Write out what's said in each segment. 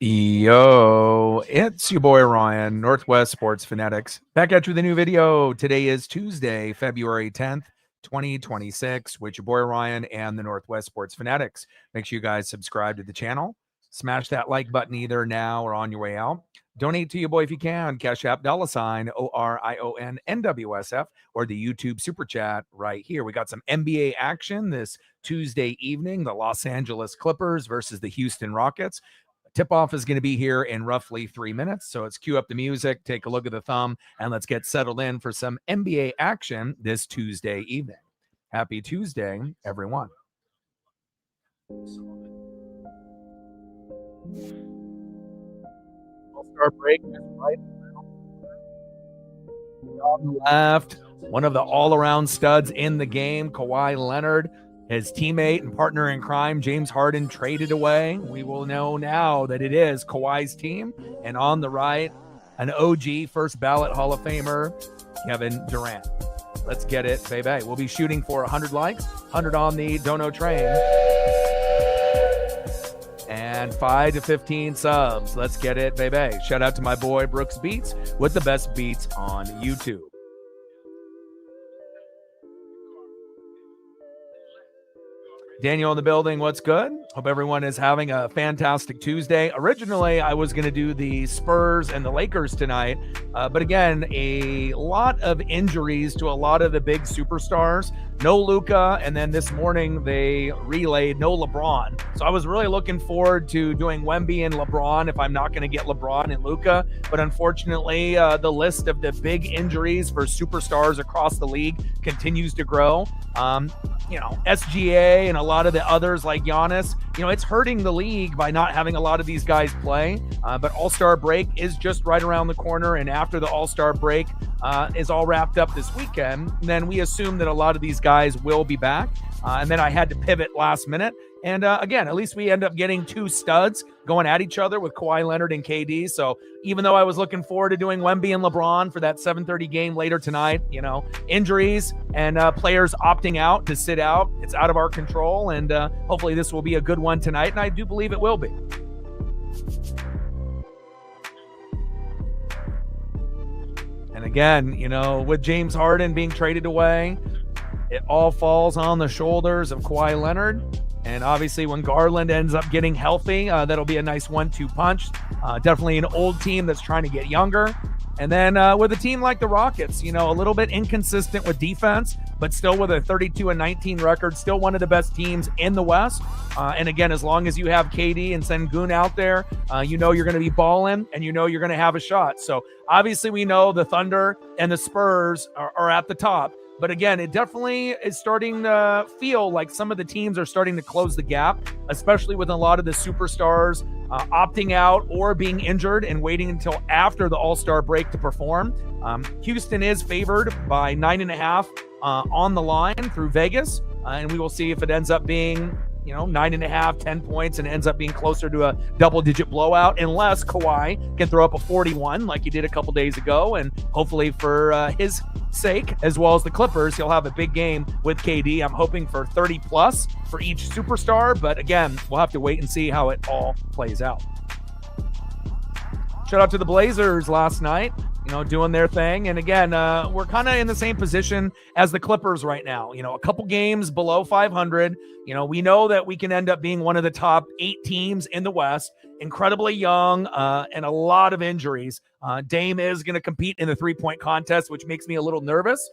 Yo, it's your boy Ryan, Northwest Sports Fanatics, back at you with a new video. Today is Tuesday, February 10th, 2026, with your boy Ryan and the Northwest Sports Fanatics. Make sure you guys subscribe to the channel. Smash that like button either now or on your way out. Donate to your boy if you can. Cash App $ORION NWSF or the YouTube Super Chat right here. We got some NBA action this Tuesday evening. The Los Angeles Clippers versus the Houston Rockets. Tip-off is going to be here in roughly 3 minutes, so let's cue up the music, take a look at the thumb, and let's get settled in for some NBA action this Tuesday evening. Happy Tuesday, everyone. All-Star break is right on the left. One of the all-around studs in the game, Kawhi Leonard. His teammate and partner in crime, James Harden, traded away. We will know now that it is Kawhi's team. And on the right, an OG first ballot Hall of Famer, Kevin Durant. Let's get it, baby. We'll be shooting for 100 likes, 100 on the Dono train, and 5 to 15 subs. Let's get it, baby. Shout out to my boy Brooks Beats with the best beats on YouTube. Daniel in the building, what's good? Hope everyone is having a fantastic Tuesday. Originally, I was going to do the Spurs and the Lakers tonight, but again, a lot of injuries to a lot of the big superstars. No Luka, and then this morning they relayed no LeBron. So I was really looking forward to doing Wemby and LeBron if I'm not going to get LeBron and Luka, but unfortunately, the list of the big injuries for superstars across the league continues to grow. SGA and a lot of the others like Giannis, it's hurting the league by not having a lot of these guys play. But All-Star break is just right around the corner. And after the All-Star break is all wrapped up this weekend, then we assume that a lot of these guys will be back. And then I had to pivot last minute. And again, at least we end up getting two studs going at each other with Kawhi Leonard and KD. So even though I was looking forward to doing Wemby and LeBron for that 7:30 game later tonight, injuries and players opting out to sit out, it's out of our control. And hopefully this will be a good one tonight. And I do believe it will be. And again, with James Harden being traded away, it all falls on the shoulders of Kawhi Leonard. And obviously when Garland ends up getting healthy, that'll be a nice 1-2 punch. Definitely an old team that's trying to get younger. And then with a team like the Rockets, a little bit inconsistent with defense, but still with a 32-19 record, still one of the best teams in the West. And again, as long as you have KD and Sengun out there, you're going to be balling and you're going to have a shot. So obviously we know the Thunder and the Spurs are at the top. But again, it definitely is starting to feel like some of the teams are starting to close the gap, especially with a lot of the superstars opting out or being injured and waiting until after the All-Star break to perform. Houston is favored by 9.5 on the line through Vegas, and we will see if it ends up being 9.5, 10 points, and ends up being closer to a double-digit blowout, unless Kawhi can throw up a 41 like he did a couple days ago. And hopefully for his sake, as well as the Clippers, he'll have a big game with KD. I'm hoping for 30-plus for each superstar, but again, we'll have to wait and see how it all plays out. Shout out to the Blazers last night, doing their thing. And again, we're kind of in the same position as the Clippers right now. A couple games below 500. We know that we can end up being one of the top 8 teams in the West. Incredibly young and a lot of injuries. Dame is going to compete in the three-point contest, which makes me a little nervous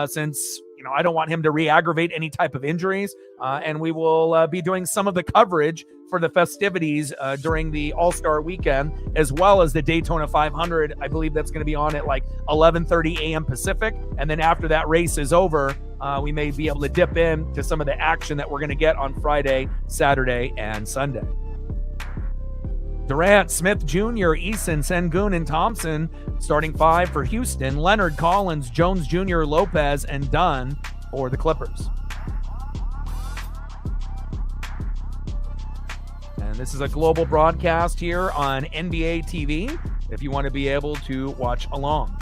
since I don't want him to re-aggravate any type of injuries. And we will be doing some of the coverage for the festivities during the All-Star weekend, as well as the Daytona 500. I believe that's going to be on at like 11:30 a.m. Pacific. And then after that race is over, we may be able to dip in to some of the action that we're going to get on Friday, Saturday, and Sunday. Durant, Smith Jr., Eason, Sengun, and Thompson starting 5 for Houston. Leonard, Collins, Jones Jr., Lopez, and Dunn for the Clippers. And this is a global broadcast here on NBA TV if you want to be able to watch along.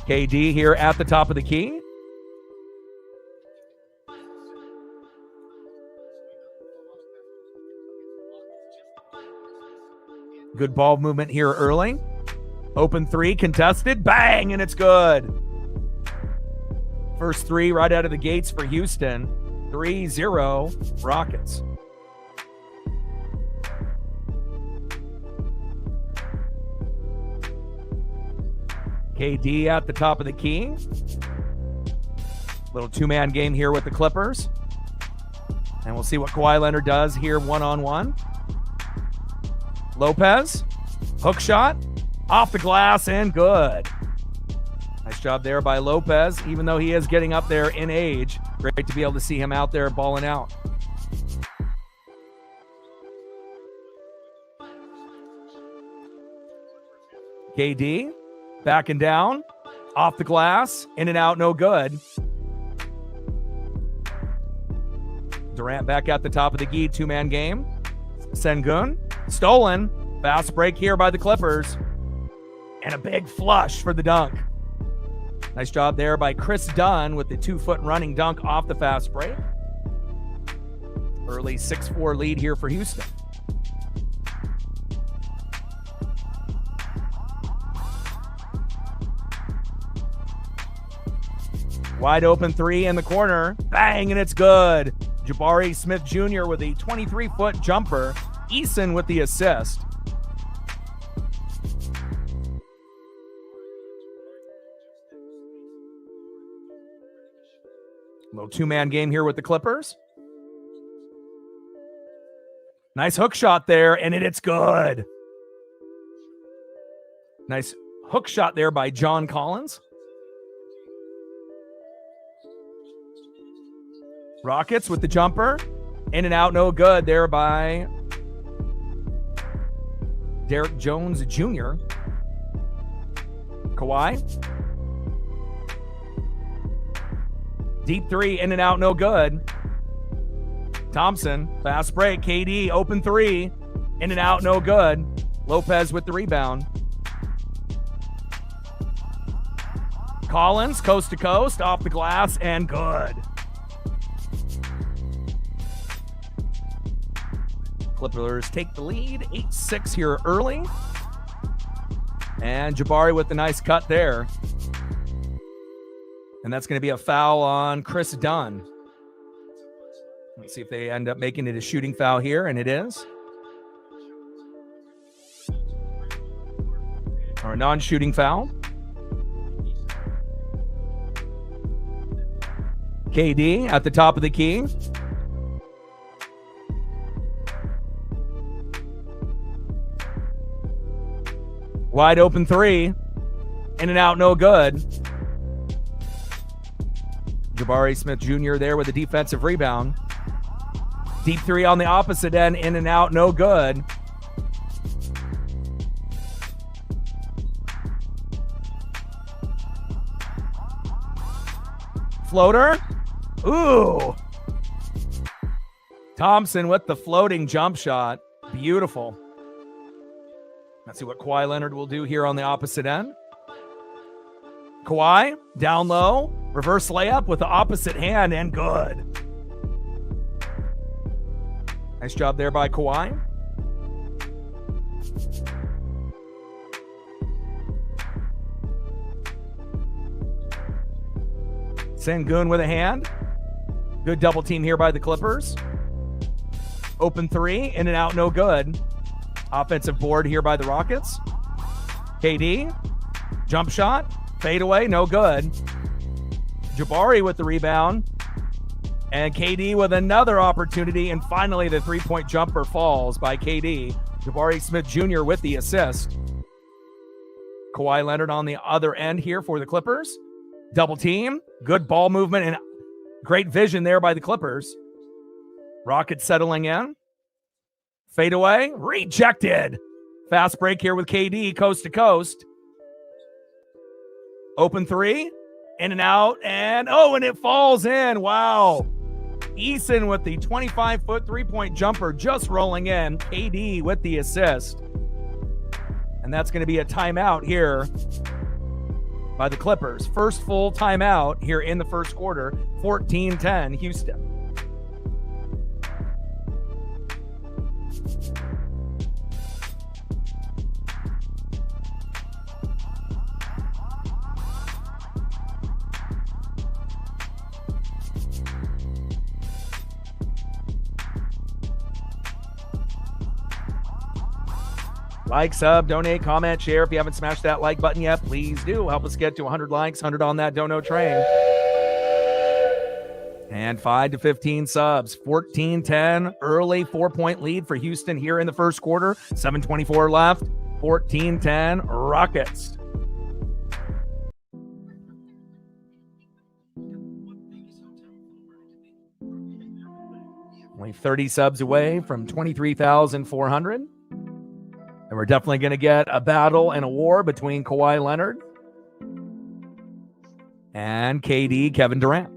KD here at the top of the key. And Good ball movement here early. Open three, contested, bang, and it's good. First three right out of the gates for Houston. 3-0 Rockets. KD at the top of the key. Little two-man game here with the Clippers. And we'll see what Kawhi Leonard does here one-on-one. Lopez, hook shot, off the glass, and good. Nice job there by Lopez, even though he is getting up there in age. Great to be able to see him out there balling out. KD, backing down, off the glass, in and out, no good. Durant back at the top of the key, two-man game. Sengun, stolen. Fast break here by the Clippers. And a big flush for the dunk. Nice job there by Chris Dunn with the 2-foot running dunk off the fast break. Early 6-4 lead here for Houston. Wide open three in the corner. Bang, and it's good. Jabari Smith Jr. with a 23-foot jumper. Eason with the assist. Little two-man game here with the Clippers. Nice hook shot there, and it's good. Nice hook shot there by John Collins. Rockets with the jumper. In and out, no good there by Derek Jones Jr. Kawhi. Deep three, in and out, no good. Thompson, fast break. KD, open three. In and out, no good. Lopez with the rebound. Collins, coast to coast, off the glass, and good. Clippers take the lead, 8-6 here early. And Jabari with the nice cut there. And that's going to be a foul on Chris Dunn. Let's see if they end up making it a shooting foul here, and it is. Or a non-shooting foul. KD at the top of the key. Wide open three. In and out, no good. Jabari Smith Jr. there with a defensive rebound. Deep three on the opposite end. In and out, no good. Floater. Ooh. Thompson with the floating jump shot. Beautiful. Let's see what Kawhi Leonard will do here on the opposite end. Kawhi, down low, reverse layup with the opposite hand, and good. Nice job there by Kawhi. Sengun with a hand. Good double team here by the Clippers. Open three, in and out, no good. Offensive board here by the Rockets. KD, jump shot, fade away, no good. Jabari with the rebound. And KD with another opportunity. And finally, the three-point jumper falls by KD. Jabari Smith Jr. with the assist. Kawhi Leonard on the other end here for the Clippers. Double team. Good ball movement and great vision there by the Clippers. Rockets settling in. Fade away. Rejected. Fast break here with KD, coast to coast. Open three. In and out. And it falls in. Wow. Eason with the 25-foot three-point jumper just rolling in. KD with the assist. And that's going to be a timeout here by the Clippers. First full timeout here in the first quarter. 14-10 Houston. Like, sub, donate, comment, share. If you haven't smashed that like button yet, please do. Help us get to 100 likes, 100 on that dono train. And 5 to 15 subs. 14-10, early 4-point lead for Houston here in the first quarter. 7:24 left. 14-10, Rockets. Only 30 subs away from 23,400. And we're definitely going to get a battle and a war between Kawhi Leonard and KD, Kevin Durant.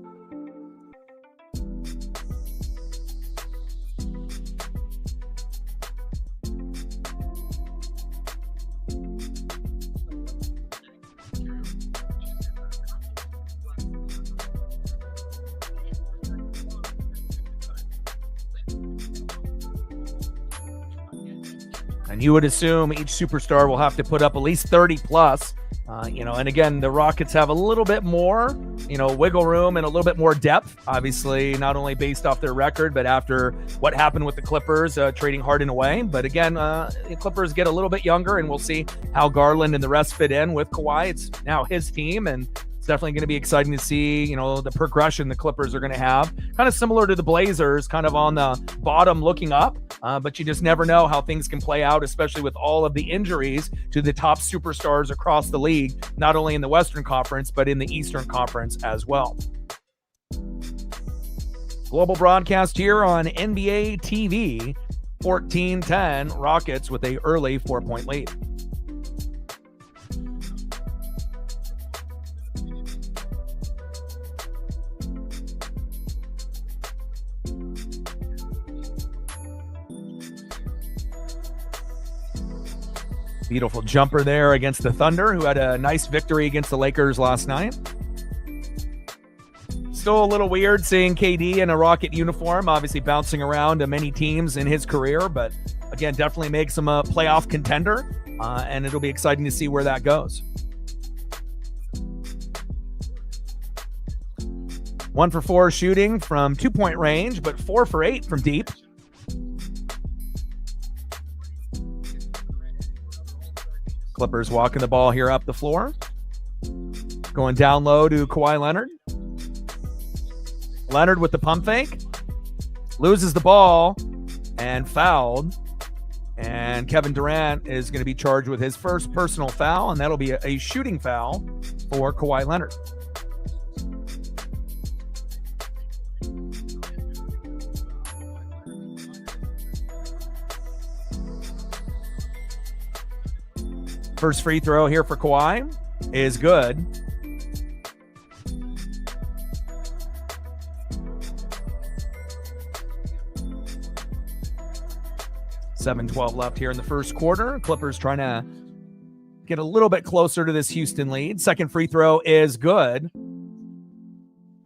And you would assume each superstar will have to put up at least 30 plus, and again, the Rockets have a little bit more, wiggle room and a little bit more depth, obviously, not only based off their record, but after what happened with the Clippers, trading Harden away. But again, the Clippers get a little bit younger, and we'll see how Garland and the rest fit in with Kawhi. It's now his team, and it's definitely going to be exciting to see, the progression the Clippers are going to have. Kind of similar to the Blazers, kind of on the bottom looking up, but you just never know how things can play out, especially with all of the injuries to the top superstars across the league, not only in the Western Conference, but in the Eastern Conference as well. Global broadcast here on NBA TV, 14-10, Rockets with an early 4-point lead. Beautiful jumper there against the Thunder, who had a nice victory against the Lakers last night. Still a little weird seeing KD in a Rocket uniform, obviously bouncing around to many teams in his career, but again, definitely makes him a playoff contender, and it'll be exciting to see where that goes. 1 for 4 shooting from 2-point range, but 4 for 8 from deep. Clippers walking the ball here up the floor. Going down low to Kawhi Leonard. Leonard with the pump fake. Loses the ball and fouled. And Kevin Durant is going to be charged with his first personal foul, and that'll be a shooting foul for Kawhi Leonard. First free throw here for Kawhi is good. $7:12 left here in the first quarter. Clippers trying to get a little bit closer to this Houston lead. Second free throw is good.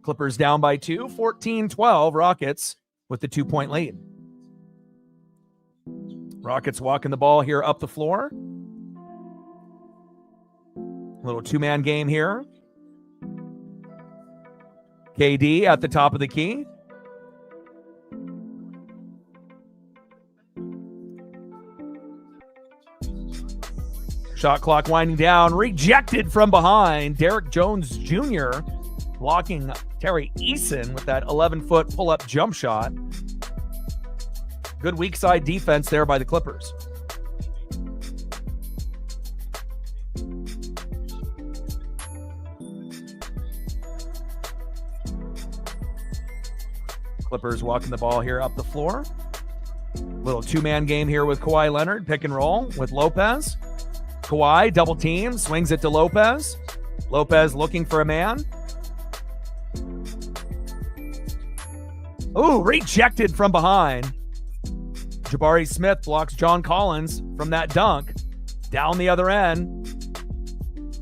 Clippers down by 2, 14-12. Rockets with the 2-point lead. Rockets walking the ball here up the floor. Little two-man game here. KD at the top of the key. Shot clock winding down. Rejected from behind. Derrick Jones Jr. blocking Terry Eason with that 11-foot pull-up jump shot. Good weak side defense there by the Clippers. Clippers walking the ball here up the floor. Little two-man game here with Kawhi Leonard. Pick and roll with Lopez. Kawhi double team, swings it to Lopez. Lopez looking for a man. Ooh, rejected from behind. Jabari Smith blocks John Collins from that dunk. Down the other end.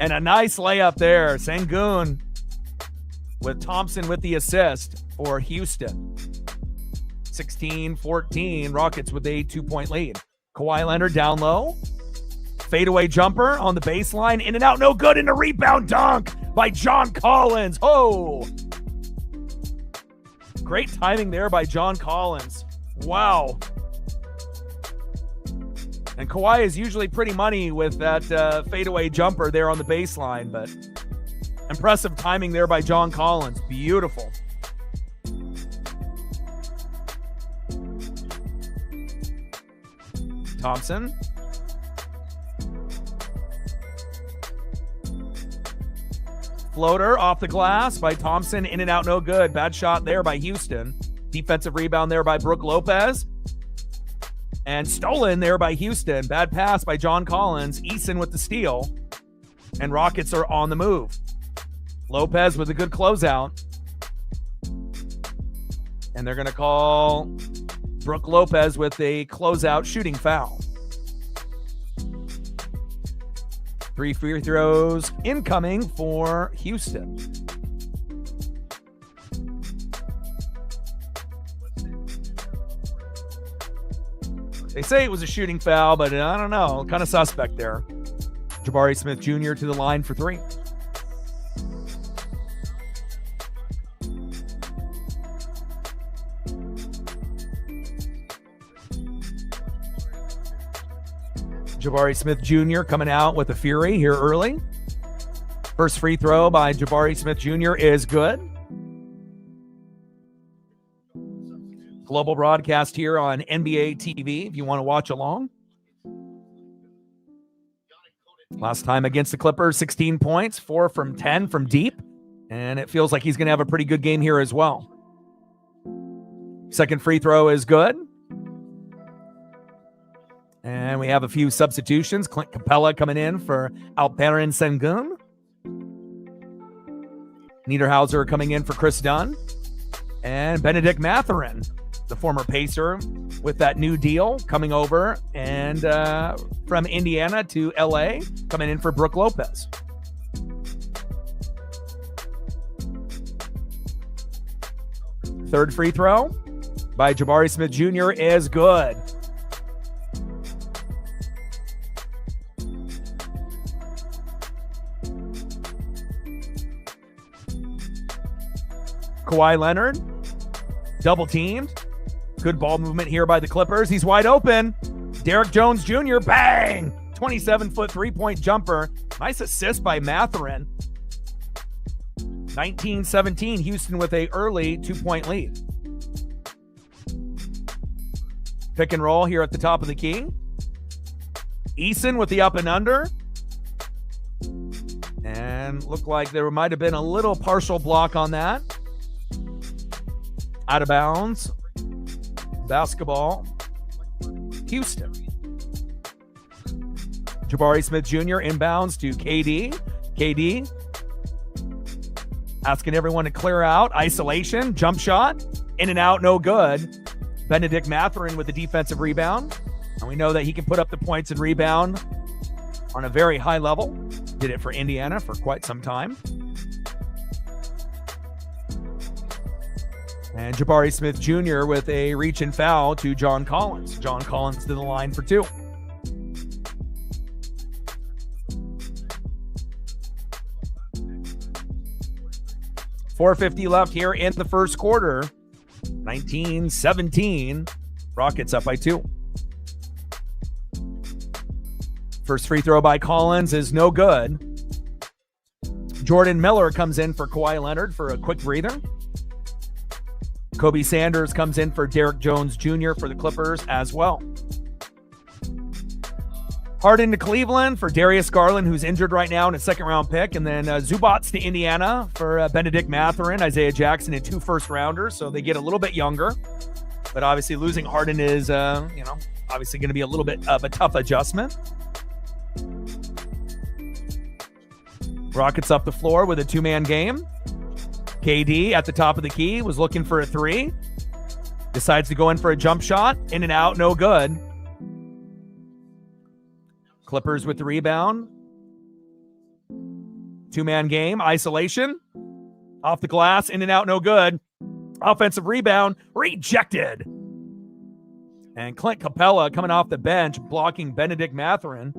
And a nice layup there. Sengun with Thompson with the assist for Houston. 16-14, Rockets with a 2-point lead. Kawhi Leonard down low. Fadeaway jumper on the baseline. In and out, no good. And a rebound dunk by John Collins. Oh! Great timing there by John Collins. Wow. And Kawhi is usually pretty money with that fadeaway jumper there on the baseline, but impressive timing there by John Collins. Beautiful. Thompson. Floater off the glass by Thompson. In and out, no good. Bad shot there by Houston. Defensive rebound there by Brook Lopez. And stolen there by Houston. Bad pass by John Collins. Eason with the steal. And Rockets are on the move. Lopez with a good closeout. And they're going to call Brook Lopez with a closeout shooting foul. 3 free throws incoming for Houston. They say it was a shooting foul, but I don't know. Kind of suspect there. Jabari Smith Jr. to the line for 3. Jabari Smith Jr. coming out with a fury here early. First free throw by Jabari Smith Jr. is good. Global broadcast here on NBA TV if you want to watch along. Last time against the Clippers, 16 points, 4 from 10 from deep. And it feels like he's going to have a pretty good game here as well. Second free throw is good. And we have a few substitutions. Clint Capella coming in for Alperen Sengun. Niederhauser coming in for Chris Dunn. And Benedict Mathurin, the former Pacer, with that new deal coming over. And from Indiana to LA, coming in for Brook Lopez. Third free throw by Jabari Smith Jr. is good. Kawhi Leonard, double teamed. Good ball movement here by the Clippers. He's wide open. Derek Jones Jr., bang! 27-foot three-point jumper. Nice assist by Mathurin. 19-17, Houston with a early 2-point lead. Pick and roll here at the top of the key. Eason with the up and under. And looked like there might have been a little partial block on that. Out of bounds. Basketball. Houston. Jabari Smith Jr. inbounds to KD. KD asking everyone to clear out. Isolation. Jump shot. In and out. No good. Benedict Mathurin with the defensive rebound. And we know that he can put up the points and rebound on a very high level. Did it for Indiana for quite some time. And Jabari Smith Jr. with a reach and foul to John Collins. John Collins to the line for 2. .450 left here in the first quarter. 19-17. Rockets up by 2. First free throw by Collins is no good. Jordan Miller comes in for Kawhi Leonard for a quick breather. Kobe Sanders comes in for Derek Jones Jr. for the Clippers as well. Harden to Cleveland for Darius Garland, who's injured right now, and a second-round pick. And then Zubats to Indiana for Benedict Mathurin, Isaiah Jackson, and 2 first-rounders. So they get a little bit younger. But obviously losing Harden is, obviously going to be a little bit of a tough adjustment. Rockets up the floor with a 2-man game. KD at the top of the key was looking for a 3. Decides to go in for a jump shot. In and out, no good. Clippers with the rebound. 2-man game. Isolation. Off the glass. In and out, no good. Offensive rebound. Rejected. And Clint Capella coming off the bench, blocking Benedict Mathurin.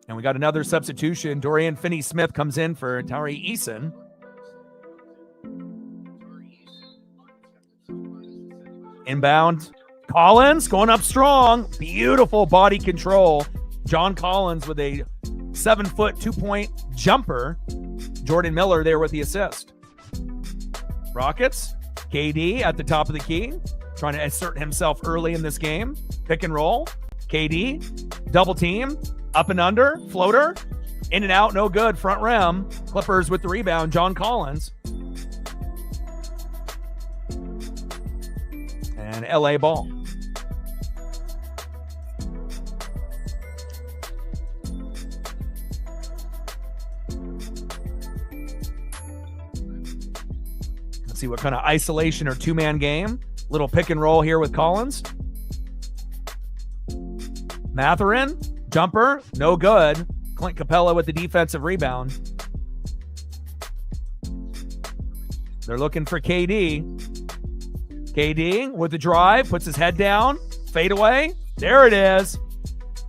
And we got another substitution. Dorian Finney-Smith comes in for Tari Eason. Inbound Collins going up strong. Beautiful body control. John Collins with a 7-foot, 2-point jumper. Jordan Miller there with the assist. Rockets, KD at the top of the key, trying to assert himself early in this game. Pick and roll. KD, double team, up and under, floater, in and out, no good, front rim. Clippers with the rebound, John Collins. And LA ball. Let's see what kind of isolation or two-man game. Little pick and roll here with Collins. Matherin, jumper, no good. Clint Capella with the defensive rebound. They're looking for KD. KD with the drive, puts his head down, fade away. There it is.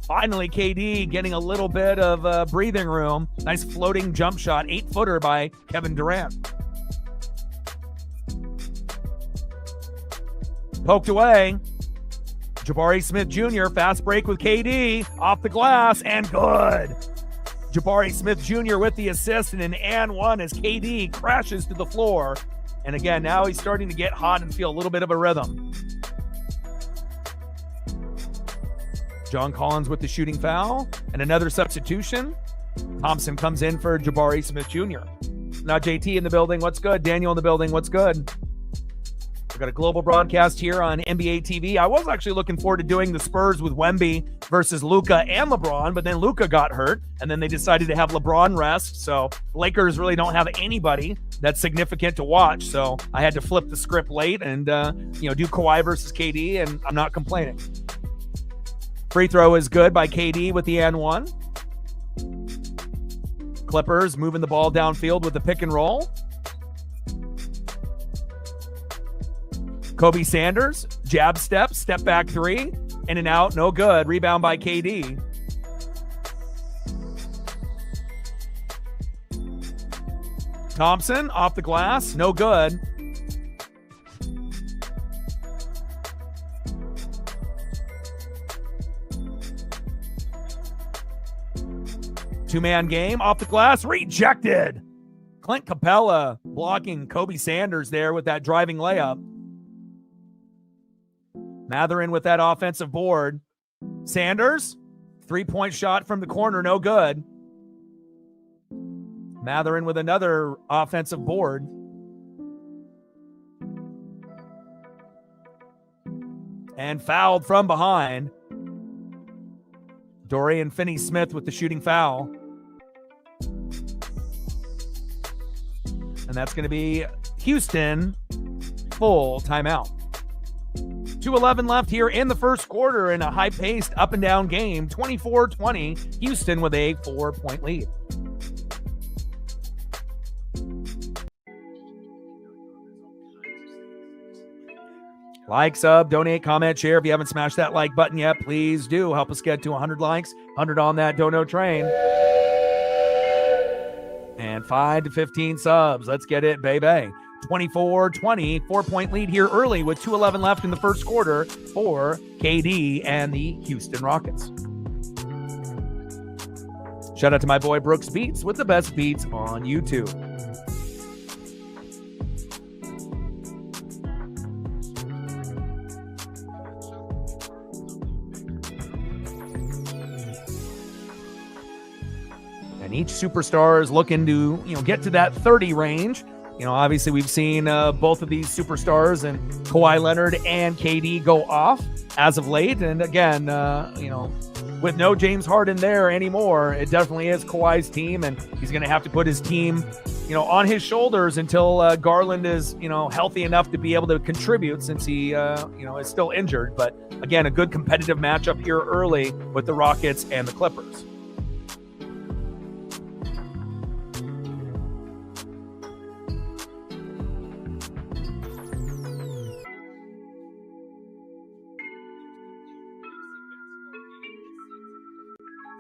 Finally, KD getting a little bit of breathing room. Nice floating jump shot, 8-footer by Kevin Durant. Poked away. Jabari Smith Jr. fast break with KD off the glass and good. Jabari Smith Jr. with the assist and an and one as KD crashes to the floor. And again, now he's starting to get hot and feel a little bit of a rhythm. John Collins with the shooting foul and another substitution. Thompson comes in for Jabari Smith Jr. Now JT in the building. What's good? Daniel in the building. What's good? We've got a global broadcast here on NBA TV. I was actually looking forward to doing the Spurs with Wemby versus Luka and LeBron, but then Luka got hurt, and then they decided to have LeBron rest. So Lakers really don't have anybody that's significant to watch. So I had to flip the script late and do Kawhi versus KD, and I'm not complaining. Free throw is good by KD with the and one. Clippers moving the ball downfield with the pick and roll. Kobe Sanders, jab step back three, in and out, no good. Rebound by KD. Thompson off the glass, no good. Two-man game off the glass, rejected. Clint Capella blocking Kobe Sanders there with that driving layup. Matherin with that offensive board. Sanders, three-point shot from the corner, no good. Matherin with another offensive board. And fouled from behind. Dorian Finney-Smith with the shooting foul. And that's going to be Houston full timeout. 2:11 left here in the first quarter in a high-paced up-and-down game. 24-20, Houston with a 4-point lead. Like, sub, donate, comment, share. If you haven't smashed that like button yet, please do. Help us get to 100 likes, 100 on that dono train. And 5 to 15 subs. Let's get it, baby. 24-20, 4-point lead here early with 2:11 left in the first quarter for KD and the Houston Rockets. Shout out to my boy Brooks Beats with the best beats on YouTube. And each superstar is looking to, get to that 30 range. Obviously we've seen both of these superstars and Kawhi Leonard and KD go off as of late. And again, with no James Harden there anymore, it definitely is Kawhi's team, and he's going to have to put his team, on his shoulders until Garland is, healthy enough to be able to contribute, since he, is still injured. But again, a good competitive matchup here early with the Rockets and the Clippers.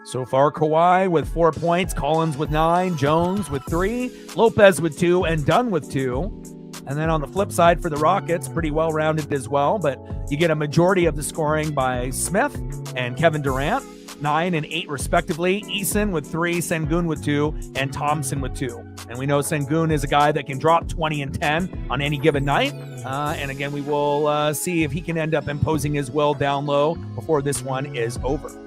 So far, Kawhi with 4 points, Collins with 9, Jones with 3, Lopez with 2, and Dunn with 2. And then on the flip side for the Rockets, pretty well-rounded as well, but you get a majority of the scoring by Smith and Kevin Durant, 9 and 8 respectively. Eason with 3, Sengun with 2, and Thompson with 2. And we know Sengun is a guy that can drop 20 and 10 on any given night. And again, we will see if he can end up imposing his will down low before this one is over.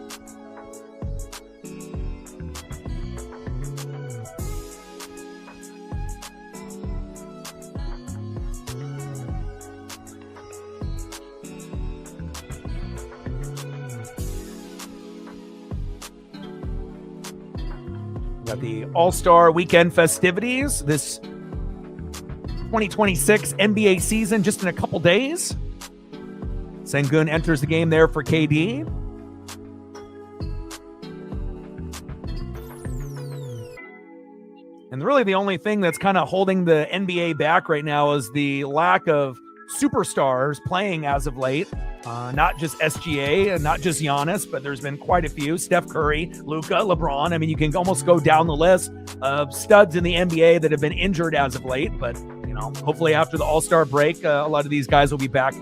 Got the All-Star Weekend festivities this 2026 NBA season just in a couple days. Sengun enters the game there for KD. And really the only thing that's kind of holding the NBA back right now is the lack of superstars playing as of late. Not just SGA and not just Giannis, but there's been quite a few. Steph Curry, Luka, LeBron. I mean, you can almost go down the list of studs in the NBA that have been injured as of late. But, you know, hopefully after the All-Star break, a lot of these guys will be back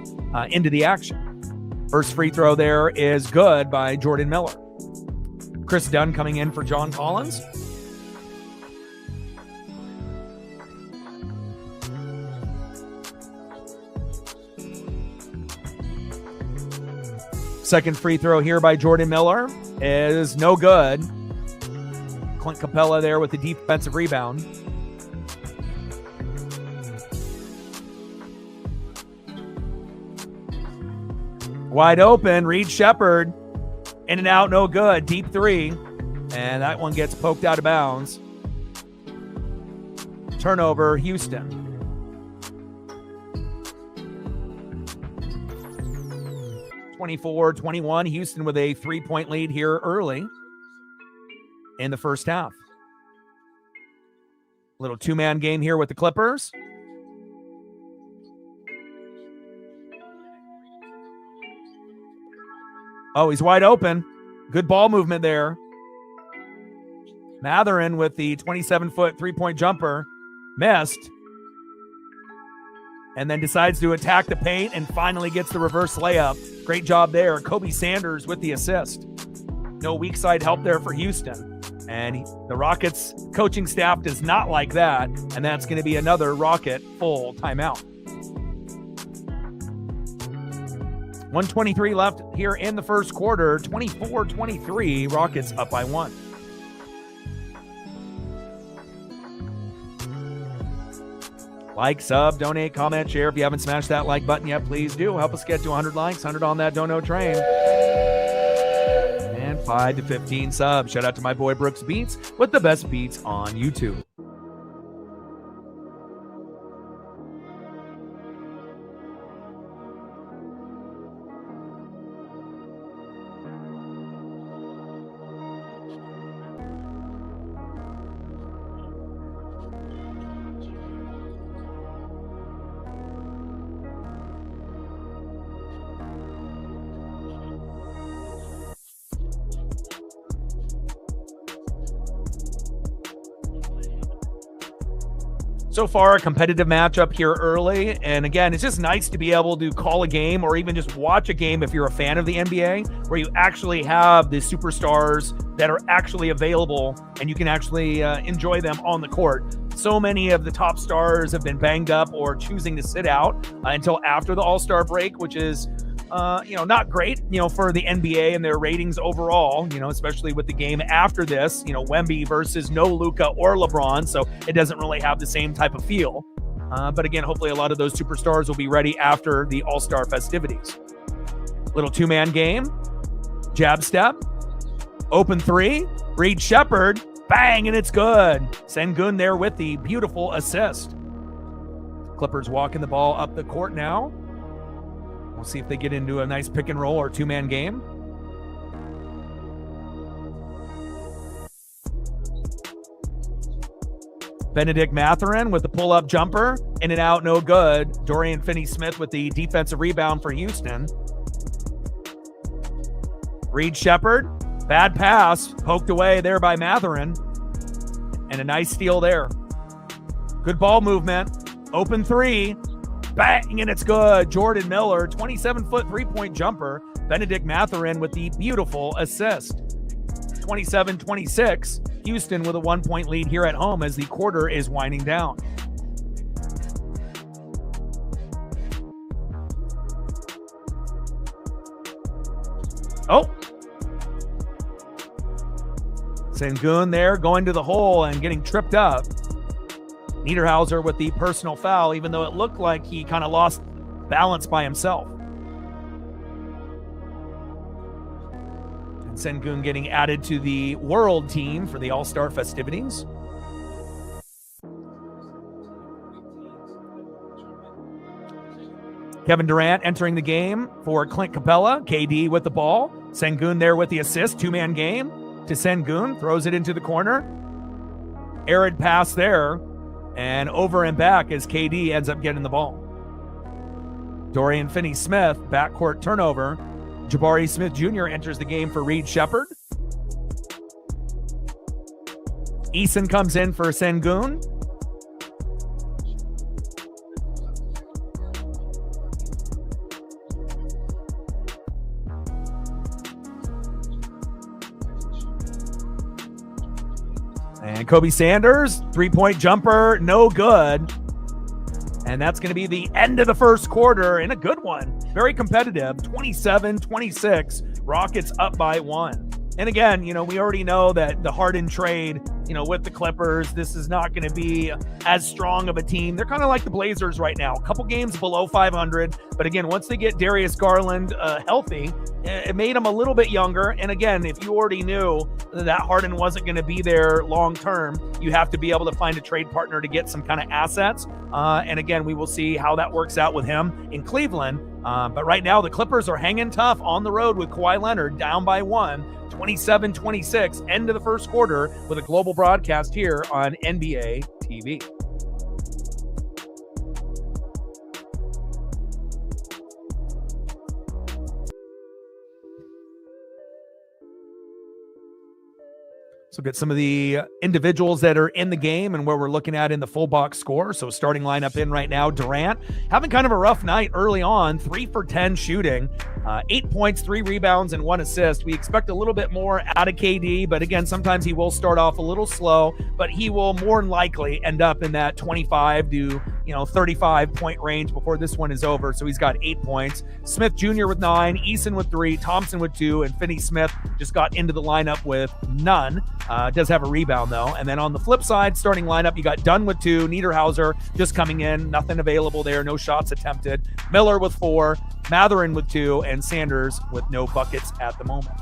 into the action. First free throw there is good by Jordan Miller. Chris Dunn coming in for John Collins. Second free throw here by Jordan Miller is no good. Clint Capella there with the defensive rebound. Wide open, Reed Shepherd. In and out, no good. Deep three. And that one gets poked out of bounds. Turnover, Houston. 24-21, Houston with a 3-point lead here early in the first half. Little two-man game here with the Clippers. Oh, he's wide open. Good ball movement there. Mathurin with the 27-foot three-point jumper. Missed. And then decides to attack the paint and finally gets the reverse layup. Great job there. Kobe Sanders with the assist. No weak side help there for Houston. And the Rockets coaching staff does not like that. And that's going to be another Rocket full timeout. 1:23 left here in the first quarter. 24-23, Rockets up by 1. Like, sub, donate, comment, share. If you haven't smashed that like button yet, please do. Help us get to 100 likes, 100 on that dono train. And 5 to 15 subs. Shout out to my boy Brooks Beats with the best beats on YouTube. So far, a competitive matchup here early. And again, it's just nice to be able to call a game or even just watch a game if you're a fan of the NBA, where you actually have the superstars that are actually available and you can actually enjoy them on the court. So many of the top stars have been banged up or choosing to sit out until after the All-Star break, which is not great, for the NBA and their ratings overall, especially with the game after this, Wemby versus no Luka or LeBron. So it doesn't really have the same type of feel. But again, hopefully a lot of those superstars will be ready after the All-Star festivities. Little two-man game, jab step, open three, Reed Shepherd, bang, and it's good. Sengun there with the beautiful assist. Clippers walking the ball up the court now. We'll see if they get into a nice pick and roll or two-man game. Benedict Mathurin with the pull-up jumper. In and out, no good. Dorian Finney-Smith with the defensive rebound for Houston. Reed Shepherd, bad pass, poked away there by Mathurin. And a nice steal there. Good ball movement. Open three. Bang, and it's good. Jordan Miller, 27-foot three-point jumper. Benedict Mathurin with the beautiful assist. 27-26. Houston with a 1-point lead here at home as the quarter is winding down. Oh. Sengun there going to the hole and getting tripped up. Niederhauser with the personal foul, even though it looked like he kind of lost balance by himself. And Sengun getting added to the world team for the All-Star festivities. Kevin Durant entering the game for Clint Capella. KD with the ball. Sengun there with the assist. Two-man game to Sengun. Throws it into the corner. Arid pass there. And over and back as KD ends up getting the ball. Dorian Finney-Smith, backcourt turnover. Jabari Smith Jr. enters the game for Reed Shepherd. Eason comes in for Sengun. And Kobe Sanders, three-point jumper, no good. And that's going to be the end of the first quarter in a good one. Very competitive, 27-26. Rockets up by 1. And again, we already know that the Harden trade, with the Clippers, this is not going to be as strong of a team. They're kind of like the Blazers right now. A couple games below 500. But again, once they get Darius Garland healthy, it made them a little bit younger. And again, if you already knew that Harden wasn't going to be there long term, you have to be able to find a trade partner to get some kind of assets. And again, we will see how that works out with him in Cleveland. But right now, the Clippers are hanging tough on the road with Kawhi Leonard down by 1, 27-26, end of the first quarter with a global broadcast here on NBA TV. So get some of the individuals that are in the game and where we're looking at in the full box score. So starting lineup in right now, Durant having kind of a rough night early on, 3 for 10 shooting, 8 points, 3 rebounds, and 1 assist. We expect a little bit more out of KD, but again, sometimes he will start off a little slow, but he will more than likely end up in that 25 to 35 point range before this one is over. So he's got 8 points. Smith Jr. with 9, Eason with 3, Thompson with 2, and Finney-Smith just got into the lineup with none. Does have a rebound, though. And then on the flip side, starting lineup, you got Dunn with 2, Niederhauser just coming in, nothing available there, no shots attempted. Miller with 4, Mathurin with 2, and Sanders with no buckets at the moment.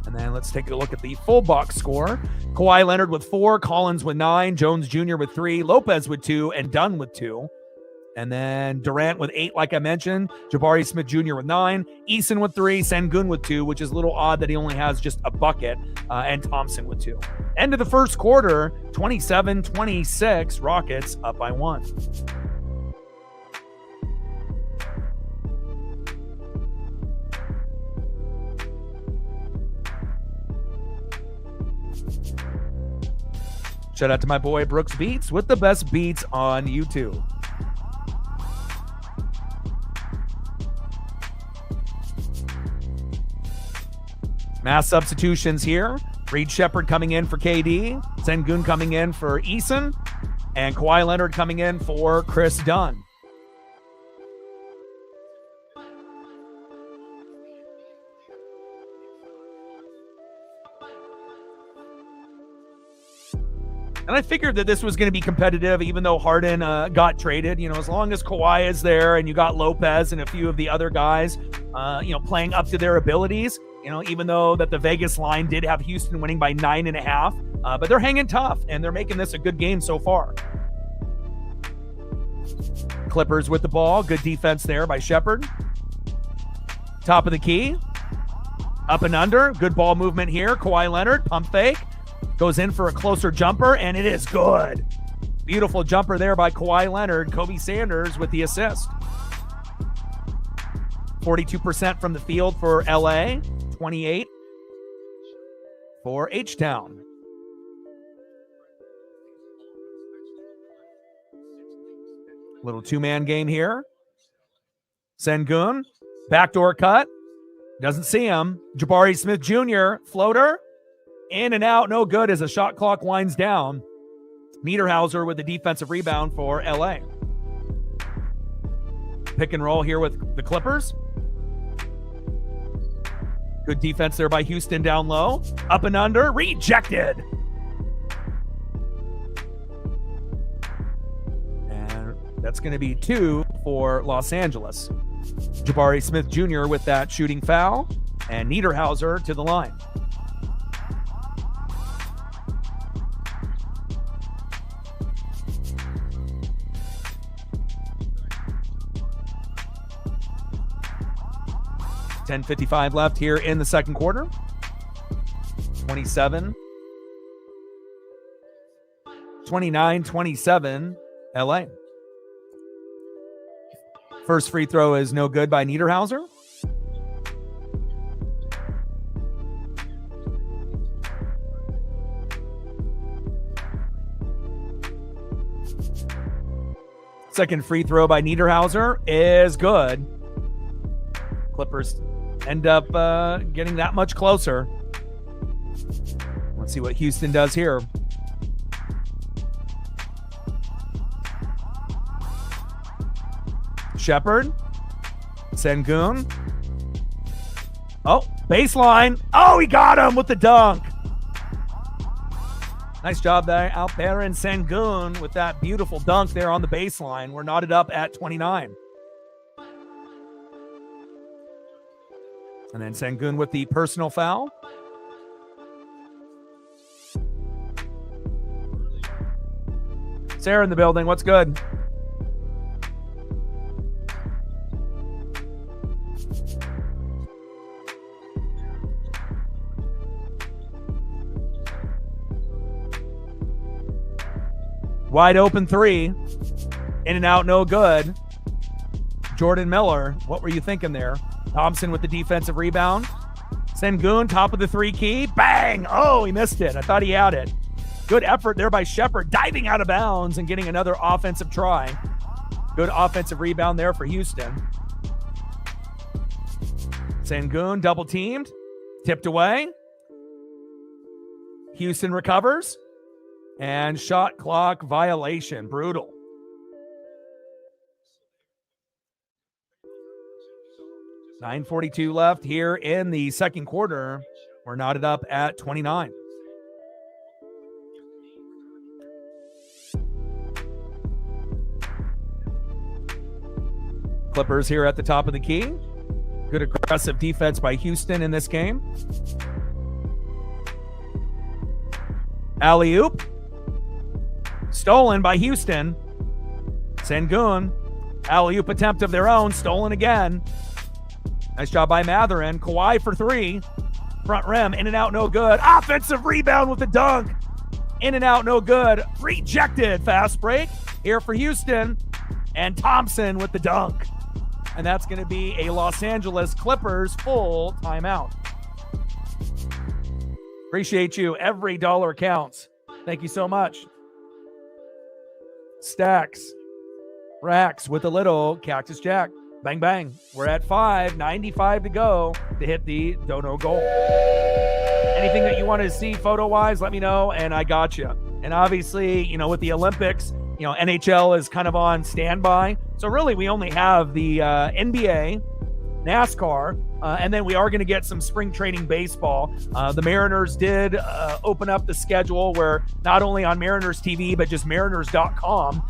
And then let's take a look at the full box score. Kawhi Leonard with 4, Collins with 9, Jones Jr. with 3, Lopez with 2, and Dunn with 2. And then Durant with 8, like I mentioned. Jabari Smith Jr. with 9. Eason with 3. Sengun with 2, which is a little odd that he only has just a bucket. And Thompson with 2. End of the first quarter, 27-26. Rockets up by 1. Shout out to my boy Brooks Beats with the best beats on YouTube. Mass substitutions here. Reed Shepherd coming in for KD. Sengun coming in for Eason. And Kawhi Leonard coming in for Chris Dunn. And I figured that this was going to be competitive, even though Harden got traded. As long as Kawhi is there and you got Lopez and a few of the other guys, playing up to their abilities, even though that the Vegas line did have Houston winning by 9.5, but they're hanging tough and they're making this a good game so far. Clippers with the ball. Good defense there by Shepherd. Top of the key. Up and under. Good ball movement here. Kawhi Leonard, pump fake. Goes in for a closer jumper, and it is good. Beautiful jumper there by Kawhi Leonard. Kobe Sanders with the assist. 42% from the field for LA, 28 for H-Town. Little two-man game here. Sengun, backdoor cut. Doesn't see him. Jabari Smith Jr., floater. In and out, no good as the shot clock winds down. Niederhauser with the defensive rebound for LA. Pick and roll here with the Clippers. Good defense there by Houston down low. Up and under, rejected. And that's going to be 2 for Los Angeles. Jabari Smith Jr. with that shooting foul, and Niederhauser to the line. .55 left here in the second quarter. 29-27 LA. First free throw is no good by Niederhauser. Second free throw by Niederhauser is good. Clippers end up getting that much closer. Let's see what Houston does here. Shepard, Sengun. Oh, baseline. Oh, he got him with the dunk. Nice job there out there in Sengun with that beautiful dunk there on the baseline. We're knotted up at 29. And then Sengun with the personal foul. Sarah in the building. What's good? Wide open three. In and out, no good. Jordan Miller, what were you thinking there? Thompson with the defensive rebound. Sengun, top of the three key. Bang! Oh, he missed it. I thought he had it. Good effort there by Shepard, diving out of bounds and getting another offensive try. Good offensive rebound there for Houston. Sengun double teamed. Tipped away. Houston recovers. And shot clock violation. Brutal. .42 left here in the second quarter. We're knotted up at 29. Clippers here at the top of the key. Good aggressive defense by Houston in this game. Alley-oop. Stolen by Houston. Sengun. Alley-oop attempt of their own. Stolen again. Nice job by Matherin. Kawhi for three. Front rim. In and out, no good. Offensive rebound with the dunk. In and out, no good. Rejected. Fast break here for Houston. And Thompson with the dunk. And that's going to be a Los Angeles Clippers full timeout. Appreciate you. Every dollar counts. Thank you so much. Stacks. Racks with a little Cactus Jack. Bang, bang. We're at 5:95 to go to hit the dono goal. Anything that you want to see photo-wise, let me know, and I got you. And obviously, you know, with the Olympics, you know, NHL is kind of on standby. So really, we only have the NBA, NASCAR, and then we are going to get some spring training baseball. The Mariners did open up the schedule where not only on Mariners TV, but just mariners.com,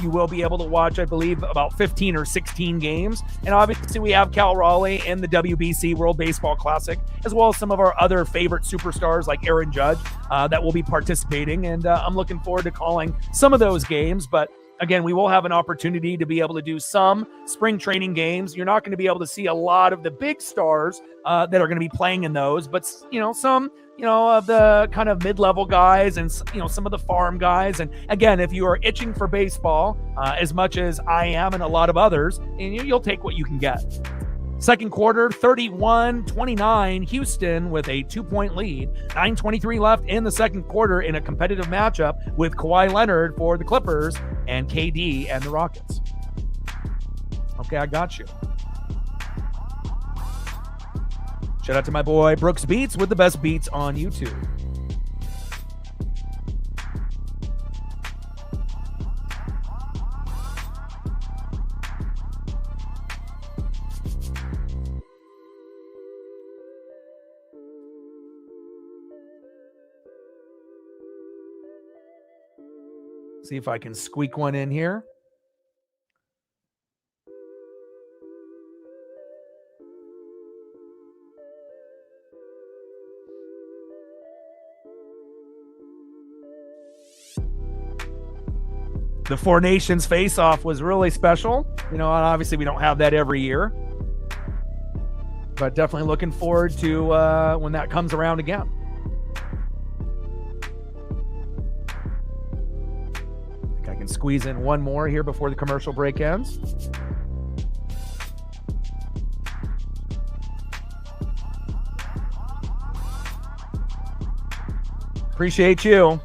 you will be able to watch, I believe, about 15 or 16 games. And obviously, we have Cal Raleigh in the WBC World Baseball Classic, as well as some of our other favorite superstars like Aaron Judge that will be participating. And I'm looking forward to calling some of those games. But again, we will have an opportunity to be able to do some spring training games. You're not going to be able to see a lot of the big stars that are going to be playing in those, but you know, some, you know, of the kind of mid-level guys and, you know, some of the farm guys. And again, if you are itching for baseball as much as I am and a lot of others, and you'll take what you can get. Second quarter, 31-29, Houston with a 2-point lead. 9:23 left in the second quarter in a competitive matchup with Kawhi Leonard for the Clippers and KD and the Rockets. Okay, I got you. Shout out to my boy Brooks Beats with the best beats on YouTube. See if I can squeak one in here. The Four Nations face-off was really special. You know, and obviously we don't have that every year. But definitely looking forward to when that comes around again. I think I can squeeze in one more here before the commercial break ends. Appreciate you.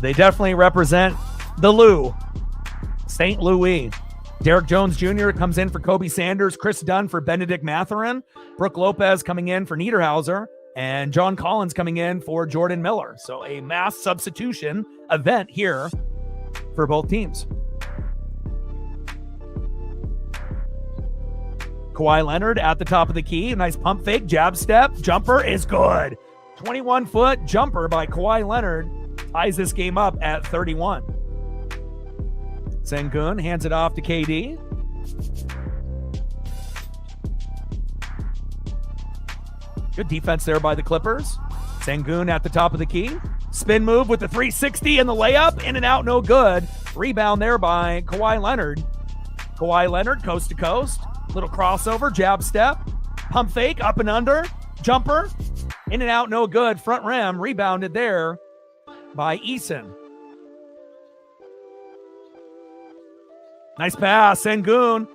They definitely represent the Lou. St. Louis. Derek Jones Jr. comes in for Kobe Sanders. Chris Dunn for Benedict Mathurin. Brooke Lopez coming in for Niederhauser. And John Collins coming in for Jordan Miller. So a mass substitution event here for both teams. Kawhi Leonard at the top of the key. Nice pump fake, jab step. Jumper is good. 21-foot jumper by Kawhi Leonard ties this game up at 31. Sengun hands it off to KD. Good defense there by the Clippers. Sengun at the top of the key. Spin move with the 360 and the layup. In and out, no good. Rebound there by Kawhi Leonard. Kawhi Leonard, coast to coast. Little crossover, jab step. Pump fake, up and under. Jumper. In and out, no good. Front rim, rebounded there by Eason. Nice pass, Sengun.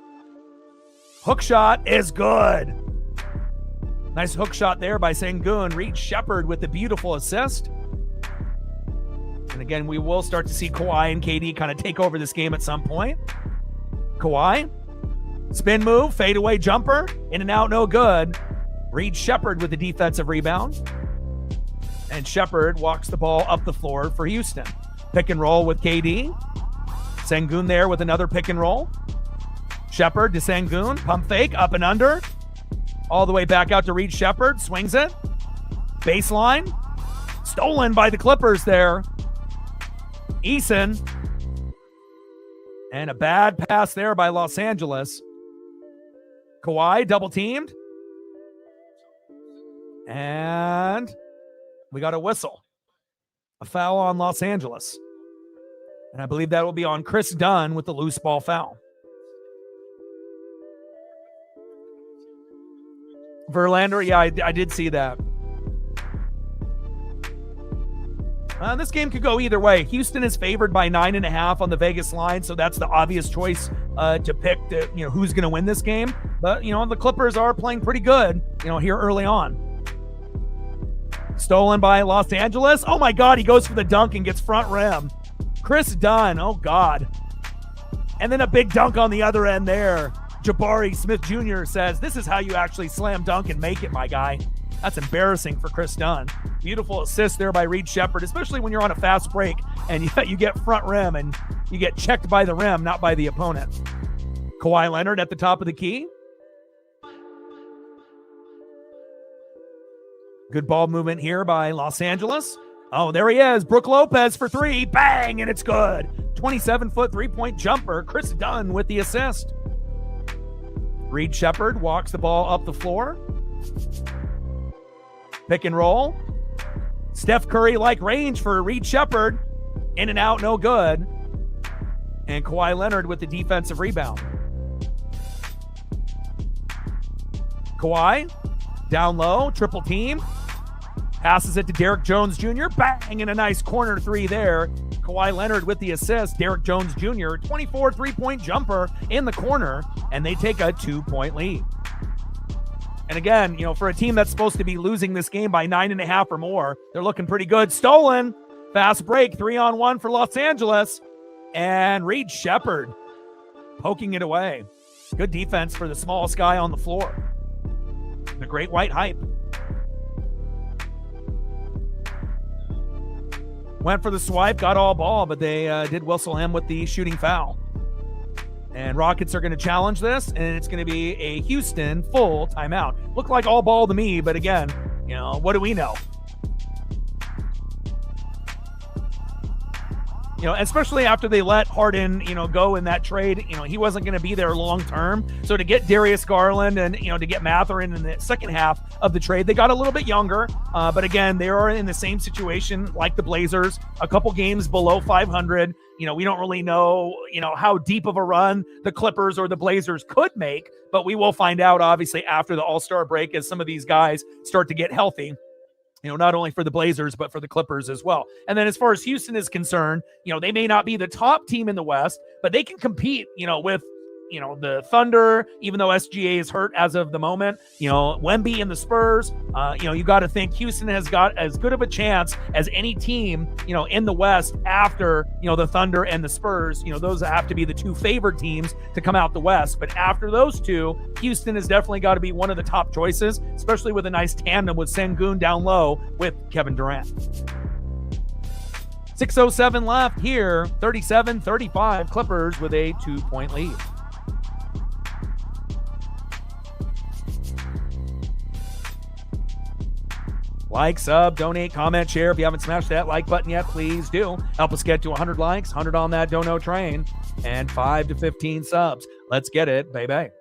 Hook shot is good. Nice hook shot there by Sengun. Reed Shepherd with the beautiful assist. And again, we will start to see Kawhi and KD kind of take over this game at some point. Kawhi, spin move, fadeaway jumper, in and out, no good. Reed Shepherd with the defensive rebound. And Shepherd walks the ball up the floor for Houston. Pick and roll with KD. Sengun there with another pick and roll. Shepherd to Sengun. Pump fake, up and under. All the way back out to Reed Shepherd. Swings it. Baseline. Stolen by the Clippers there. Eason. And a bad pass there by Los Angeles. Kawhi double teamed. And we got a whistle. A foul on Los Angeles. And I believe that will be on Chris Dunn with the loose ball foul. Verlander, yeah, I did see that. This game could go either way. Houston is favored by 9.5 on the Vegas line, so that's the obvious choice to pick who's going to win this game. But, the Clippers are playing pretty good, here early on. Stolen by Los Angeles. Oh, my God, he goes for the dunk and gets front rim. Chris Dunn, oh, God. And then a big dunk on the other end there. Jabari Smith Jr. says, this is how you actually slam dunk and make it, my guy. That's embarrassing for Chris Dunn. Beautiful assist there by Reed Shepherd, especially when you're on a fast break and you get front rim and you get checked by the rim, not by the opponent. Kawhi Leonard at the top of the key. Good ball movement here by Los Angeles. Oh, there he is. Brooke Lopez for three. Bang, and it's good. 27-foot three-point jumper. Chris Dunn with the assist. Reed Shepherd walks the ball up the floor. Pick and roll. Steph Curry-like range for Reed Shepherd. In and out, no good. And Kawhi Leonard with the defensive rebound. Kawhi, down low, triple team. Passes it to Derek Jones Jr. Bang, and a nice corner three there. Kawhi Leonard with the assist. Derek Jones Jr., 24 three-point jumper in the corner, and they take a 2-point lead. And again, for a team that's supposed to be losing this game by 9.5 or more, they're looking pretty good. Stolen. Fast break, 3-on-1 for Los Angeles. And Reed Shepherd poking it away. Good defense for the smallest guy on the floor. The great white hype. Went for the swipe, got all ball, but they did whistle him with the shooting foul. And Rockets are going to challenge this, and it's going to be a Houston full timeout. Looked like all ball to me, but again, what do we know? Especially after they let Harden, go in that trade, he wasn't going to be there long term. So to get Darius Garland and, to get Mathurin in the second half of the trade, they got a little bit younger. But again, they are in the same situation like the Blazers, a couple games below 500. We don't really know, how deep of a run the Clippers or the Blazers could make, but we will find out obviously after the All-Star break as some of these guys start to get healthy. Not only for the Blazers, but for the Clippers as well. And then as far as Houston is concerned, they may not be the top team in the West, but they can compete, with, the Thunder, even though SGA is hurt as of the moment, Wemby and the Spurs, you got to think Houston has got as good of a chance as any team, in the West after, the Thunder and the Spurs. Those have to be the two favored teams to come out the West. But after those two, Houston has definitely got to be one of the top choices, especially with a nice tandem with Sengun down low with Kevin Durant. 6:07 left here, 37-35, Clippers with a 2-point lead. Like, sub, donate, comment, share. If you haven't smashed that like button yet, please do. Help us get to 100 likes, 100 on that dono train, and 5 to 15 subs. Let's get it, baby.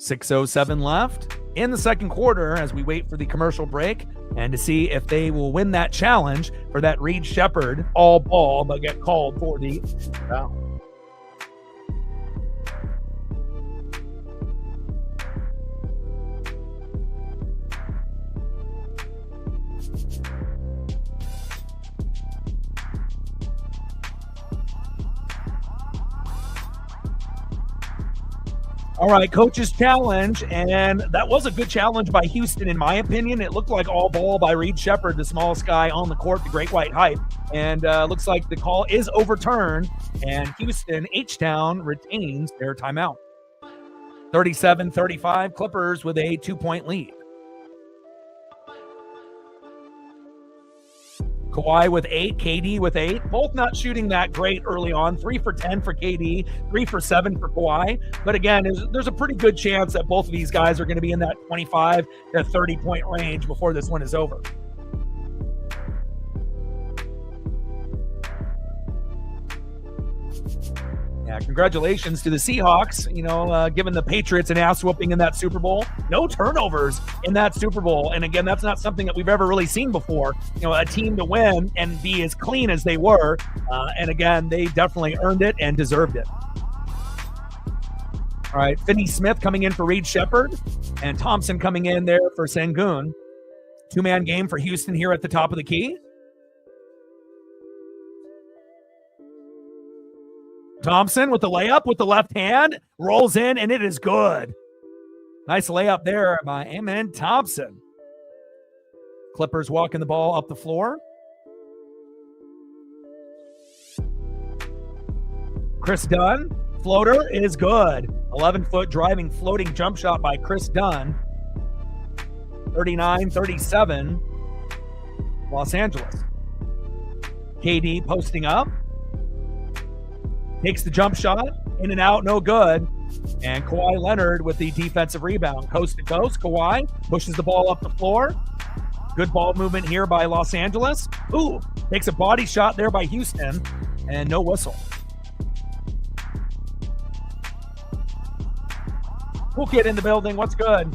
.607 left in the second quarter as we wait for the commercial break and to see if they will win that challenge for that Reed Shepherd all ball, but get called for the foul. All right, coach's challenge, and that was a good challenge by Houston, in my opinion. It looked like all ball by Reed Shepherd, the smallest guy on the court, the great white hype, and looks like the call is overturned, and Houston, H-Town, retains their timeout. 37-35, Clippers with a 2-point lead. Kawhi with 8, KD with 8, both not shooting that great early on. 3 for 10 for KD, 3 for 7 for Kawhi. But again, there's a pretty good chance that both of these guys are going to be in that 25 to 30-point range before this one is over. Yeah, congratulations to the Seahawks, giving the Patriots an ass whooping in that Super Bowl. No turnovers in that Super Bowl. And again, that's not something that we've ever really seen before. A team to win and be as clean as they were. And again, they definitely earned it and deserved it. All right, Finney Smith coming in for Reed Shepherd and Thompson coming in there for Sengun. Two-man game for Houston here at the top of the key. Thompson with the layup with the left hand, rolls in, and it is good. Nice layup there by Amen Thompson. Clippers walking the ball up the floor. Chris Dunn, floater is good. 11-foot driving floating jump shot by Chris Dunn. 39-37, Los Angeles. KD posting up. Takes the jump shot, in and out, no good. And Kawhi Leonard with the defensive rebound. Coast to coast, Kawhi pushes the ball up the floor. Good ball movement here by Los Angeles. Ooh, takes a body shot there by Houston, and no whistle. Cool kid in the building, what's good?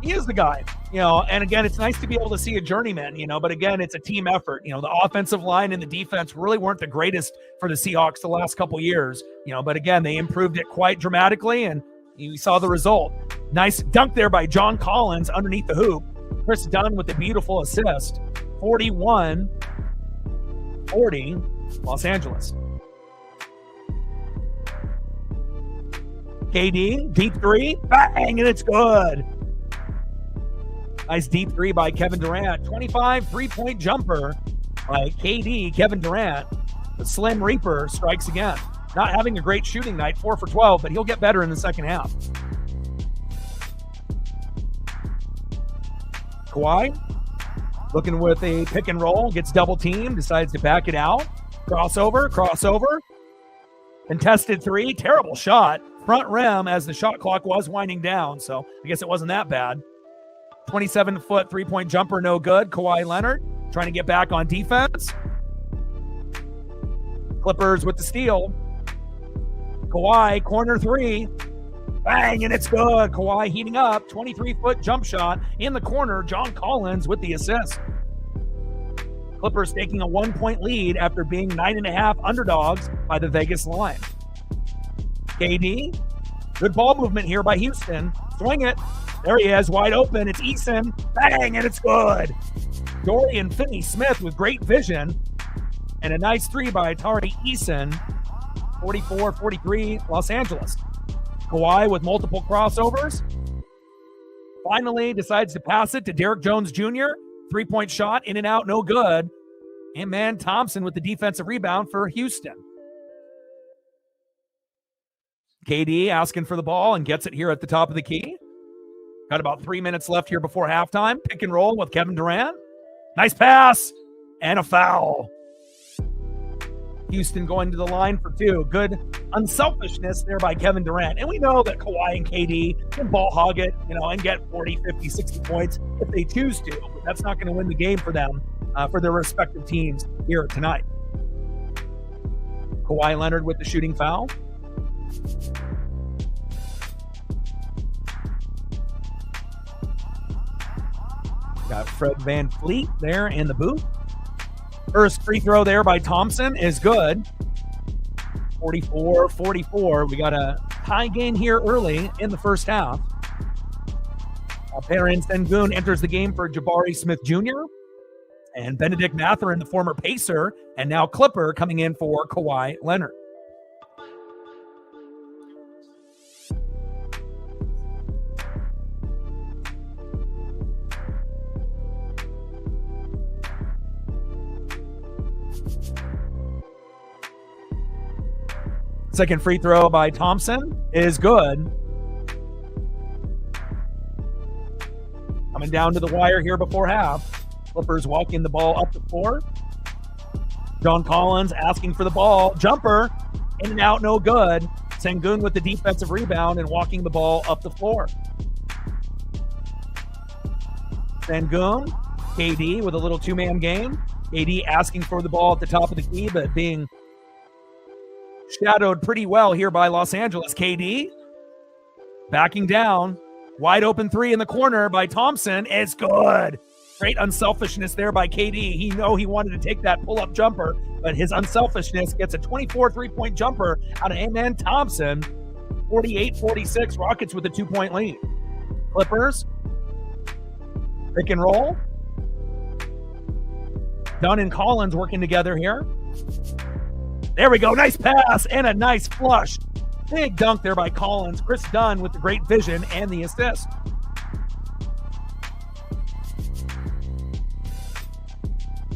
He is the guy. And again, it's nice to be able to see a journeyman, but again, it's a team effort. The offensive line and the defense really weren't the greatest for the Seahawks the last couple years, but again, they improved it quite dramatically, and you saw the result. Nice dunk there by John Collins underneath the hoop. Chris Dunn with the beautiful assist. 41-40, Los Angeles. KD, deep three, bang, and it's good. Nice deep three by Kevin Durant. 25 three-point jumper by KD, Kevin Durant. The Slim Reaper strikes again. Not having a great shooting night, 4 for 12, but he'll get better in the second half. Kawhi, looking with a pick and roll, gets double teamed, decides to back it out. Crossover. Contested three, terrible shot. Front rim as the shot clock was winding down, so I guess it wasn't that bad. 27-foot three-point jumper, no good. Kawhi Leonard trying to get back on defense. Clippers with the steal. Kawhi, corner three. Bang, and it's good. Kawhi heating up. 23-foot jump shot in the corner. John Collins with the assist. Clippers taking a 1-point lead after being 9.5 underdogs by the Vegas line. KD, good ball movement here by Houston. Swing it. There he is, wide open. It's Eason. Bang, and it's good. Dorian Finney-Smith with great vision. And a nice three by Tari Eason. 44-43, Los Angeles. Kawhi with multiple crossovers. Finally decides to pass it to Derrick Jones Jr. Three-point shot, in and out, no good. And man, Thompson with the defensive rebound for Houston. KD asking for the ball and gets it here at the top of the key. Got about 3 minutes left here before halftime. Pick and roll with Kevin Durant. Nice pass and a foul. Houston going to the line for two. Good unselfishness there by Kevin Durant. And we know that Kawhi and KD can ball hog it, and get 40, 50, 60 points if they choose to. But that's not going to win the game for them, for their respective teams here tonight. Kawhi Leonard with the shooting foul. Got Fred VanVleet there in the booth. First free throw there by Thompson is good. 44-44. We got a tie game here early in the first half. Perrin Sengun enters the game for Jabari Smith Jr. And Benedict Mathurin, the former Pacer, and now Clipper, coming in for Kawhi Leonard. Second free throw by Thompson is good. Coming down to the wire here before half. Clippers walking the ball up the floor. John Collins asking for the ball. Jumper, in and out, no good. Sengun with the defensive rebound and walking the ball up the floor. Sengun, KD with a little two-man game. KD asking for the ball at the top of the key, but being shadowed pretty well here by Los Angeles. KD backing down. Wide open three in the corner by Thompson. It's good. Great unselfishness there by KD. He wanted to take that pull-up jumper, but his unselfishness gets a 24 three-point jumper out of Amen Thompson. 48-46, Rockets with a 2-point lead. Clippers, pick and roll. Dunn and Collins working together here. There we go. Nice pass and a nice flush. Big dunk there by Collins. Chris Dunn with the great vision and the assist.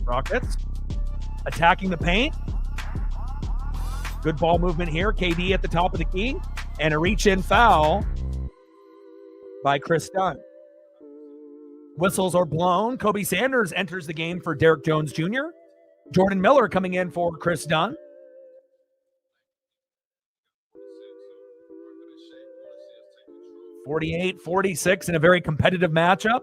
Rockets attacking the paint. Good ball movement here. KD at the top of the key. And a reach-in foul by Chris Dunn. Whistles are blown. Kobe Sanders enters the game for Derrick Jones Jr. Jordan Miller coming in for Chris Dunn. 48-46 in a very competitive matchup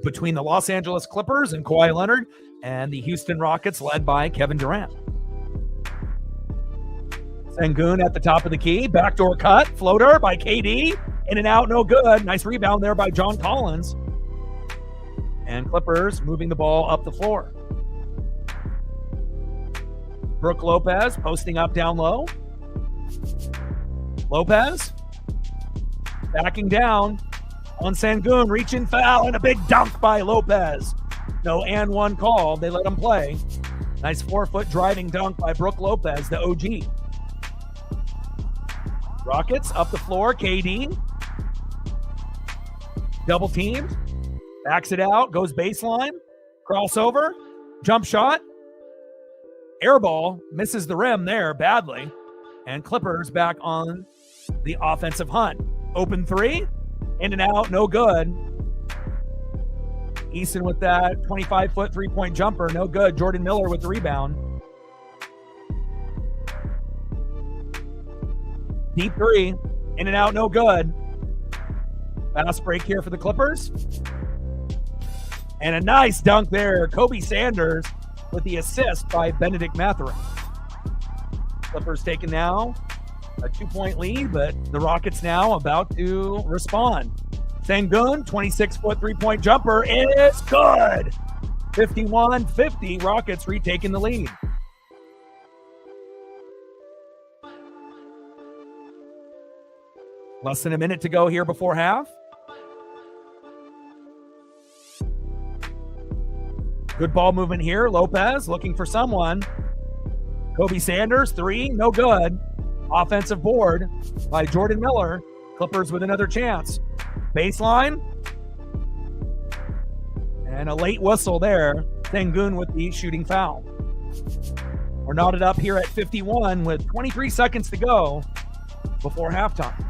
between the Los Angeles Clippers and Kawhi Leonard and the Houston Rockets led by Kevin Durant. Sengun at the top of the key. Backdoor cut. Floater by KD. In and out, no good. Nice rebound there by John Collins. And Clippers moving the ball up the floor. Brook Lopez posting up down low. Lopez backing down on Sengun, reaching foul, and a big dunk by Lopez. No and one call. They let him play. Nice 4-foot driving dunk by Brook Lopez, the OG. Rockets up the floor. KD. Double teamed. Backs it out. Goes baseline. Crossover. Jump shot. Air ball. Misses the rim there badly. And Clippers back on the offensive hunt. Open three. In and out. No good. Easton with that 25-foot three-point jumper. No good. Jordan Miller with the rebound. Deep three. In and out. No good. Fast break here for the Clippers. And a nice dunk there. Kobe Sanders with the assist by Benedict Mathurin. Clippers taking now a 2-point lead, but the Rockets now about to respond. Sengun, 26-foot three-point jumper is good. 51-50, Rockets retaking the lead. Less than a minute to go here before half. Good ball movement here. Lopez looking for someone. Kobe Sanders, three, no good. Offensive board by Jordan Miller. Clippers with another chance. Baseline. And a late whistle there. Sengun with the shooting foul. We're knotted up here at 51 with 23 seconds to go before halftime.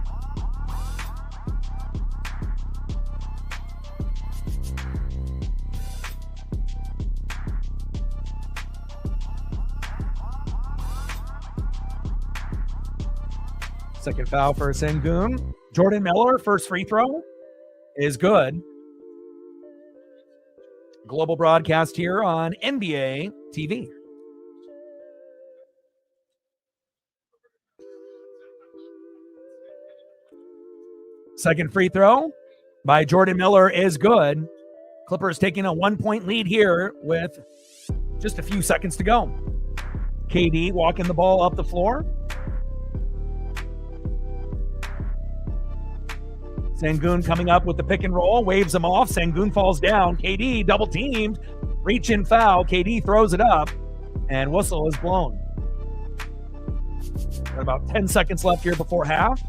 Second foul for Sengun. Jordan Miller, first free throw is good. Global broadcast here on NBA TV. Second free throw by Jordan Miller is good. Clippers taking a 1-point lead here with just a few seconds to go. KD walking the ball up the floor. Sengun coming up with the pick and roll, waves him off. Sengun falls down. KD double teamed, reach in foul. KD throws it up, and whistle is blown. Got about 10 seconds left here before half.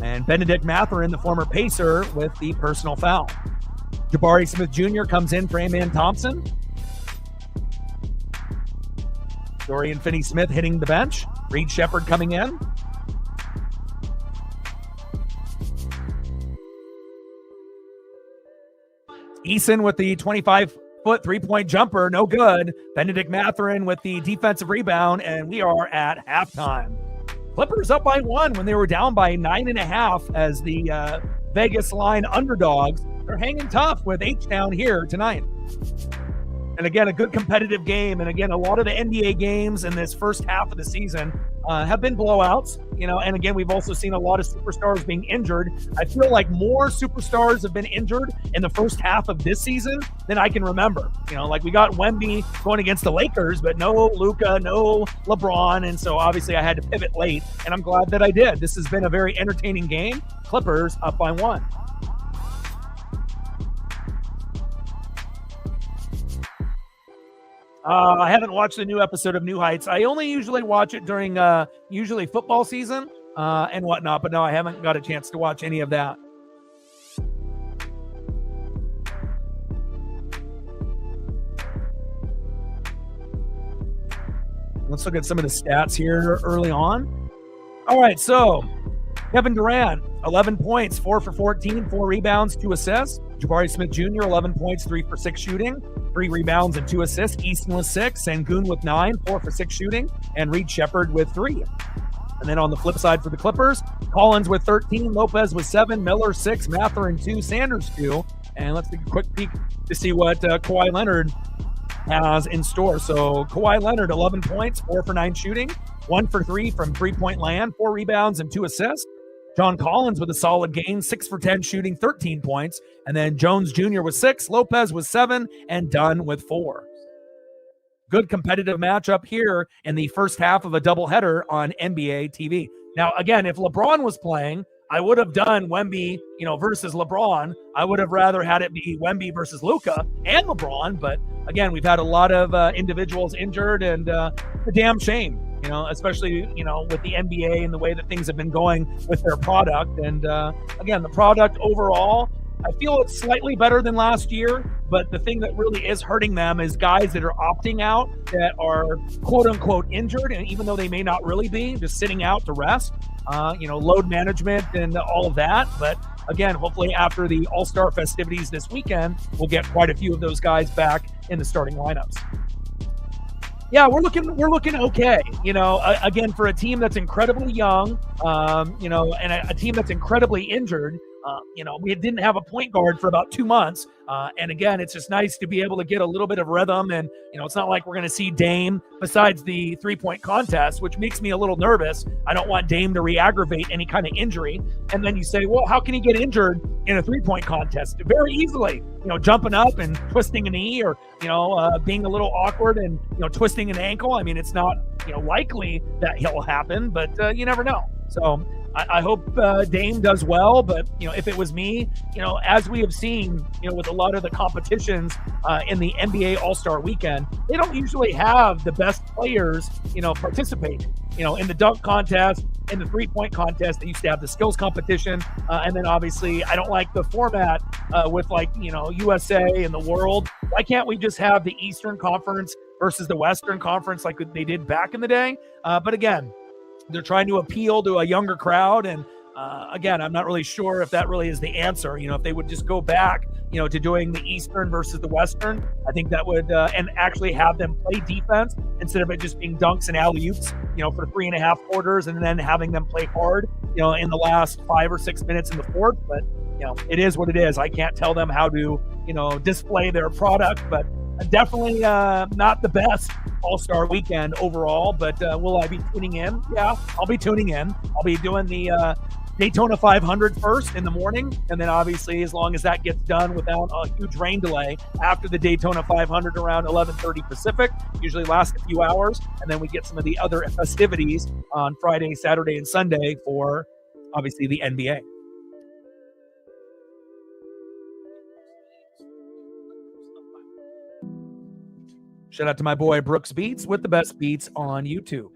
And Benedict Mathurin, the former Pacer, with the personal foul. Jabari Smith Jr. comes in for Amen Thompson. Dorian Finney-Smith hitting the bench. Reed Shepherd coming in. Eason with the 25-foot three-point jumper, no good. Benedict Mathurin with the defensive rebound, and we are at halftime. Clippers up by 1 when they were down by 9.5 as the Vegas line underdogs. They're hanging tough with H-Town here tonight. And again, a good competitive game. And again, a lot of the NBA games in this first half of the season have been blowouts, and again, we've also seen a lot of superstars being injured. I feel like more superstars have been injured in the first half of this season than I can remember. Like we got Wemby going against the Lakers, but no Luka, no LeBron. And so obviously I had to pivot late, and I'm glad that I did. This has been a very entertaining game. Clippers up by 1. I haven't watched the new episode of New Heights. I only usually watch it during usually football season and whatnot, but no, I haven't got a chance to watch any of that. Let's look at some of the stats here early on. All right, so Kevin Durant, 11 points, 4 for 14, 4 rebounds, 2 assists. Jabari Smith Jr., 11 points, 3 for 6 shooting, 3 rebounds and 2 assists. Easton with 6, Sengun with 9, 4 for 6 shooting, and Reed Shepherd with 3. And then on the flip side for the Clippers, Collins with 13, Lopez with 7, Miller 6, Mathurin 2, Sanders 2. And let's take a quick peek to see what Kawhi Leonard has in store. So Kawhi Leonard, 11 points, 4 for 9 shooting, 1 for 3 from three-point land, 4 rebounds and 2 assists. John Collins with a solid game, 6 for 10 shooting, 13 points. And then Jones Jr. with 6, Lopez with 7, and Dunn with 4. Good competitive matchup here in the first half of a doubleheader on NBA TV. Now, again, if LeBron was playing, I would have done Wemby, versus LeBron. I would have rather had it be Wemby versus Luka and LeBron. But again, we've had a lot of individuals injured, and a damn shame. especially, with the NBA and the way that things have been going with their product. And again, the product overall, I feel it's slightly better than last year, but the thing that really is hurting them is guys that are opting out that are quote unquote injured. And even though they may not really be, just sitting out to rest, load management and all of that. But again, hopefully after the All-Star festivities this weekend, we'll get quite a few of those guys back in the starting lineups. Yeah, we're looking okay. Again, for a team that's incredibly young, and a team that's incredibly injured. We didn't have a point guard for about 2 months. And again, it's just nice to be able to get a little bit of rhythm. And, it's not like we're going to see Dame besides the 3-point contest, which makes me a little nervous. I don't want Dame to re-aggravate any kind of injury. And then you say, well, how can he get injured in a 3-point contest? Very easily, jumping up and twisting a knee or, being a little awkward and, twisting an ankle. I mean, it's not, likely that he'll happen, but you never know. So I hope Dame does well, but if it was me, as we have seen, with a lot of the competitions in the NBA All-Star Weekend, they don't usually have the best players, participating. In the dunk contest, in the 3-point contest, they used to have the skills competition, and then obviously I don't like the format with USA and the world. Why can't we just have the Eastern Conference versus the Western Conference like they did back in the day? But again, they're trying to appeal to a younger crowd. And again, I'm not really sure if that really is the answer. If they would just go back, to doing the Eastern versus the Western, I think that would, and actually have them play defense instead of it just being dunks and alley-oops, for 3.5 quarters and then having them play hard, in the last 5 or 6 minutes in the fourth. But, it is what it is. I can't tell them how to, display their product, but definitely not the best All-Star weekend overall, but will I be tuning in? Yeah, I'll be tuning in. I'll be doing the Daytona 500 first in the morning, and then obviously as long as that gets done without a huge rain delay after the Daytona 500 around 11:30 Pacific, usually lasts a few hours, and then we get some of the other festivities on Friday, Saturday, and Sunday for obviously the NBA. Shout out to my boy Brooks Beats with the best beats on YouTube.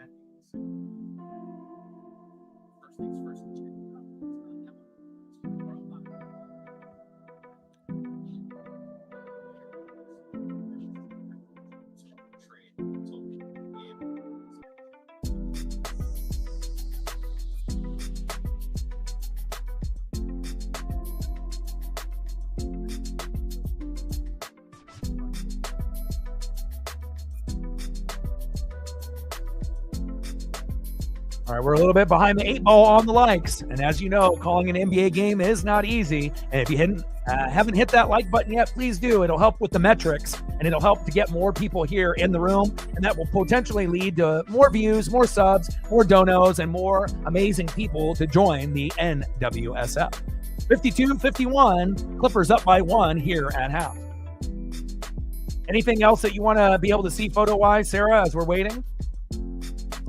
All right, we're a little bit behind the 8 ball on the likes. And as you know, calling an NBA game is not easy. And if you haven't hit that like button yet, please do. It'll help with the metrics, and it'll help to get more people here in the room. And that will potentially lead to more views, more subs, more donos, and more amazing people to join the NWSF. 52-51, Clippers up by 1 here at half. Anything else that you want to be able to see photo-wise, Sarah, as we're waiting?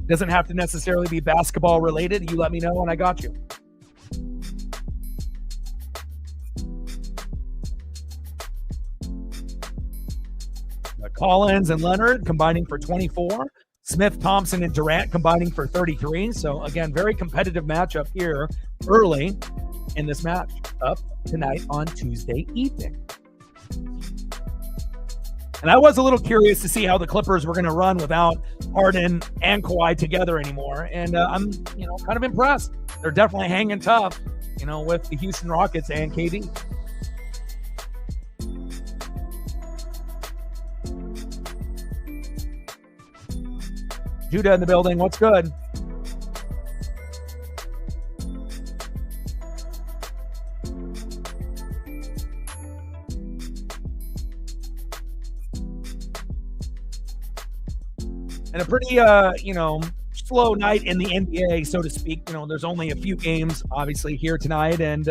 Doesn't have to necessarily be basketball related. You let me know and I got you. Collins and Leonard combining for 24. Smith, Thompson, and Durant combining for 33. So again, very competitive matchup here early in this match up tonight on Tuesday evening. And I was a little curious to see how the Clippers were going to run without Harden and Kawhi together anymore. And I'm, kind of impressed. They're definitely hanging tough, with the Houston Rockets and KD. Judah in the building. What's good? And a pretty, slow night in the NBA, so to speak. There's only a few games, obviously, here tonight. And,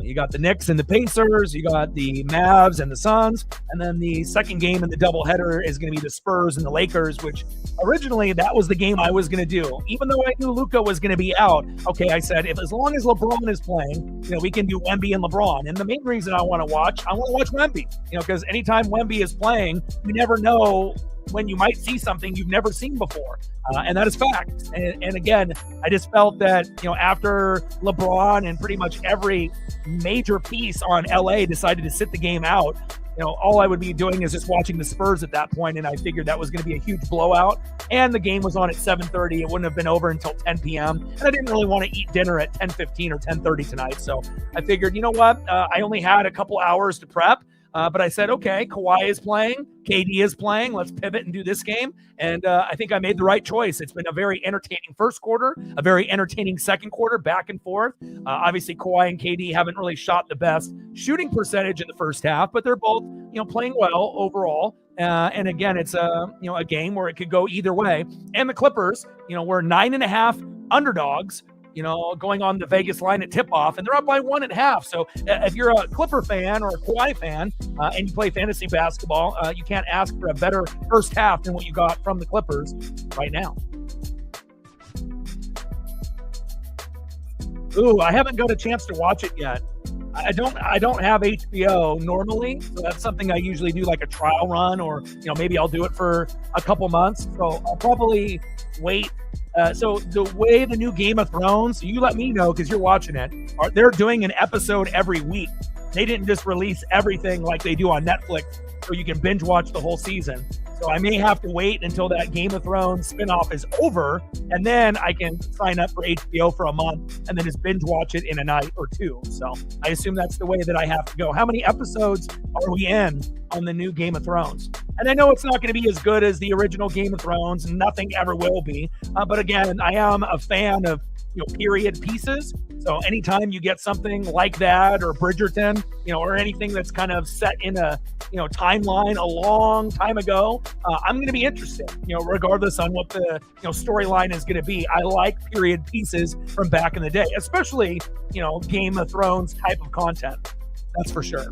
you got the Knicks and the Pacers. You got the Mavs and the Suns. And then the second game in the doubleheader is going to be the Spurs and the Lakers, which originally that was the game I was going to do. Even though I knew Luka was going to be out, okay, I said, as long as LeBron is playing, we can do Wemby and LeBron. And the main reason I want to watch Wemby, because anytime Wemby is playing, you never know when you might see something you've never seen before. And that is fact. And again, I just felt that, after LeBron and pretty much every major piece on LA decided to sit the game out, all I would be doing is just watching the Spurs at that point, and I figured that was going to be a huge blowout. And the game was on at 7:30. It wouldn't have been over until 10 p.m. And I didn't really want to eat dinner at 10:15 or 10:30 tonight. So I figured, you know what? I only had a couple hours to prep. But I said, okay, Kawhi is playing, KD is playing. Let's pivot and do this game. And I think I made the right choice. It's been a very entertaining first quarter, a very entertaining second quarter, back and forth. Obviously, Kawhi and KD haven't really shot the best shooting percentage in the first half, but they're both, playing well overall. And again, it's a game where it could go either way. And the Clippers, were 9.5 underdogs, going on the Vegas line at tip-off, and they're up by 1.5. So if you're a Clipper fan or a Kawhi fan and you play fantasy basketball, you can't ask for a better first half than what you got from the Clippers right now. Ooh, I haven't got a chance to watch it yet. I don't have HBO normally, so that's something I usually do, like a trial run, or maybe I'll do it for a couple months. So I'll probably wait. So the way the new Game of Thrones, you let me know because you're watching it. They're doing an episode every week. They didn't just release everything like they do on Netflix, so you can binge watch the whole season. So I may have to wait until that Game of Thrones spinoff is over, and then I can sign up for HBO for a month and then just binge watch it in a night or two. So I assume that's the way that I have to go. How many episodes are we in on the new Game of Thrones? And I know it's not going to be as good as the original Game of Thrones. Nothing ever will be. But again, I am a fan of period pieces. So anytime you get something like that, or Bridgerton, or anything that's kind of set in a timeline a long time ago, I'm going to be interested, regardless on what the storyline is going to be. I like period pieces from back in the day, especially Game of Thrones type of content. That's for sure.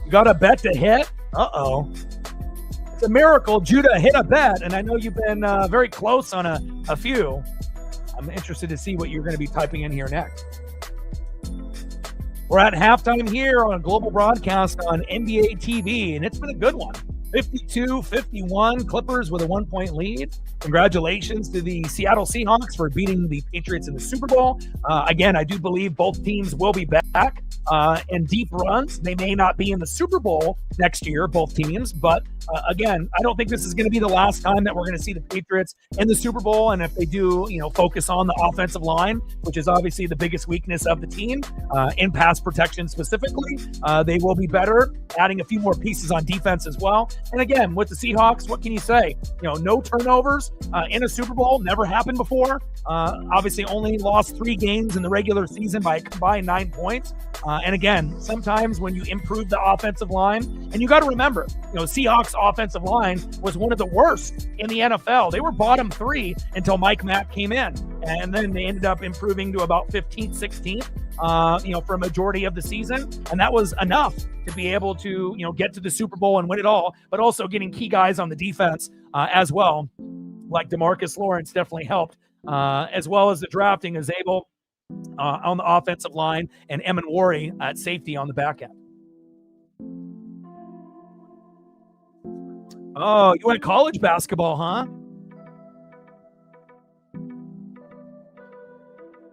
You got a bet to hit? Uh-oh. It's a miracle Judah hit a bet, and I know you've been very close on a few. I'm interested to see what you're going to be typing in here next. We're at halftime here on a global broadcast on NBA TV, and it's been a good one. 52-51, Clippers with a 1-point lead. Congratulations to the Seattle Seahawks for beating the Patriots in the Super Bowl. Again, I do believe both teams will be back in deep runs. They may not be in the Super Bowl next year, both teams, but again, I don't think this is going to be the last time that we're going to see the Patriots in the Super Bowl. And if they do, focus on the offensive line, which is obviously the biggest weakness of the team, in pass protection specifically, they will be better, adding a few more pieces on defense as well. And again, with the Seahawks, what can you say? No turnovers in a Super Bowl, never happened before. Obviously only lost 3 games in the regular season by a combined 9 points. And again, sometimes when you improve the offensive line, and you got to remember, Seahawks offensive line was one of the worst in the NFL. They were bottom 3 until Mike Mack came in, and then they ended up improving to about 15th, 16th, for a majority of the season. And that was enough to be able to, get to the Super Bowl and win it all, but also getting key guys on the defense as well, like DeMarcus Lawrence definitely helped, as well as the drafting is able on the offensive line, and Emin Wari at safety on the back end. Oh, you went college basketball, huh?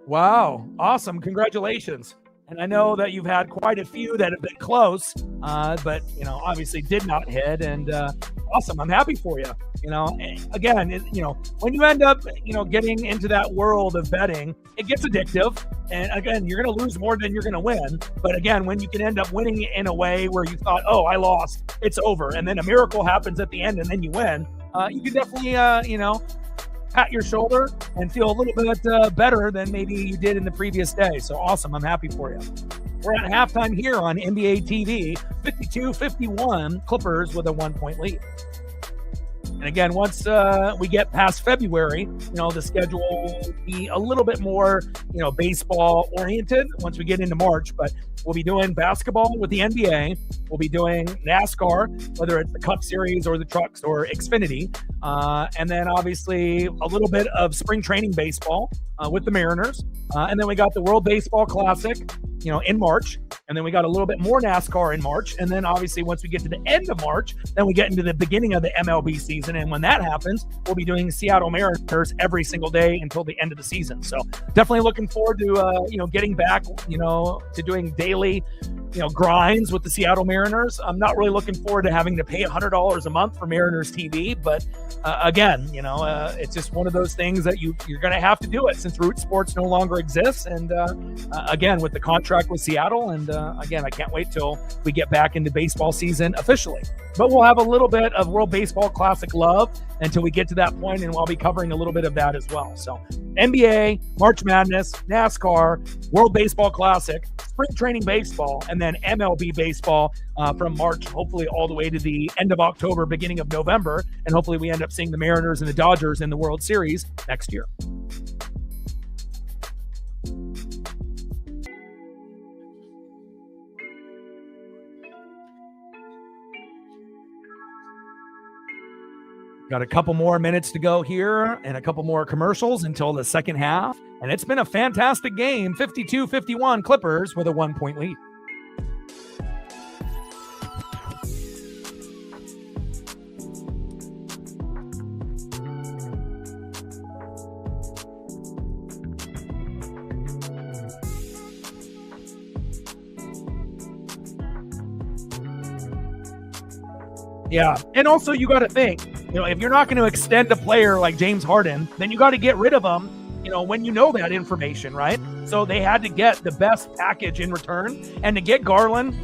Wow. Awesome. Congratulations. And I know that you've had quite a few that have been close, but, obviously did not hit. And awesome. I'm happy for you. Again, when you end up, getting into that world of betting, it gets addictive. And again, you're going to lose more than you're going to win. But again, when you can end up winning in a way where you thought, oh, I lost, it's over, and then a miracle happens at the end and then you win, you can definitely, pat your shoulder and feel a little bit better than maybe you did in the previous day. So awesome. I'm happy for you. We're at halftime here on NBA TV, 52-51, Clippers with a 1-point lead. And again, once we get past February, the schedule will be a little bit more, baseball oriented once we get into March. But we'll be doing basketball with the NBA. We'll be doing NASCAR, whether it's the Cup Series or the Trucks or Xfinity. And then obviously a little bit of spring training baseball with the Mariners. And then we got the World Baseball Classic, in March. And then we got a little bit more NASCAR in March. And then obviously once we get to the end of March, then we get into the beginning of the MLB season. And when that happens, we'll be doing Seattle Mariners every single day until the end of the season. So definitely looking forward to, getting back, to doing daily, grinds with the Seattle Mariners. I'm not really looking forward to having to pay $100 a month for Mariners TV. But again, it's just one of those things that you're going to have to do it since Root Sports no longer exists. And again, with the contract with Seattle. And again, I can't wait till we get back into baseball season officially. But we'll have a little bit of World Baseball Classic love until we get to that point, and I'll be covering a little bit of that as well. So NBA, March Madness, NASCAR, World Baseball Classic, Spring Training Baseball, and then MLB Baseball from March, hopefully all the way to the end of October, beginning of November. And hopefully we end up seeing the Mariners and the Dodgers in the World Series next year. Got a couple more minutes to go here and a couple more commercials until the second half. And it's been a fantastic game. 52-51 Clippers with a 1-point lead. Yeah. And also you got to think, if you're not going to extend a player like James Harden, then you got to get rid of him, when you know that information, right? So they had to get the best package in return, and to get Garland,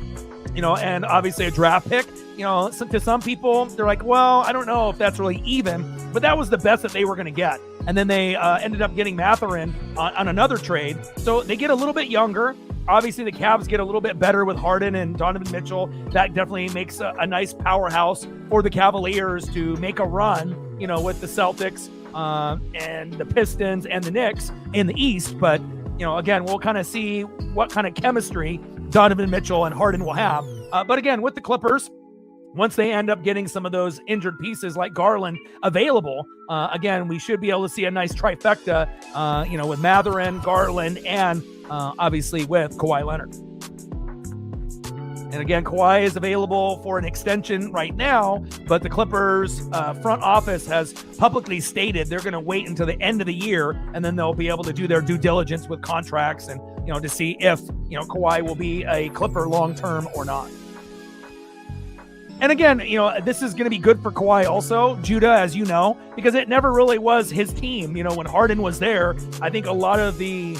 and obviously a draft pick, to some people, they're like, well, I don't know if that's really even, but that was the best that they were going to get. And then they ended up getting Mathurin on another trade. So they get a little bit younger. Obviously, the Cavs get a little bit better with Harden and Donovan Mitchell. That definitely makes a nice powerhouse for the Cavaliers to make a run, with the Celtics and the Pistons and the Knicks in the East. But, again, we'll kind of see what kind of chemistry Donovan Mitchell and Harden will have. But again, with the Clippers, once they end up getting some of those injured pieces like Garland available, again, we should be able to see a nice trifecta, with Mathurin, Garland, and obviously with Kawhi Leonard. And again, Kawhi is available for an extension right now, but the Clippers front office has publicly stated they're going to wait until the end of the year, and then they'll be able to do their due diligence with contracts and, to see if, Kawhi will be a Clipper long-term or not. And again, this is going to be good for Kawhi also, Judah, as you know, because it never really was his team. When Harden was there, I think a lot of the,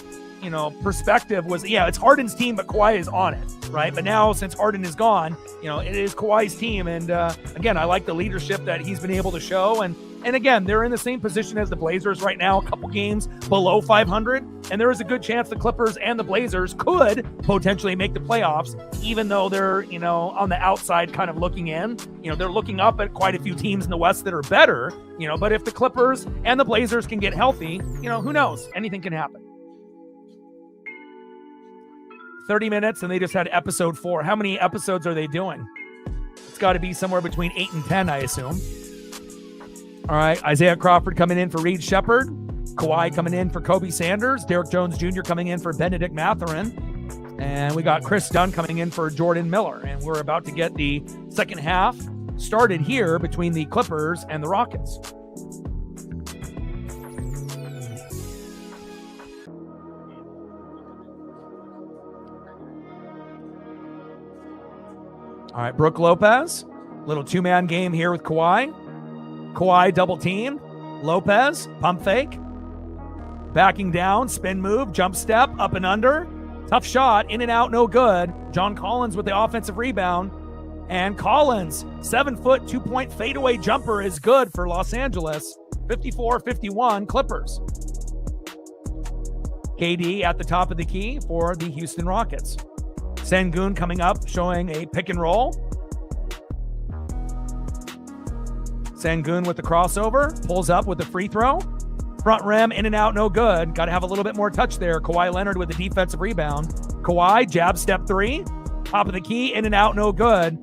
perspective was, it's Harden's team, but Kawhi is on it, right? But now since Harden is gone, it is Kawhi's team. And again, I like the leadership that he's been able to show. And again, they're in the same position as the Blazers right now, a couple games below 500. And there is a good chance the Clippers and the Blazers could potentially make the playoffs, even though they're, on the outside kind of looking in. They're looking up at quite a few teams in the West that are better, but if the Clippers and the Blazers can get healthy, who knows? Anything can happen. 30 minutes, and they just had episode 4. How many episodes are they doing? It's got to be somewhere between 8 and 10, I assume. All right, Isaiah Crawford coming in for Reed Shepherd. Kawhi coming in for Kobe Sanders. Derek Jones Jr. coming in for Benedict Mathurin. And we got Chris Dunn coming in for Jordan Miller. And we're about to get the second half started here between the Clippers and the Rockets. All right, Brook Lopez, little two-man game here with Kawhi. Kawhi double team. Lopez, pump fake. Backing down, spin move, jump step, up and under. Tough shot, in and out, no good. John Collins with the offensive rebound. And Collins, 7-foot, 2-point fadeaway jumper is good for Los Angeles. 54-51 Clippers. KD at the top of the key for the Houston Rockets. Sengun coming up, showing a pick and roll. Sengun with the crossover, pulls up with the free throw. Front rim, in and out, no good. Got to have a little bit more touch there. Kawhi Leonard with the defensive rebound. Kawhi, jab step 3. Top of the key, in and out, no good.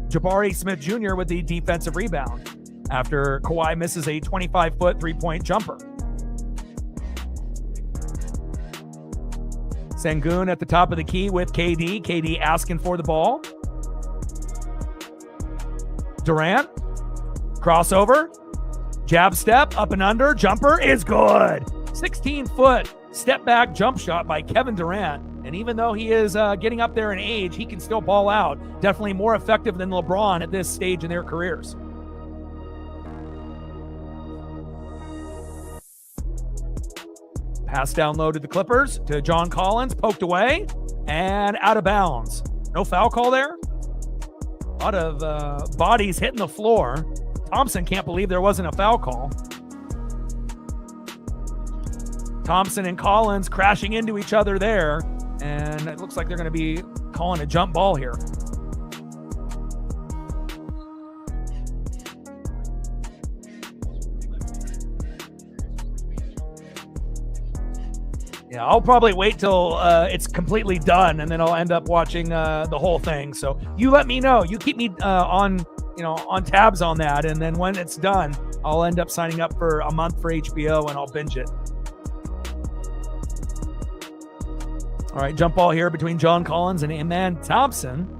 Jabari Smith Jr. with the defensive rebound after Kawhi misses a 25-foot 3-point jumper. Sengun at the top of the key with KD. KD asking for the ball. Durant. Crossover. Jab step. Up and under. Jumper is good. 16-foot step back jump shot by Kevin Durant. And even though he is getting up there in age, he can still ball out. Definitely more effective than LeBron at this stage in their careers. Pass down low to the Clippers, to John Collins, poked away, and out of bounds. No foul call there. A lot of bodies hitting the floor. Thompson can't believe there wasn't a foul call. Thompson and Collins crashing into each other there, and it looks like they're going to be calling a jump ball here. Yeah, I'll probably wait till it's completely done, and then I'll end up watching the whole thing. So you let me know. You keep me on tabs on that, and then when it's done, I'll end up signing up for a month for HBO, and I'll binge it. All right, jump ball here between John Collins and Amen Thompson.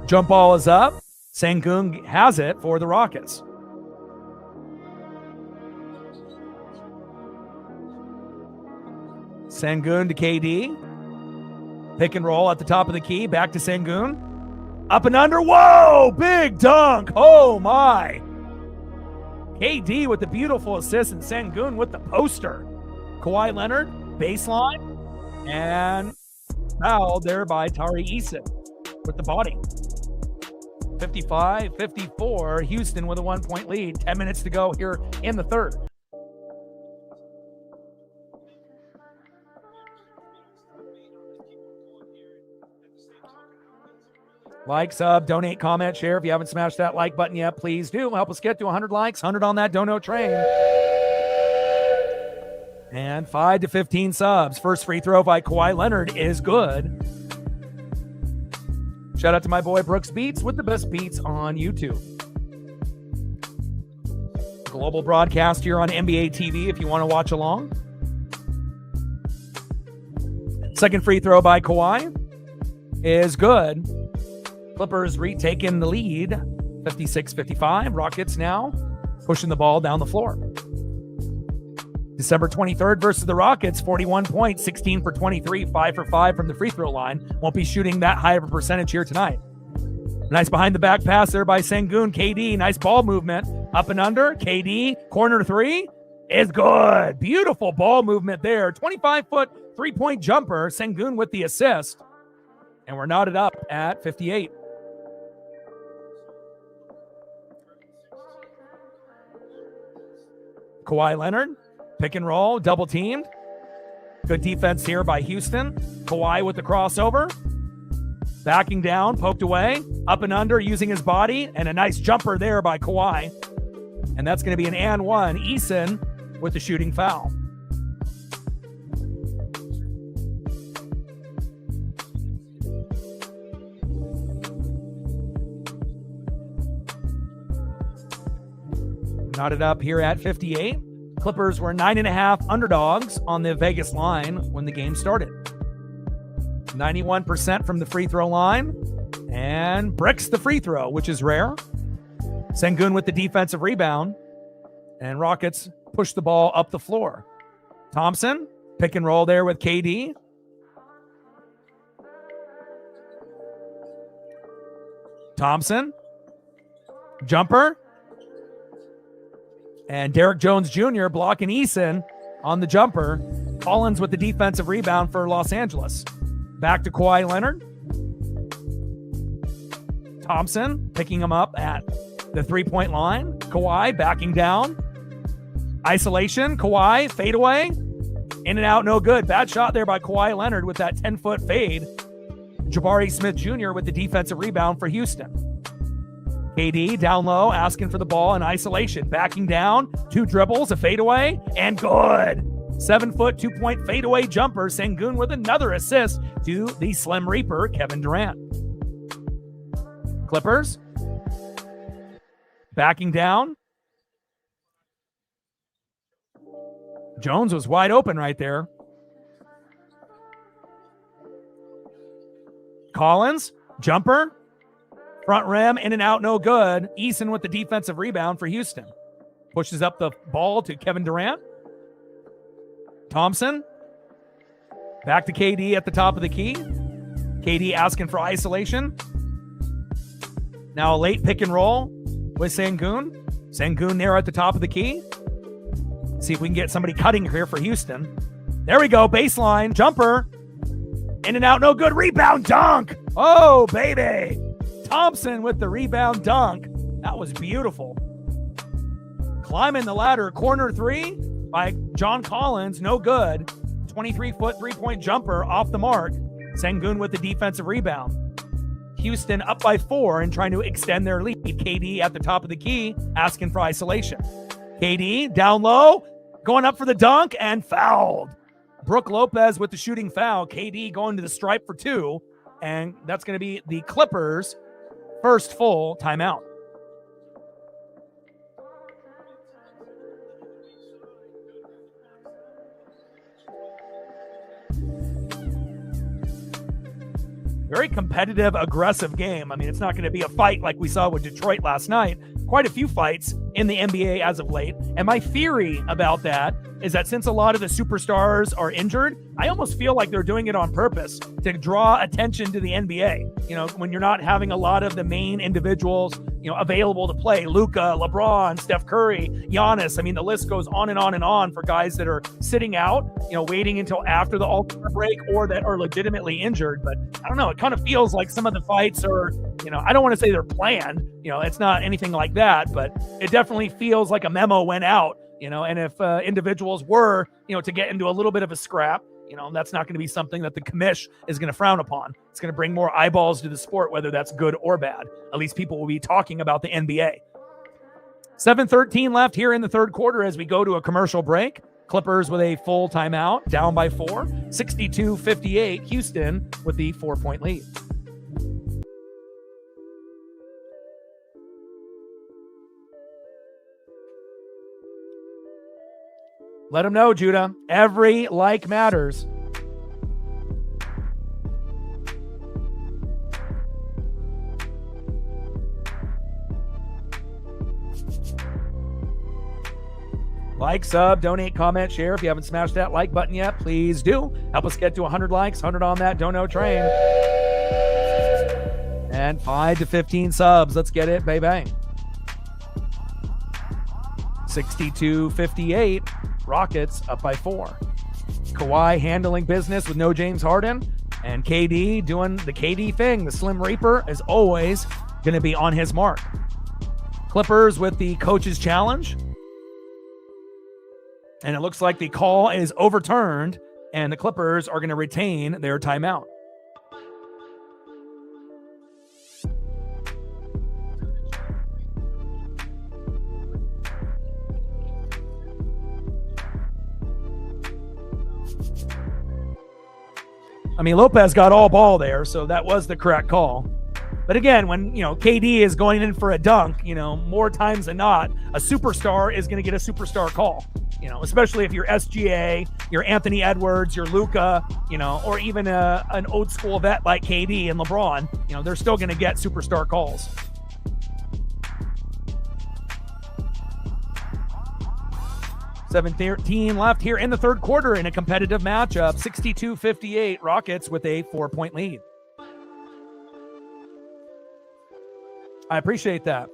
Jump ball is up. Sengun has it for the Rockets. Sengun to KD. Pick and roll at the top of the key. Back to Sengun. Up and under. Whoa! Big dunk. Oh, my. KD with the beautiful assist and Sengun with the poster. Kawhi Leonard, baseline. And fouled there by Tari Eason with the body. 55-54. Houston with a 1-point lead. 10 minutes to go here in the third. Like, sub, donate, comment, share. If you haven't smashed that like button yet, please do. Help us get to 100 likes, 100 on that dono train. And 5 to 15 subs. First free throw by Kawhi Leonard is good. Shout out to my boy Brooks Beats with the best beats on YouTube. Global broadcast here on NBA TV if you want to watch along. Second free throw by Kawhi is good. Clippers retaking the lead, 56-55. Rockets now pushing the ball down the floor. December 23rd versus the Rockets, 41 points, 16 for 23, 5 for 5 from the free throw line. Won't be shooting that high of a percentage here tonight. Nice behind the back pass there by Sengun. KD, nice ball movement. Up and under. KD, corner three is good. Beautiful ball movement there. 25-foot three-point jumper. Sengun with the assist. And we're knotted up at 58. Kawhi Leonard, pick and roll, double teamed. Good defense here by Houston. Kawhi with the crossover. Backing down, poked away, up and under, using his body, and a nice jumper there by Kawhi. And that's going to be an and one. Eason with the shooting foul. Knotted up here at 58. Clippers were 9.5 underdogs on the Vegas line when the game started. 91% from the free throw line and bricks the free throw, which is rare. Sengun with the defensive rebound, and Rockets push the ball up the floor. Thompson, pick and roll there with KD. Thompson, jumper. And Derek Jones Jr. blocking Eason on the jumper. Collins with the defensive rebound for Los Angeles. Back to Kawhi Leonard. Thompson picking him up at the three-point line. Kawhi backing down. Isolation. Kawhi, fadeaway. In and out, no good. Bad shot there by Kawhi Leonard with that 10-foot fade. Jabari Smith Jr. with the defensive rebound for Houston. KD down low, asking for the ball in isolation. Backing down, 2 dribbles, a fadeaway, and good. 7-foot, 2-point fadeaway jumper. Sengun with another assist to the Slim Reaper, Kevin Durant. Clippers backing down. Jones was wide open right there. Collins, jumper, front rim, in and out, no good. Eason with the defensive rebound for Houston. Pushes up the ball to Kevin Durant. Thompson, back to KD at the top of the key. KD asking for isolation. Now a late pick and roll with Sengun. Sengun there at the top of the key. See if we can get somebody cutting here for Houston. There we go, baseline, jumper. In and out, no good. Rebound, dunk. Oh, baby. Thompson with the rebound dunk. That was beautiful. Climbing the ladder, corner three by John Collins, no good. 23-foot three-point jumper off the mark. Sengun with the defensive rebound. Houston up by 4 and trying to extend their lead. KD at the top of the key, asking for isolation. KD down low, going up for the dunk and fouled. Brook Lopez with the shooting foul. KD going to the stripe for 2, and that's going to be the Clippers' first full timeout. Very competitive, aggressive game. I mean, it's not going to be a fight like we saw with Detroit last night. Quite a few fights in the NBA as of late. And my theory about that is that since a lot of the superstars are injured, I almost feel like they're doing it on purpose to draw attention to the NBA. You know, when you're not having a lot of the main individuals, you know, available to play, Luka, LeBron, Steph Curry, Giannis. I mean, the list goes on and on and on for guys that are sitting out, you know, waiting until after the All-Star break or that are legitimately injured. But I don't know, it kind of feels like some of the fights are, you know, I don't want to say they're planned, you know, it's not anything like that, but it definitely feels like a memo went out, you know, and if individuals were, you know, to get into a little bit of a scrap, you know, that's not going to be something that the commish is going to frown upon. It's going to bring more eyeballs to the sport, whether that's good or bad. At least people will be talking about the NBA. 7:13 left here in the third quarter as we go to a commercial break. Clippers with a full timeout, down by 4, 62-58. Houston with the 4-point lead. Let them know, Judah. Every like matters. Like, sub, donate, comment, share. If you haven't smashed that like button yet, please do. Help us get to 100 likes, 100 on that dono train. And 5 to 15 subs. Let's get it, baby. 62-58. Rockets up by 4. Kawhi handling business with no James Harden. And KD doing the KD thing. The Slim Reaper is always going to be on his mark. Clippers with the coach's challenge. And it looks like the call is overturned. And the Clippers are going to retain their timeout. I mean, Lopez got all ball there, so that was the correct call. But again, when, you know, KD is going in for a dunk, you know, more times than not, a superstar is going to get a superstar call, you know, especially if you're SGA, you're Anthony Edwards, you're Luka, you know, or even an old school vet like KD and LeBron, you know, they're still going to get superstar calls. $7:13 left here in the third quarter in a competitive matchup. 62-58, Rockets with a 4-point lead. I appreciate that.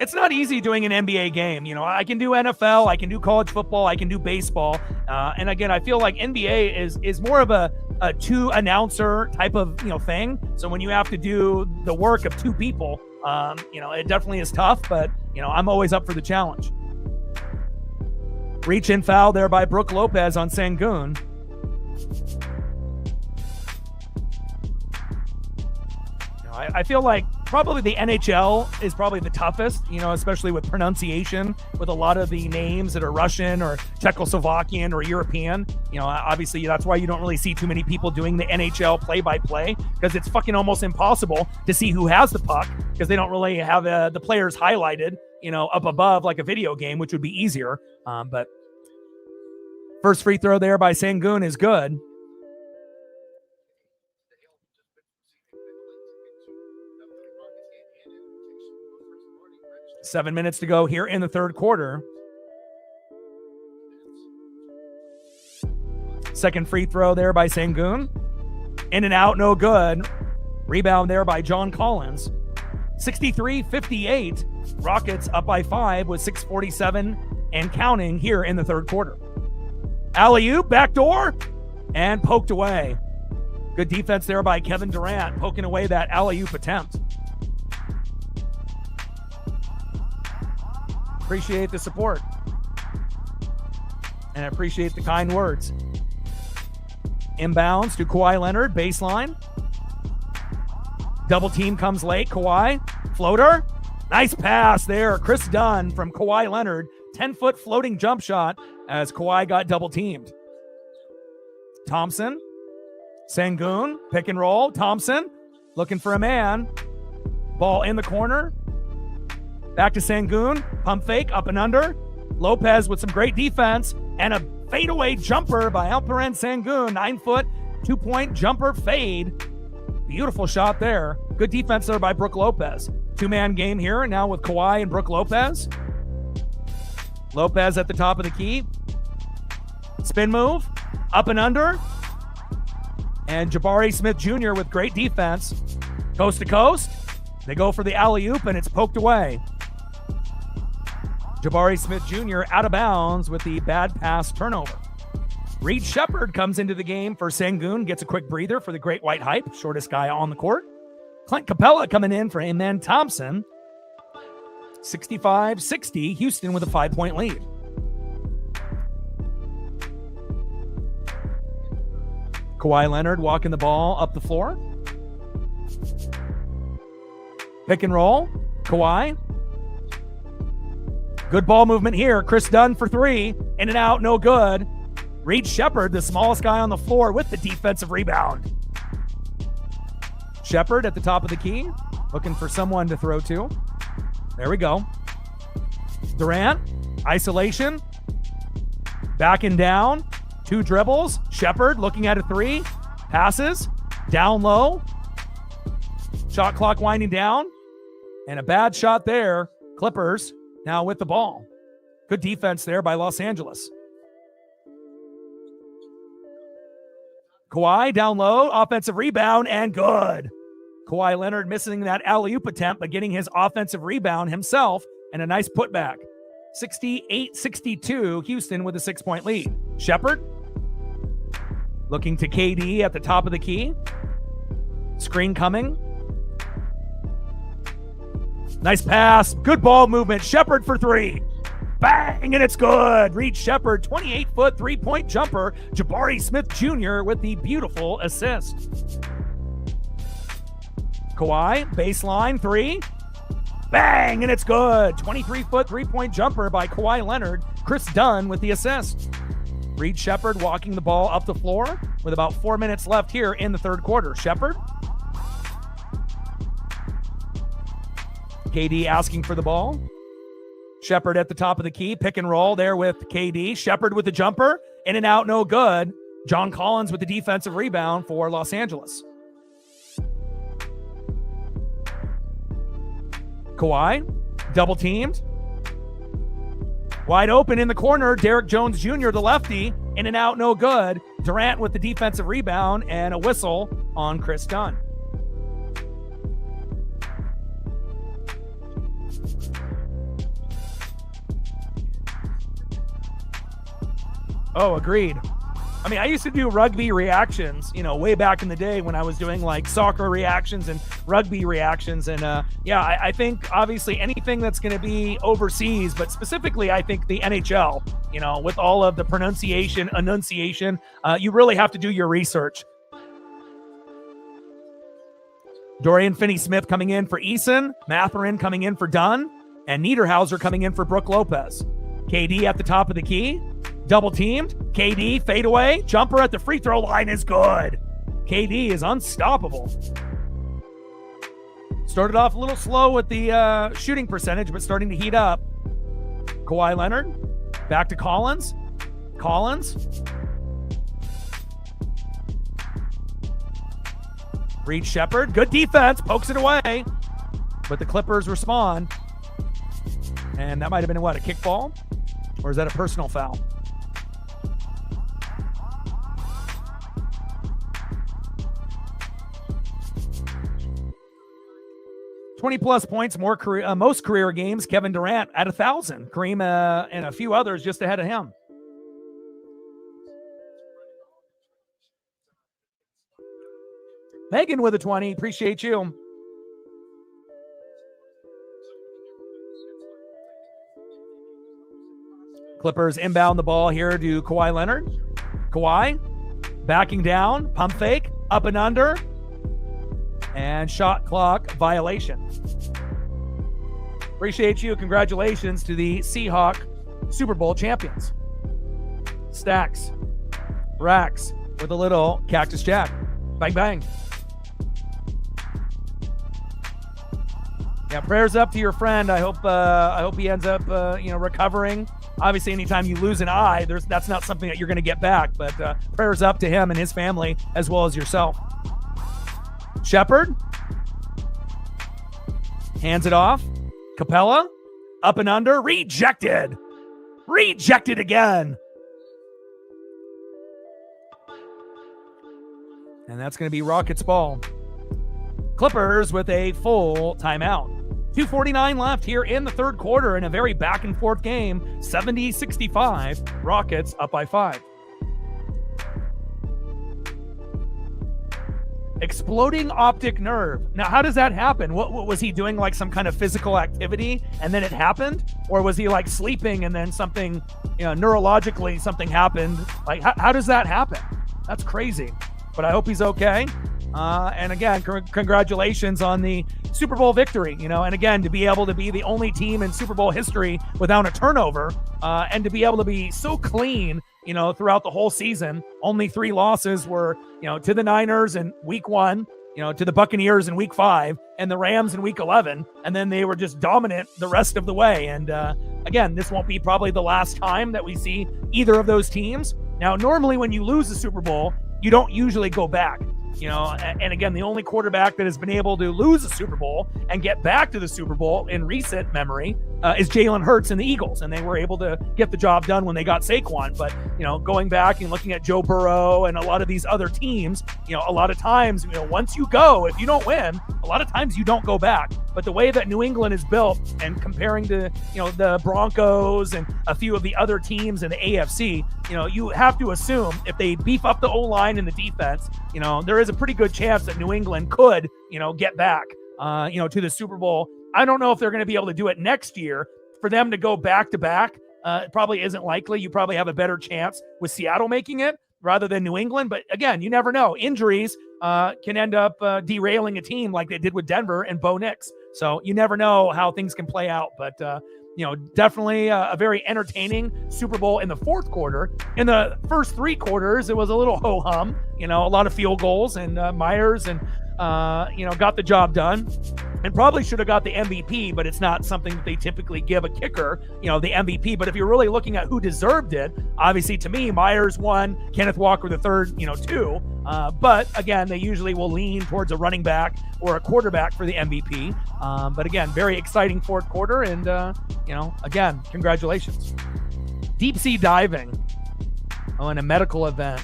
It's not easy doing an NBA game. You know, I can do NFL, I can do college football, I can do baseball. And again, I feel like NBA is more of a two announcer type of, you know, thing. So when you have to do the work of 2 people, you know, it definitely is tough, but, you know, I'm always up for the challenge. Reach in foul there by Brook Lopez on Sengun. You know, I feel like probably the NHL is probably the toughest, you know, especially with pronunciation, with a lot of the names that are Russian or Czechoslovakian or European. You know, obviously that's why you don't really see too many people doing the NHL play-by-play, because it's fucking almost impossible to see who has the puck because they don't really have the players highlighted, up above like a video game, which would be easier. But first free throw there by Sengun is good. Seven minutes to go here in the third quarter. Second free throw there by Sengun. In and out, no good. Rebound there by John Collins. 63-58. Rockets up by 5 with 6:47 and counting here in the third quarter. Alley-oop, backdoor, and poked away. Good defense there by Kevin Durant, poking away that alley-oop attempt. Appreciate the support. And I appreciate the kind words. Inbounds to Kawhi Leonard, baseline. Double team comes late. Kawhi, floater. Nice pass there. Chris Dunn from Kawhi Leonard. 10-foot floating jump shot as Kawhi got double teamed. Thompson. Sengun, pick and roll. Thompson looking for a man. Ball in the corner. Back to Sengun. Pump fake, up and under. Lopez with some great defense and a fadeaway jumper by Alperen Sengun. 9-foot, 2-point jumper fade. Beautiful shot there. Good defense there by Brook Lopez. Two-man game here now with Kawhi and Brook Lopez. Lopez at the top of the key. Spin move, up and under. And Jabari Smith Jr. with great defense. Coast to coast. They go for the alley-oop and it's poked away. Jabari Smith Jr. out of bounds with the bad pass turnover. Reed Shepherd comes into the game for Sengun, gets a quick breather for the Great White Hype, shortest guy on the court. Clint Capella coming in for Amen Thompson. 65-60, Houston with a 5-point lead. Kawhi Leonard walking the ball up the floor. Pick and roll. Kawhi. Good ball movement here. Chris Dunn for three. In and out, no good. Reed Shepherd, the smallest guy on the floor with the defensive rebound. Shepherd at the top of the key, looking for someone to throw to. There we go. Durant, isolation. Backing down. 2 dribbles. Shepherd looking at a 3. Passes. Down low. Shot clock winding down. And a bad shot there. Clippers now with the ball. Good defense there by Los Angeles. Kawhi down low. Offensive rebound and good. Kawhi Leonard missing that alley-oop attempt, but getting his offensive rebound himself and a nice putback. 68-62, Houston with a 6-point lead. Shepherd looking to KD at the top of the key. Screen coming. Nice pass. Good ball movement. Shepherd for 3. Bang, and it's good. Reed Shepherd, 28-foot 3-point jumper. Jabari Smith Jr. with the beautiful assist. Kawhi, baseline 3. Bang, and it's good. 23-foot 3-point jumper by Kawhi Leonard. Chris Dunn with the assist. Reed Shepherd walking the ball up the floor with about 4 minutes left here in the third quarter. Shepherd. KD asking for the ball. Shepherd at the top of the key. Pick and roll there with KD. Shepherd with the jumper. In and out, no good. John Collins with the defensive rebound for Los Angeles. Kawhi, double teamed. Wide open in the corner. Derek Jones Jr., the lefty. In and out, no good. Durant with the defensive rebound and a whistle on Chris Dunn. Oh, agreed. I mean, I used to do rugby reactions, way back in the day when I was doing like soccer reactions and rugby reactions. And I think obviously anything that's going to be overseas, but specifically I think the NHL, with all of the enunciation, you really have to do your research. Dorian Finney-Smith coming in for Eason, Mathurin coming in for Dunn, and Niederhauser coming in for Brook Lopez. KD at the top of the key. Double teamed. KD fadeaway. Jumper at the free throw line is good. KD is unstoppable. Started off a little slow with the shooting percentage, but starting to heat up. Kawhi Leonard, back to Collins. Reed Shepherd, good defense, pokes it away, but the Clippers respond. And that might have been what, a kickball? Or is that a personal foul? +20 points, most career games. Kevin Durant at 1,000. Kareem and a few others just ahead of him. Megan with a 20. Appreciate you. Clippers inbound the ball here to Kawhi Leonard. Kawhi backing down, pump fake, up and under, and shot clock violation. Appreciate you. Congratulations to the Seahawk Super Bowl champions. Stacks, Racks with a little Cactus Jack. Bang, bang. Yeah, prayers up to your friend. I hope he ends up recovering. Obviously, anytime you lose an eye, that's not something that you're going to get back. But prayers up to him and his family as well as yourself. Shepherd hands it off. Capella up and under. Rejected again. And that's going to be Rockets ball. Clippers with a full timeout. 2:49 left here in the third quarter in a very back and forth game. 70-65. Rockets up by 5. Exploding optic nerve. Now, how does that happen? What was he doing, like some kind of physical activity and then it happened? Or was he like sleeping and then something, neurologically something happened? Like, how does that happen? That's crazy. But I hope he's okay. And again, congratulations on the Super Bowl victory, and again, to be able to be the only team in Super Bowl history without a turnover, and to be able to be so clean, throughout the whole season. Only 3 losses were, to the Niners in week 1, to the Buccaneers in week 5, and the Rams in week 11. And then they were just dominant the rest of the way. And again, this won't be probably the last time that we see either of those teams. Now, normally when you lose the Super Bowl, you don't usually go back. And again, the only quarterback that has been able to lose a Super Bowl and get back to the Super Bowl in recent memory is Jalen Hurts and the Eagles. And they were able to get the job done when they got Saquon. But, going back and looking at Joe Burrow and a lot of these other teams, a lot of times, once you go, if you don't win, a lot of times you don't go back. But the way that New England is built and comparing to, the Broncos and a few of the other teams in the AFC, you have to assume if they beef up the O-line and the defense, there is a pretty good chance that New England could, get back, to the Super Bowl. I don't know if they're going to be able to do it next year. For them to go back to back, it probably isn't likely. You probably have a better chance with Seattle making it rather than New England. But again, you never know. Injuries can end up derailing a team like they did with Denver and Bo Nix. So you never know how things can play out. But, definitely a very entertaining Super Bowl in the fourth quarter. In the first 3 quarters, it was a little ho-hum, a lot of field goals, and Myers and, got the job done. And probably should have got the MVP, but it's not something that they typically give a kicker, the MVP. But if you're really looking at who deserved it, obviously to me, Myers won, Kenneth Walker the third, 2. But again, they usually will lean towards a running back or a quarterback for the MVP. But again, very exciting fourth quarter. And, again, congratulations. Deep sea diving. Oh, in a medical event.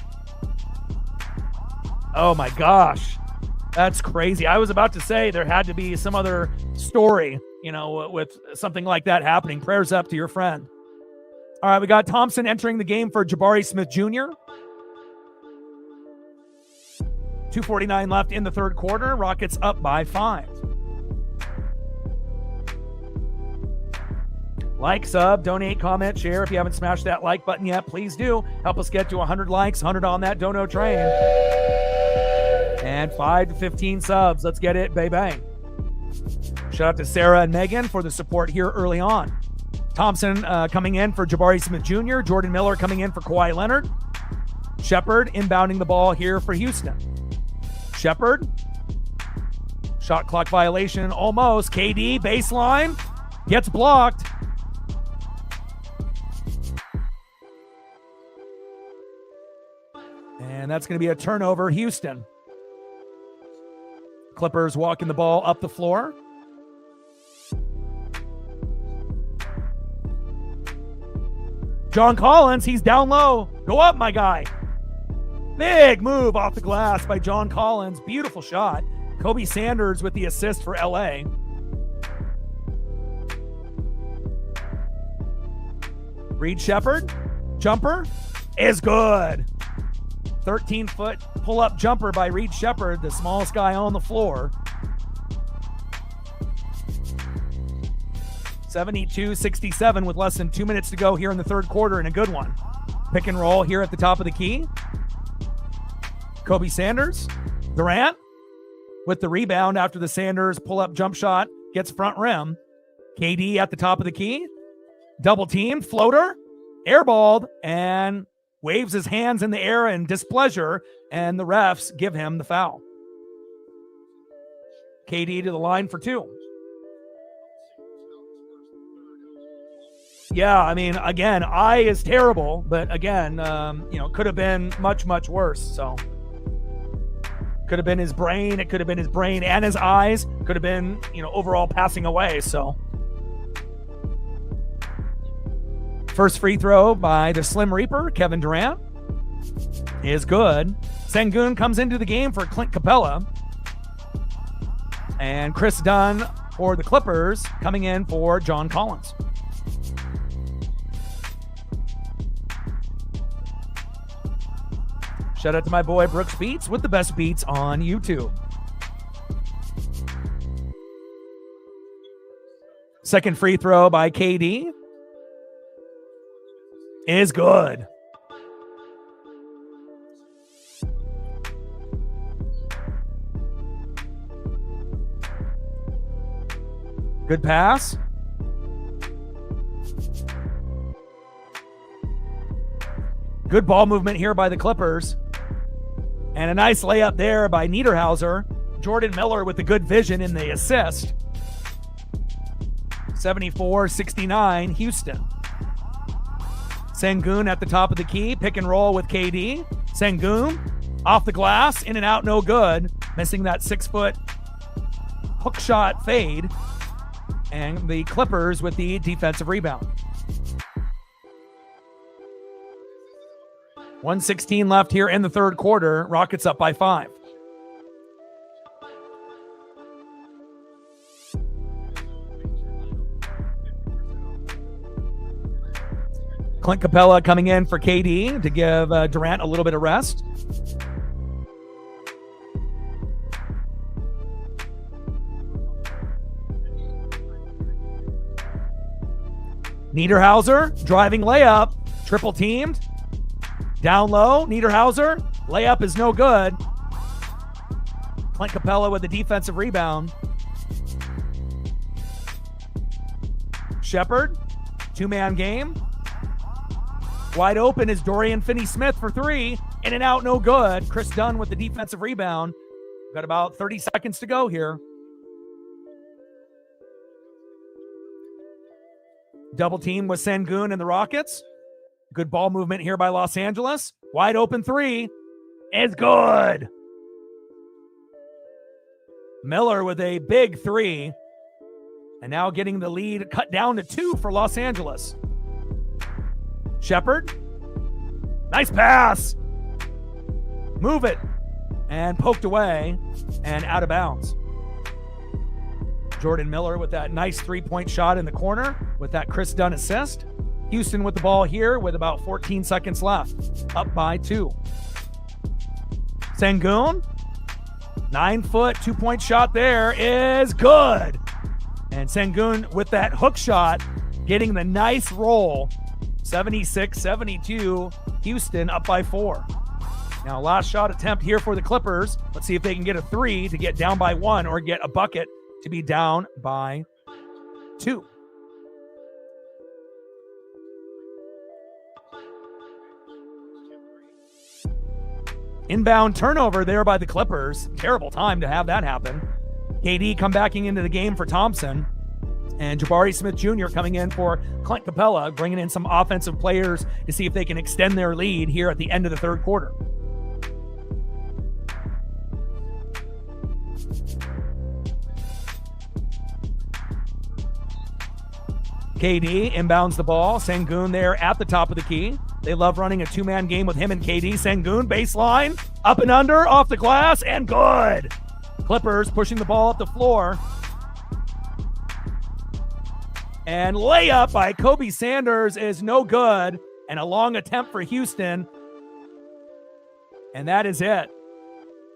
Oh my gosh. That's crazy. I was about to say there had to be some other story, with something like that happening. Prayers up to your friend. All right, we got Thompson entering the game for Jabari Smith Jr. 2:49 left in the third quarter. Rockets up by 5. Like, sub, donate, comment, share. If you haven't smashed that like button yet, please do. Help us get to 100 likes, 100 on that dono train. And 5 to 15 subs. Let's get it, bang. Shout out to Sarah and Megan for the support here early on. Thompson coming in for Jabari Smith Jr. Jordan Miller coming in for Kawhi Leonard. Shepherd inbounding the ball here for Houston. Shepherd Shot clock violation, almost. KD, baseline, gets blocked. And that's going to be a turnover, Houston. Clippers walking the ball up the floor. John Collins, he's down low. Go up, my guy. Big move off the glass by John Collins. Beautiful shot. Kobe Sanders with the assist for LA. Reed Shepherd, jumper is good. 13-foot pull-up jumper by Reed Shepherd, the smallest guy on the floor. 72-67 with less than 2 minutes to go here in the third quarter, and a good one. Pick and roll here at the top of the key. Kobe Sanders, Durant with the rebound after the Sanders pull-up jump shot gets front rim. KD at the top of the key. Double teamed, floater, airballed, and waves his hands in the air in displeasure, and the refs give him the foul. KD to the line for two. Yeah, I mean, again, eye is terrible, but again, could have been much, much worse. So could have been his brain. It could have been his brain and his eyes. Could have been, overall passing away. So first free throw by the Slim Reaper, Kevin Durant, is good. Sengun comes into the game for Clint Capella. And Chris Dunn for the Clippers coming in for John Collins. Shout out to my boy Brooks Beats with the best beats on YouTube. Second free throw by KD is good. Good pass. Good ball movement here by the Clippers. And a nice layup there by Niederhauser. Jordan Miller with the good vision in the assist. 74-69, Houston. Sengun at the top of the key. Pick and roll with KD. Sengun off the glass. In and out, no good. Missing that 6-foot hook shot fade. And the Clippers with the defensive rebound. 1:16 left here in the third quarter. Rockets up by 5. Clint Capella coming in for KD to give Durant a little bit of rest. Niederhauser, driving layup, triple teamed. Down low, Niederhauser, layup is no good. Clint Capella with the defensive rebound. Shepherd, two-man game. Wide open is Dorian Finney-Smith for three. In and out, no good. Chris Dunn with the defensive rebound. Got about 30 seconds to go here. Double team with Sengun and the Rockets. Good ball movement here by Los Angeles. Wide open three is good. Miller with a big three. And now getting the lead cut down to 2 for Los Angeles. Shepherd. Nice pass. Move it. And poked away and out of bounds. Jordan Miller with that nice three-point shot in the corner with that Chris Dunn assist. Houston with the ball here with about 14 seconds left. Up by 2. Sengun. 9-foot, 2-point shot there is good. And Sengun with that hook shot, getting the nice roll. 76-72, Houston up by 4. Now last shot attempt here for the Clippers. Let's see if they can get a 3 to get down by 1 or get a bucket to be down by 2. Inbound turnover there by the Clippers. Terrible time to have that happen. KD come backing into the game for Thompson. And Jabari Smith Jr. coming in for Clint Capella, bringing in some offensive players to see if they can extend their lead here at the end of the third quarter. KD inbounds the ball. Sengun there at the top of the key. They love running a two-man game with him and KD. Sengun, baseline, up and under, off the glass, and good. Clippers pushing the ball up the floor. And layup by Kobe Sanders is no good. And a long attempt for Houston. And that is it.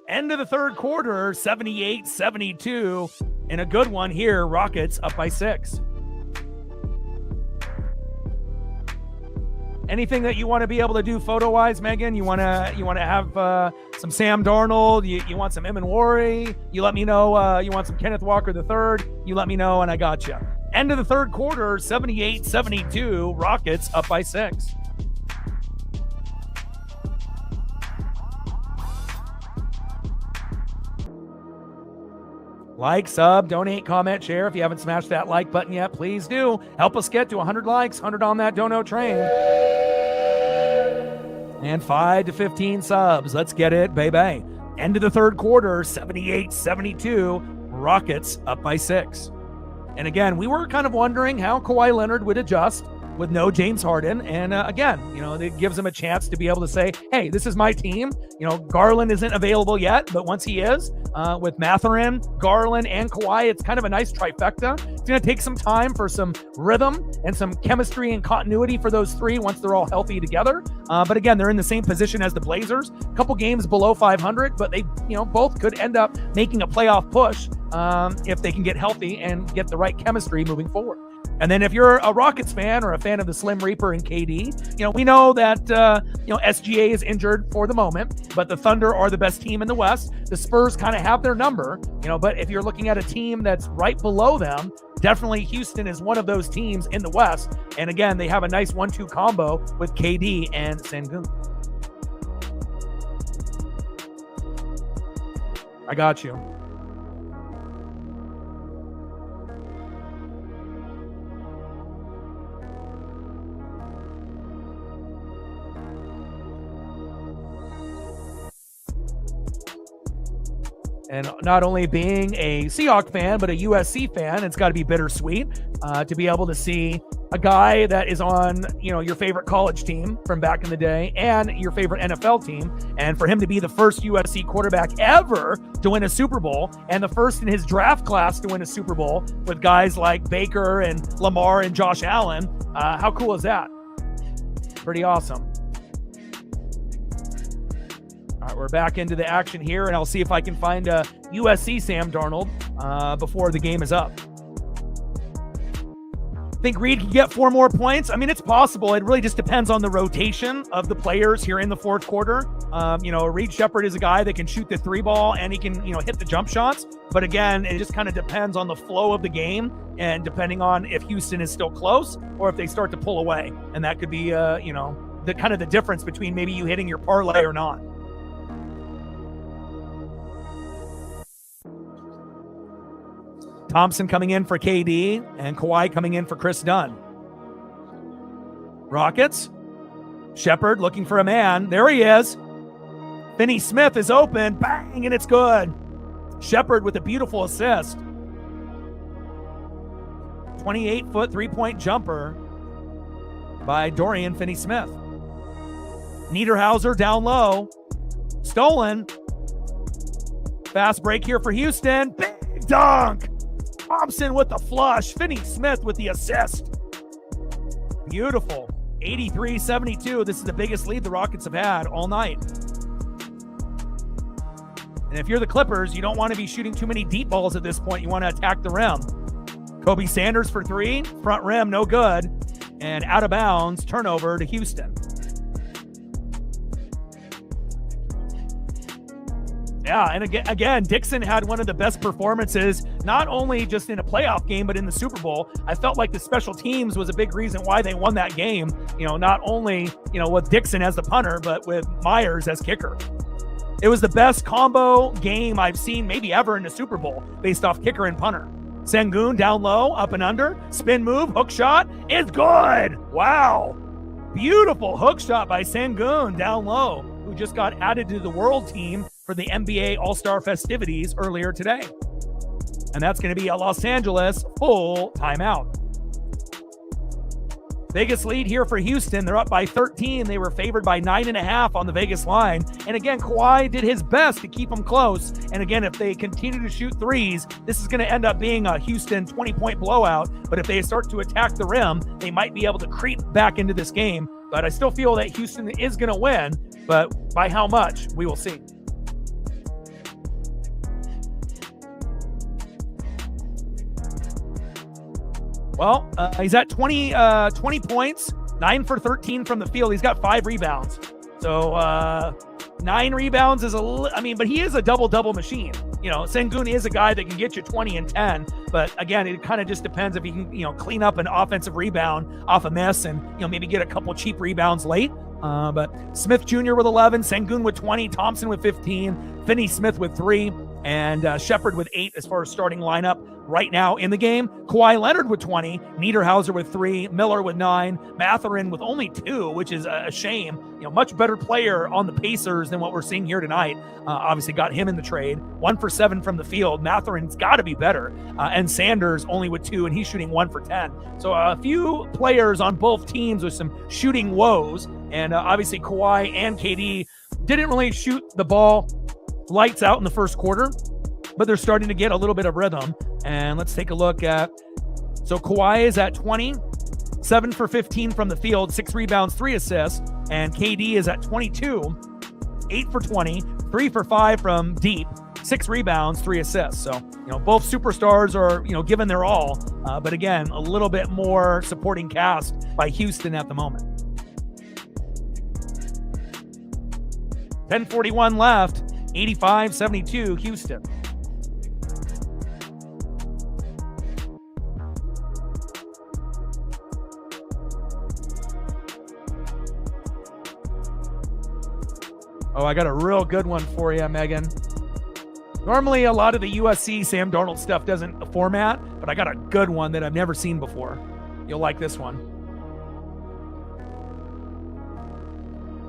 End of the third quarter, 78-72. And a good one here. Rockets up by 6. Anything that you want to be able to do photo-wise, Megan? You want to have some Sam Darnold? You want some Emin Wari? You let me know. You want some Kenneth Walker III? You let me know, and I got you. End of the third quarter, 78-72. Rockets up by 6. Like, sub, donate, comment, share. If you haven't smashed that like button yet, please do. Help us get to 100 likes, 100 on that dono train. And 5 to 15 subs. Let's get it, baby. End of the third quarter, 78-72. Rockets up by 6. And again, we were kind of wondering how Kawhi Leonard would adjust with no James Harden. And again, it gives him a chance to be able to say, hey, this is my team. Garland isn't available yet, but once he is, with Mathurin, Garland, and Kawhi, it's kind of a nice trifecta. It's going to take some time for some rhythm and some chemistry and continuity for those three once they're all healthy together. But again, they're in the same position as the Blazers. A couple games below 500, but they, both could end up making a playoff push if they can get healthy and get the right chemistry moving forward. And then if you're a Rockets fan or a fan of the Slim Reaper and KD, we know that, SGA is injured for the moment, but the Thunder are the best team in the West. The Spurs kind of have their number, but if you're looking at a team that's right below them, definitely Houston is one of those teams in the West. And again, they have a nice 1-2 combo with KD and Sengun. I got you. And not only being a Seahawks fan, but a USC fan, it's got to be bittersweet to be able to see a guy that is on, your favorite college team from back in the day and your favorite NFL team. And for him to be the first USC quarterback ever to win a Super Bowl and the first in his draft class to win a Super Bowl with guys like Baker and Lamar and Josh Allen. How cool is that? Pretty awesome. All right, we're back into the action here, and I'll see if I can find a USC Sam Darnold before the game is up. Think Reed can get 4 more points? I mean, it's possible. It really just depends on the rotation of the players here in the fourth quarter. Reed Shepherd is a guy that can shoot the 3 ball and he can, hit the jump shots. But again, it just kind of depends on the flow of the game and depending on if Houston is still close or if they start to pull away. And that could be, the kind of the difference between maybe you hitting your parlay or not. Thompson coming in for KD and Kawhi coming in for Chris Dunn. Rockets. Shepherd looking for a man. There he is. Finney Smith is open. Bang, and it's good. Shepherd with a beautiful assist. 28-foot three-point jumper by Dorian Finney-Smith. Niederhauser down low. Stolen. Fast break here for Houston. Big dunk. Thompson with the flush. Finney-Smith with the assist. Beautiful. 83-72. This is the biggest lead the Rockets have had all night. And if you're the Clippers, you don't want to be shooting too many deep balls at this point. You want to attack the rim. Kobe Sanders for 3. Front rim, no good. And out of bounds, turnover to Houston. Yeah, and again, Dixon had one of the best performances, not only just in a playoff game, but in the Super Bowl. I felt like the special teams was a big reason why they won that game. Not only, with Dixon as the punter, but with Myers as kicker. It was the best combo game I've seen maybe ever in the Super Bowl based off kicker and punter. Sengun down low, up and under, spin move, hook shot. It's good. Wow. Beautiful hook shot by Sengun down low, who just got added to the world team for the NBA All-Star festivities earlier today. And that's going to be a Los Angeles full timeout. Vegas lead here for Houston. They're up by 13. They were favored by 9.5 on the Vegas line. And again, Kawhi did his best to keep them close. And again, if they continue to shoot threes, this is going to end up being a Houston 20-point blowout. But if they start to attack the rim, they might be able to creep back into this game. But I still feel that Houston is going to win. But by how much, we will see. Well, he's at 20 points, 9 for 13 from the field. He's got 5 rebounds. So 9 rebounds is but he is a double-double machine. You know, Sengun is a guy that can get you 20 and 10. But again, it kind of just depends if he can, clean up an offensive rebound off a miss and, maybe get a couple cheap rebounds late. But Smith Jr. with 11, Sengun with 20, Thompson with 15, Finney Smith with 3, and Shepard with 8 as far as starting lineup right now in the game. Kawhi Leonard with 20, Niederhauser with 3, Miller with 9, Mathurin with only 2, which is a shame. Much better player on the Pacers than what we're seeing here tonight. Obviously got him in the trade. 1 for 7 from the field. Mathurin's got to be better. And Sanders only with 2, and he's shooting 1 for 10. So a few players on both teams with some shooting woes. And obviously Kawhi and KD didn't really shoot the ball lights out in the first quarter, but they're starting to get a little bit of rhythm. And let's take a look at, so Kawhi is at 20, 7 for 15 from the field, 6 rebounds, 3 assists, and KD is at 22, 8 for 20, 3 for 5 from deep, 6 rebounds, 3 assists. So, both superstars are, giving their all, but again, a little bit more supporting cast by Houston at the moment. 10:41 left, 85-72 Houston. Oh, I got a real good one for you, Megan. Normally, a lot of the USC Sam Darnold stuff doesn't format, but I got a good one that I've never seen before. You'll like this one.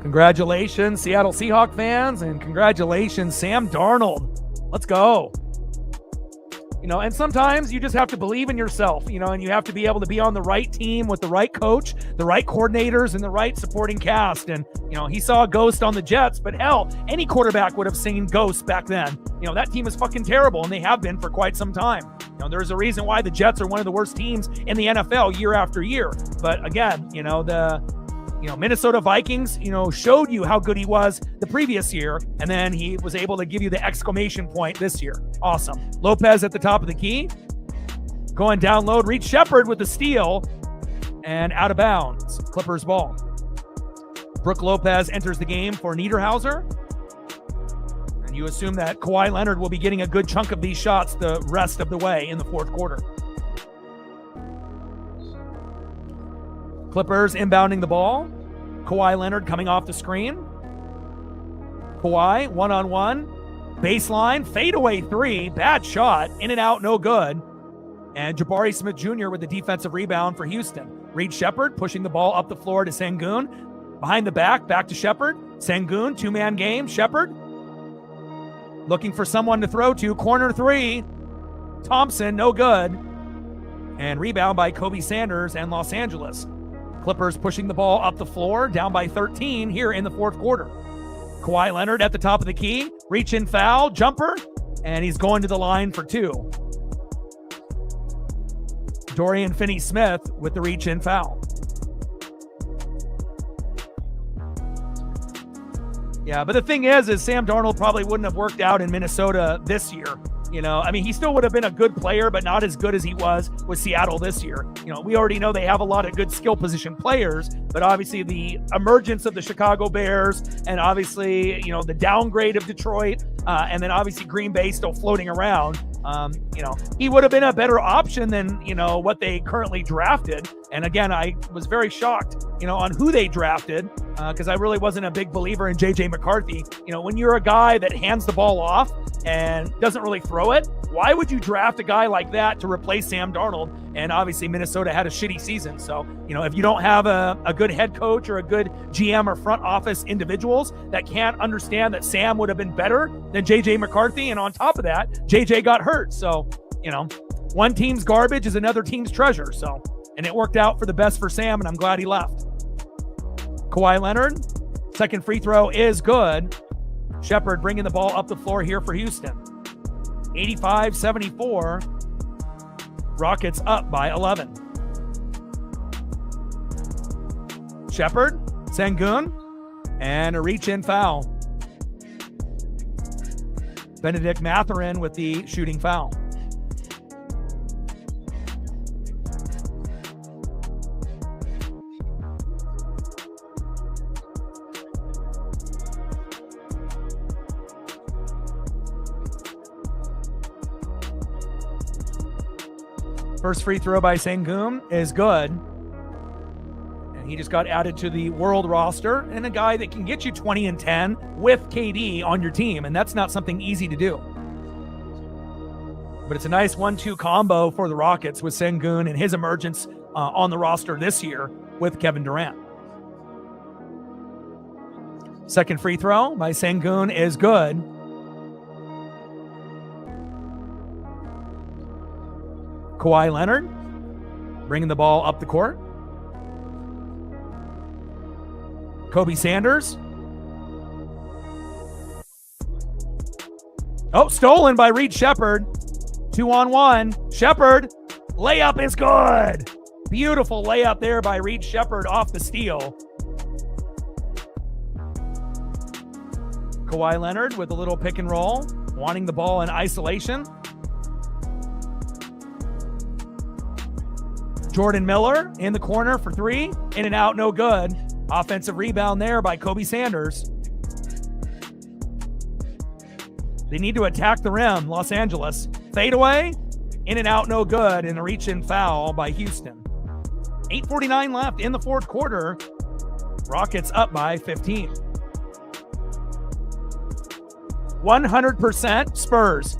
Congratulations, Seattle Seahawks fans, and congratulations, Sam Darnold. Let's go. And sometimes you just have to believe in yourself, and you have to be able to be on the right team with the right coach, the right coordinators, and the right supporting cast. And, he saw a ghost on the Jets, but hell, any quarterback would have seen ghosts back then. That team is fucking terrible, and they have been for quite some time. There's a reason why the Jets are one of the worst teams in the NFL year after year. But again, Minnesota Vikings, showed you how good he was the previous year, and then he was able to give you the exclamation point this year. Awesome. Lopez at the top of the key. Going down low, Reed Shepard with the steal, and out of bounds. Clippers ball. Brook Lopez enters the game for Niederhauser. And you assume that Kawhi Leonard will be getting a good chunk of these shots the rest of the way in the fourth quarter. Clippers inbounding the ball. Kawhi Leonard coming off the screen. Kawhi, one-on-one. Baseline, fadeaway 3. Bad shot. In and out, no good. And Jabari Smith Jr. with the defensive rebound for Houston. Reed Shepard pushing the ball up the floor to Sengun. Behind the back to Shepard. Sengun, 2-man game. Shepard looking for someone to throw to. Corner 3. Thompson, no good. And rebound by Kobe Sanders and Los Angeles. Clippers pushing the ball up the floor, down by 13 here in the fourth quarter. Kawhi Leonard at the top of the key, reach in foul, jumper, and he's going to the line for 2. Dorian Finney-Smith with the reach in foul. Yeah, but the thing is Sam Darnold probably wouldn't have worked out in Minnesota this year. He still would have been a good player, but not as good as he was with Seattle this year. We already know they have a lot of good skill position players, but obviously the emergence of the Chicago Bears and obviously, the downgrade of Detroit, and then obviously Green Bay still floating around. He would have been a better option than, what they currently drafted. And again, I was very shocked, on who they drafted. because I really wasn't a big believer in J.J. McCarthy. You know, when you're a guy that hands the ball off and doesn't really throw it, why would you draft a guy like that to replace Sam Darnold? And obviously Minnesota had a shitty season. So, you know, if you don't have a good head coach or a good GM or front office individuals that can't understand that Sam would have been better than J.J. McCarthy, and on top of that, J.J. got hurt. So, you know, one team's garbage is another team's treasure. So, and it worked out for the best for Sam, and I'm glad he left. Kawhi Leonard, second free throw is good. Shepard bringing the ball up the floor here for Houston. 85-74. Rockets up by 11. Shepard, Sengun, and a reach-in foul. Benedict Mathurin with the shooting foul. First free throw by Sengun is good. And he just got added to the world roster, and a guy that can get you 20 and 10 with KD on your team. And that's not something easy to do. But it's a nice 1-2 combo for the Rockets with Sengun and his emergence on the roster this year with Kevin Durant. Second free throw by Sengun is good. Kawhi Leonard bringing the ball up the court. Kobe Sanders. Oh, stolen by Reed Shepard. 2-on-1. Shepard, layup is good. Beautiful layup there by Reed Shepard off the steal. Kawhi Leonard with a little pick and roll, wanting the ball in isolation. Jordan Miller in the corner for three. In and out, no good. Offensive rebound there by Kobe Sanders. They need to attack the rim, Los Angeles. Fadeaway, in and out, no good. And a reach-in foul by Houston. 8:49 left in the fourth quarter. Rockets up by 15. 100% Spurs.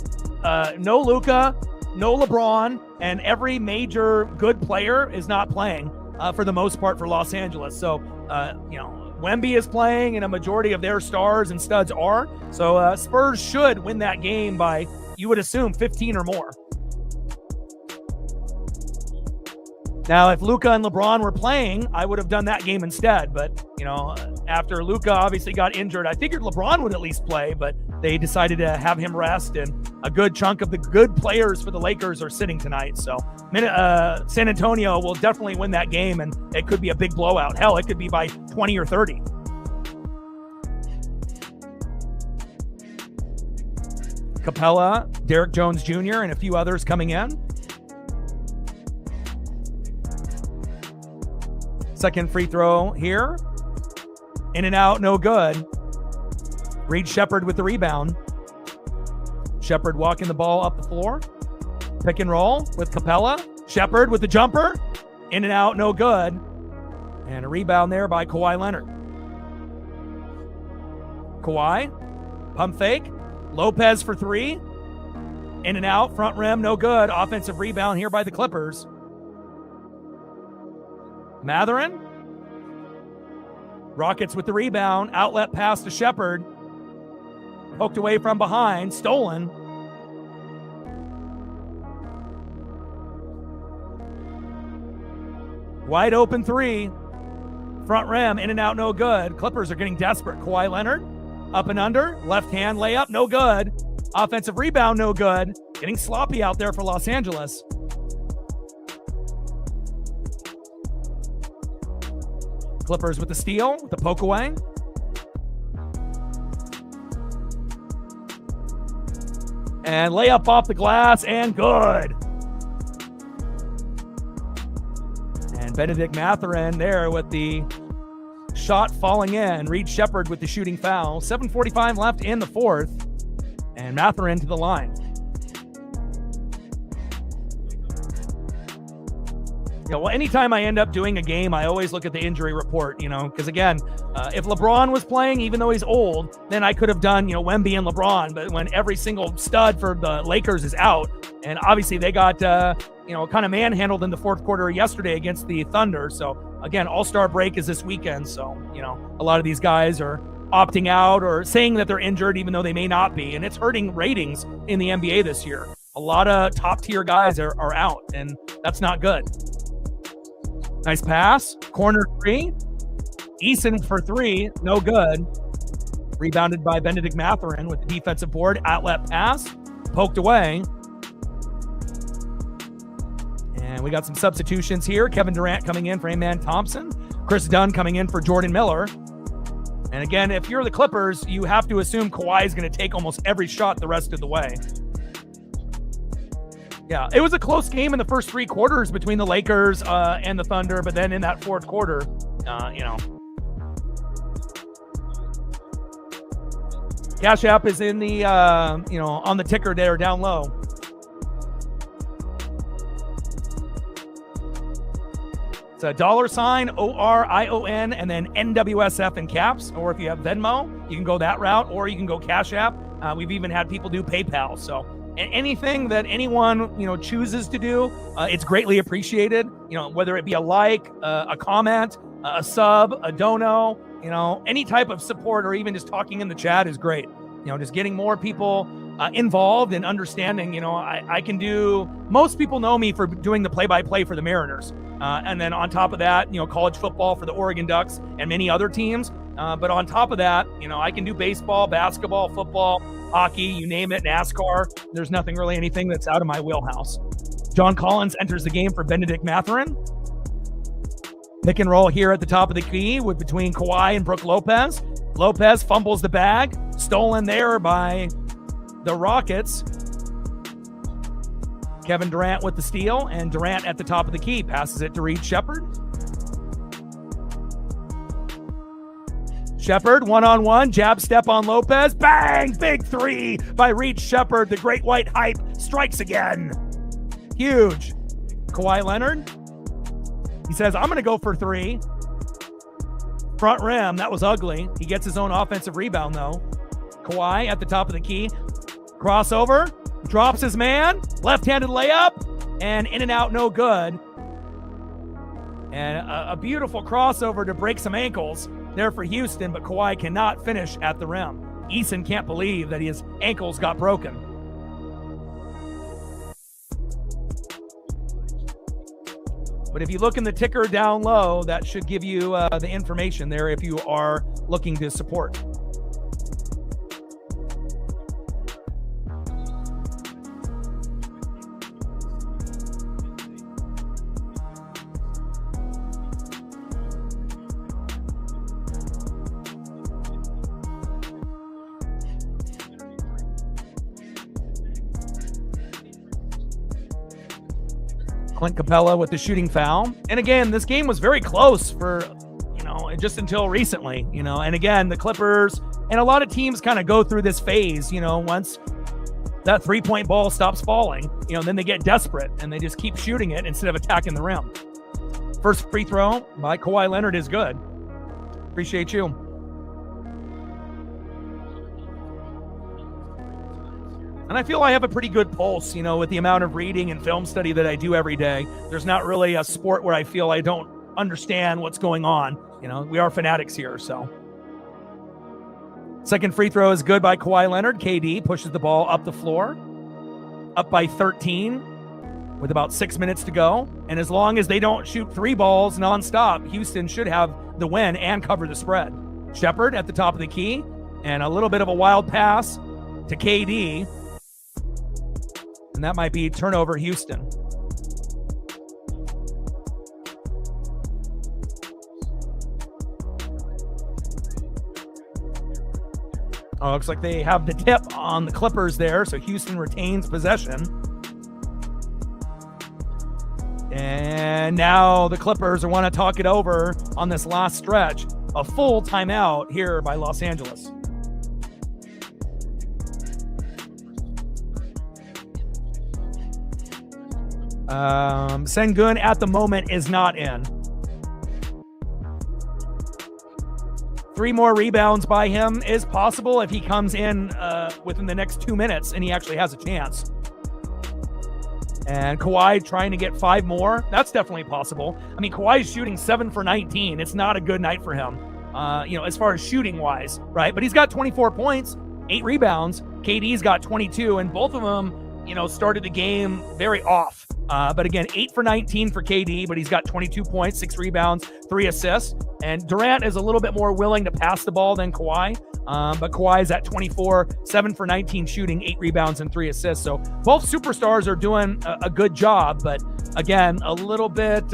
No Luka, no LeBron, and every major good player is not playing for the most part for Los Angeles. So, you know, Wemby is playing, and a majority of their stars and studs are. So Spurs should win that game by, you would assume, 15 or more. Now, if Luka and LeBron were playing, I would have done that game instead. But, you know, after Luka obviously got injured, I figured LeBron would at least play, but they decided to have him rest, and a good chunk of the good players for the Lakers are sitting tonight. So San Antonio will definitely win that game, and it could be a big blowout. Hell, it could be by 20 or 30. Capella, Derek Jones Jr., and a few others coming in. Second free throw here. In and out, no good. Reed Shepard with the rebound. Shepard walking the ball up the floor. Pick and roll with Capella. Shepard with the jumper. In and out, no good. And a rebound there by Kawhi Leonard. Kawhi, pump fake. Lopez for three. In and out, front rim, no good. Offensive rebound here by the Clippers. Mathurin. Rockets with the rebound. Outlet pass to Shepard. Poked away from behind. Stolen. Wide open three. Front rim. In and out, no good. Clippers are getting desperate. Kawhi Leonard. Up and under. Left hand layup. No good. Offensive rebound. No good. Getting sloppy out there for Los Angeles. Clippers with the steal, with the poke away. And layup off the glass, and good. And Benedict Mathurin there with the shot falling in. Reed Shepard with the shooting foul. 7:45 left in the fourth. And Mathurin to the line. Yeah, well, anytime I end up doing a game, I always look at the injury report, because again, if LeBron was playing, even though he's old, then I could have done, Wemby and LeBron. But when every single stud for the Lakers is out, and obviously they got, kind of manhandled in the fourth quarter yesterday against the Thunder. So again, All-Star break is this weekend. So, a lot of these guys are opting out or saying that they're injured, even though they may not be. And it's hurting ratings in the NBA this year. A lot of top-tier guys are out, and that's not good. Nice pass. Corner three. Eason for three. No good. Rebounded by Benedict Mathurin with the defensive board. Outlet pass. Poked away. And we got some substitutions here. Kevin Durant coming in for Amen Thompson. Chris Dunn coming in for Jordan Miller. And again, if you're the Clippers, you have to assume Kawhi is going to take almost every shot the rest of the way. Yeah, it was a close game in the first three quarters between the Lakers and the Thunder, but then in that fourth quarter, Cash App is in the, on the ticker there down low. It's a $sign ORION and then NWSF in caps. Or if you have Venmo, you can go that route, or you can go Cash App. We've even had people do PayPal. So anything that anyone, chooses to do, it's greatly appreciated. Whether it be a like, a comment, a sub, a dono, any type of support, or even just talking in the chat is great. Just getting more people involved and understanding, I can do, most people know me for doing the play-by-play for the Mariners. And then on top of that, college football for the Oregon Ducks and many other teams. But on top of that, I can do baseball, basketball, football, hockey, you name it, NASCAR. There's nothing really anything that's out of my wheelhouse. John Collins enters the game for Benedict Mathurin. Pick and roll here at the top of the key with between Kawhi and Brook Lopez. Lopez fumbles the bag, stolen there by the Rockets. Kevin Durant with the steal, and Durant at the top of the key passes it to Reed Sheppard. Sheppard, one-on-one, jab step on Lopez. Bang! Big three by Reed Sheppard. The great white hype strikes again. Huge. Kawhi Leonard. He says, I'm going to go for three. Front rim. That was ugly. He gets his own offensive rebound, though. Kawhi at the top of the key. Crossover. Drops his man. Left-handed layup. And in and out, no good. And a beautiful crossover to break some ankles there for Houston, but Kawhi cannot finish at the rim. Eason can't believe that his ankles got broken. But if you look in the ticker down low, that should give you the information there if you are looking to support. Clint Capella with the shooting foul. And again, this game was very close for, just until recently, and again, the Clippers and a lot of teams kind of go through this phase, once that 3-point ball stops falling, then they get desperate and they just keep shooting it instead of attacking the rim. First free throw by Kawhi Leonard is good. Appreciate you. And I feel I have a pretty good pulse, with the amount of reading and film study that I do every day. There's not really a sport where I feel I don't understand what's going on. We are fanatics here, so. Second free throw is good by Kawhi Leonard. KD pushes the ball up the floor. Up by 13 with about 6 minutes to go. And as long as they don't shoot three balls nonstop, Houston should have the win and cover the spread. Sheppard at the top of the key. And a little bit of a wild pass to KD. And that might be turnover Houston. Oh, looks like they have the tip on the Clippers there, so Houston retains possession. And now the Clippers want to talk it over on this last stretch. A full timeout here by Los Angeles. Sengun at the moment is not in. 3 more rebounds by him is possible if he comes in within the next 2 minutes and he actually has a chance. And Kawhi trying to get 5 more. That's definitely possible. I mean, Kawhi's shooting 7 for 19. It's not a good night for him, as far as shooting wise, right? But he's got 24 points, 8 rebounds. KD's got 22, and both of them, started the game very off. But again, 8 for 19 for KD, but he's got 22 points, 6 rebounds, 3 assists. And Durant is a little bit more willing to pass the ball than Kawhi. But Kawhi's at 24, 7 for 19 shooting, 8 rebounds, and 3 assists. So both superstars are doing a good job. But again, a little bit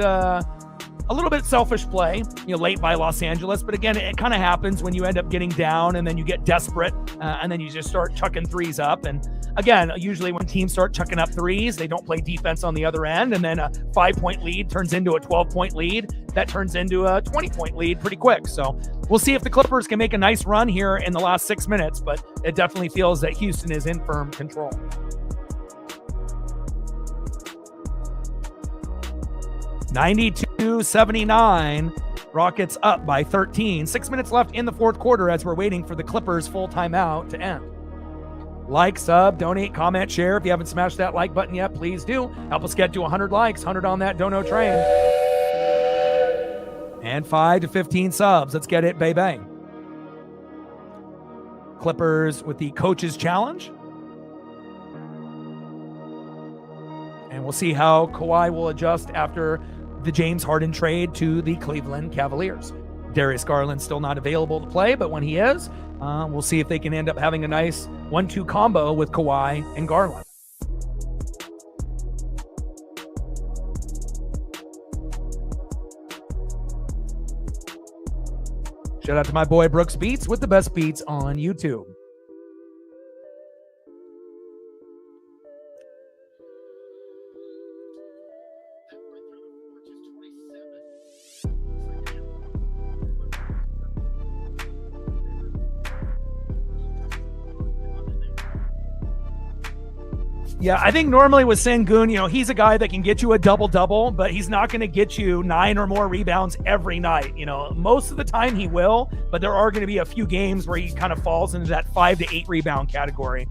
selfish play, late by Los Angeles. But again, it kind of happens when you end up getting down and then you get desperate and then you just start chucking threes up. And again, usually when teams start chucking up threes, they don't play defense on the other end. And then a 5-point lead turns into a 12-point lead. That turns into a 20-point lead pretty quick. So we'll see if the Clippers can make a nice run here in the last 6 minutes. But it definitely feels that Houston is in firm control. (92-79), Rockets up by 13. 6 minutes left in the fourth quarter as we're waiting for the Clippers' full timeout to end. Like, sub, donate, comment, share. If you haven't smashed that like button yet, please do. Help us get to 100 likes, 100 on that dono train. And 5 to 15 subs. Let's get it, baby. Clippers with the coach's challenge. And we'll see how Kawhi will adjust after the James Harden trade to the Cleveland Cavaliers. Darius Garland's still not available to play, but when he is, we'll see if they can end up having a nice 1-2 combo with Kawhi and Garland. Shout out to my boy Brooks Beats with the best beats on YouTube. Yeah, I think normally with Sengun, he's a guy that can get you a double-double, but he's not going to get you 9 or more rebounds every night. Most of the time he will, but there are going to be a few games where he kind of falls into that 5 to 8 rebound category.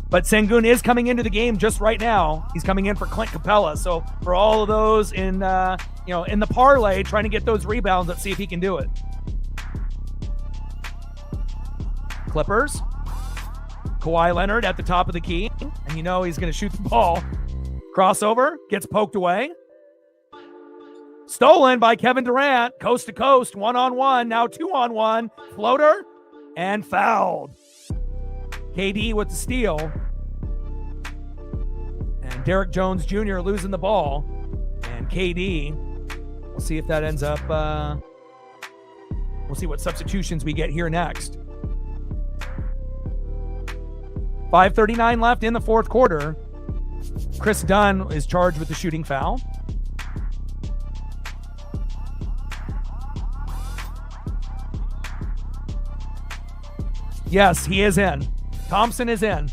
But Sengun is coming into the game just right now. He's coming in for Clint Capella. So for all of those in the parlay, trying to get those rebounds, let's see if he can do it. Clippers. Kawhi Leonard at the top of the key, and he's going to shoot the ball. Crossover, gets poked away. Stolen by Kevin Durant, coast to coast, 1-on-1, now 2-on-1, floater, and fouled. KD with the steal. And Derek Jones Jr. losing the ball. And KD, we'll see if that ends up, we'll see what substitutions we get here next. 5:39 left in the fourth quarter. Chris Dunn is charged with the shooting foul. Yes, he is in. Thompson is in.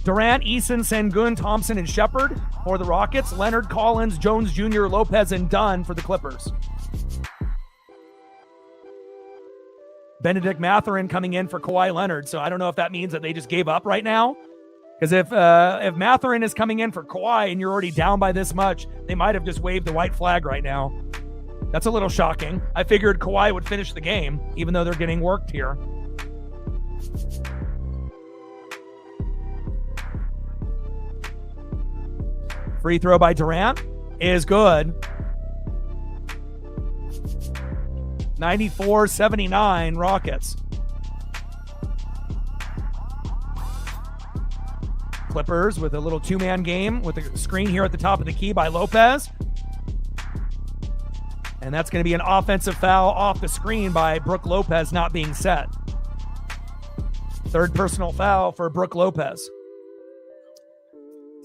Durant, Eason, Sengun, Thompson, and Shepard for the Rockets. Leonard, Collins, Jones Jr., Lopez, and Dunn for the Clippers. Benedict Mathurin coming in for Kawhi Leonard. So I don't know if that means that they just gave up right now. Because if Mathurin is coming in for Kawhi and you're already down by this much, they might have just waved the white flag right now. That's a little shocking. I figured Kawhi would finish the game, even though they're getting worked here. Free throw by Durant is good. 94-79 Rockets. Clippers with a little two-man game with a screen here at the top of the key by Lopez. And that's going to be an offensive foul off the screen by Brook Lopez not being set. Third personal foul for Brook Lopez.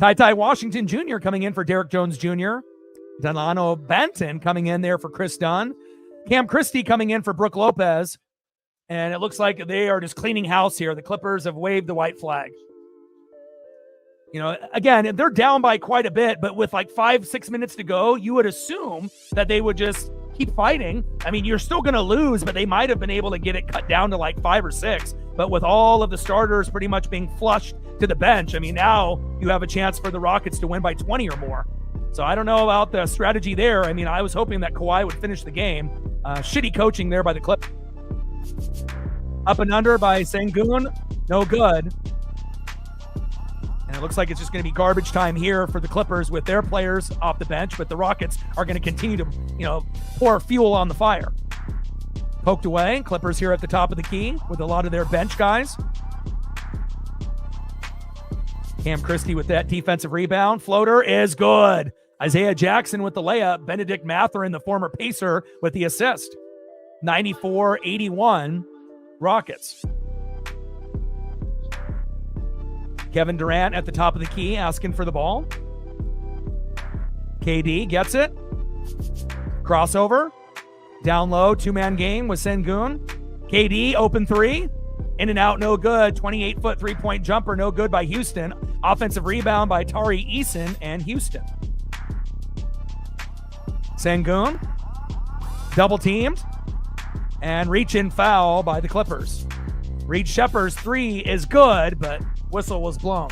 Ty Washington Jr. coming in for Derek Jones Jr. Delano Banton coming in there for Chris Dunn. Cam Christie coming in for Brook Lopez. And it looks like they are just cleaning house here. The Clippers have waved the white flag. You know, again, they're down by quite a bit, but with like 5-6 minutes to go, you would assume that they would just keep fighting. I mean, you're still going to lose, but they might have been able to get it cut down to like 5 or 6. But with all of the starters pretty much being flushed to the bench, I mean, now you have a chance for the Rockets to win by 20 or more. So I don't know about the strategy there. I mean, I was hoping that Kawhi would finish the game. Shitty coaching there by the Clippers. Up and under by Sengun. No good. And it looks like it's just going to be garbage time here for the Clippers with their players off the bench, but the Rockets are going to continue to, pour fuel on the fire. Poked away. Clippers here at the top of the key with a lot of their bench guys. Cam Christie with that defensive rebound. Floater is good. Isaiah Jackson with the layup. Benedict Mathurin, the former Pacer, with the assist. 94-81 Rockets. Kevin Durant at the top of the key asking for the ball. KD gets it. Crossover. Down low, two-man game with Sengun. KD, open three. In and out, no good. 28-foot three-point jumper, no good by Houston. Offensive rebound by Tari Eason and Houston. Sengun, double-teamed. And reach-in foul by the Clippers. Reed Shepard's three is good, but whistle was blown.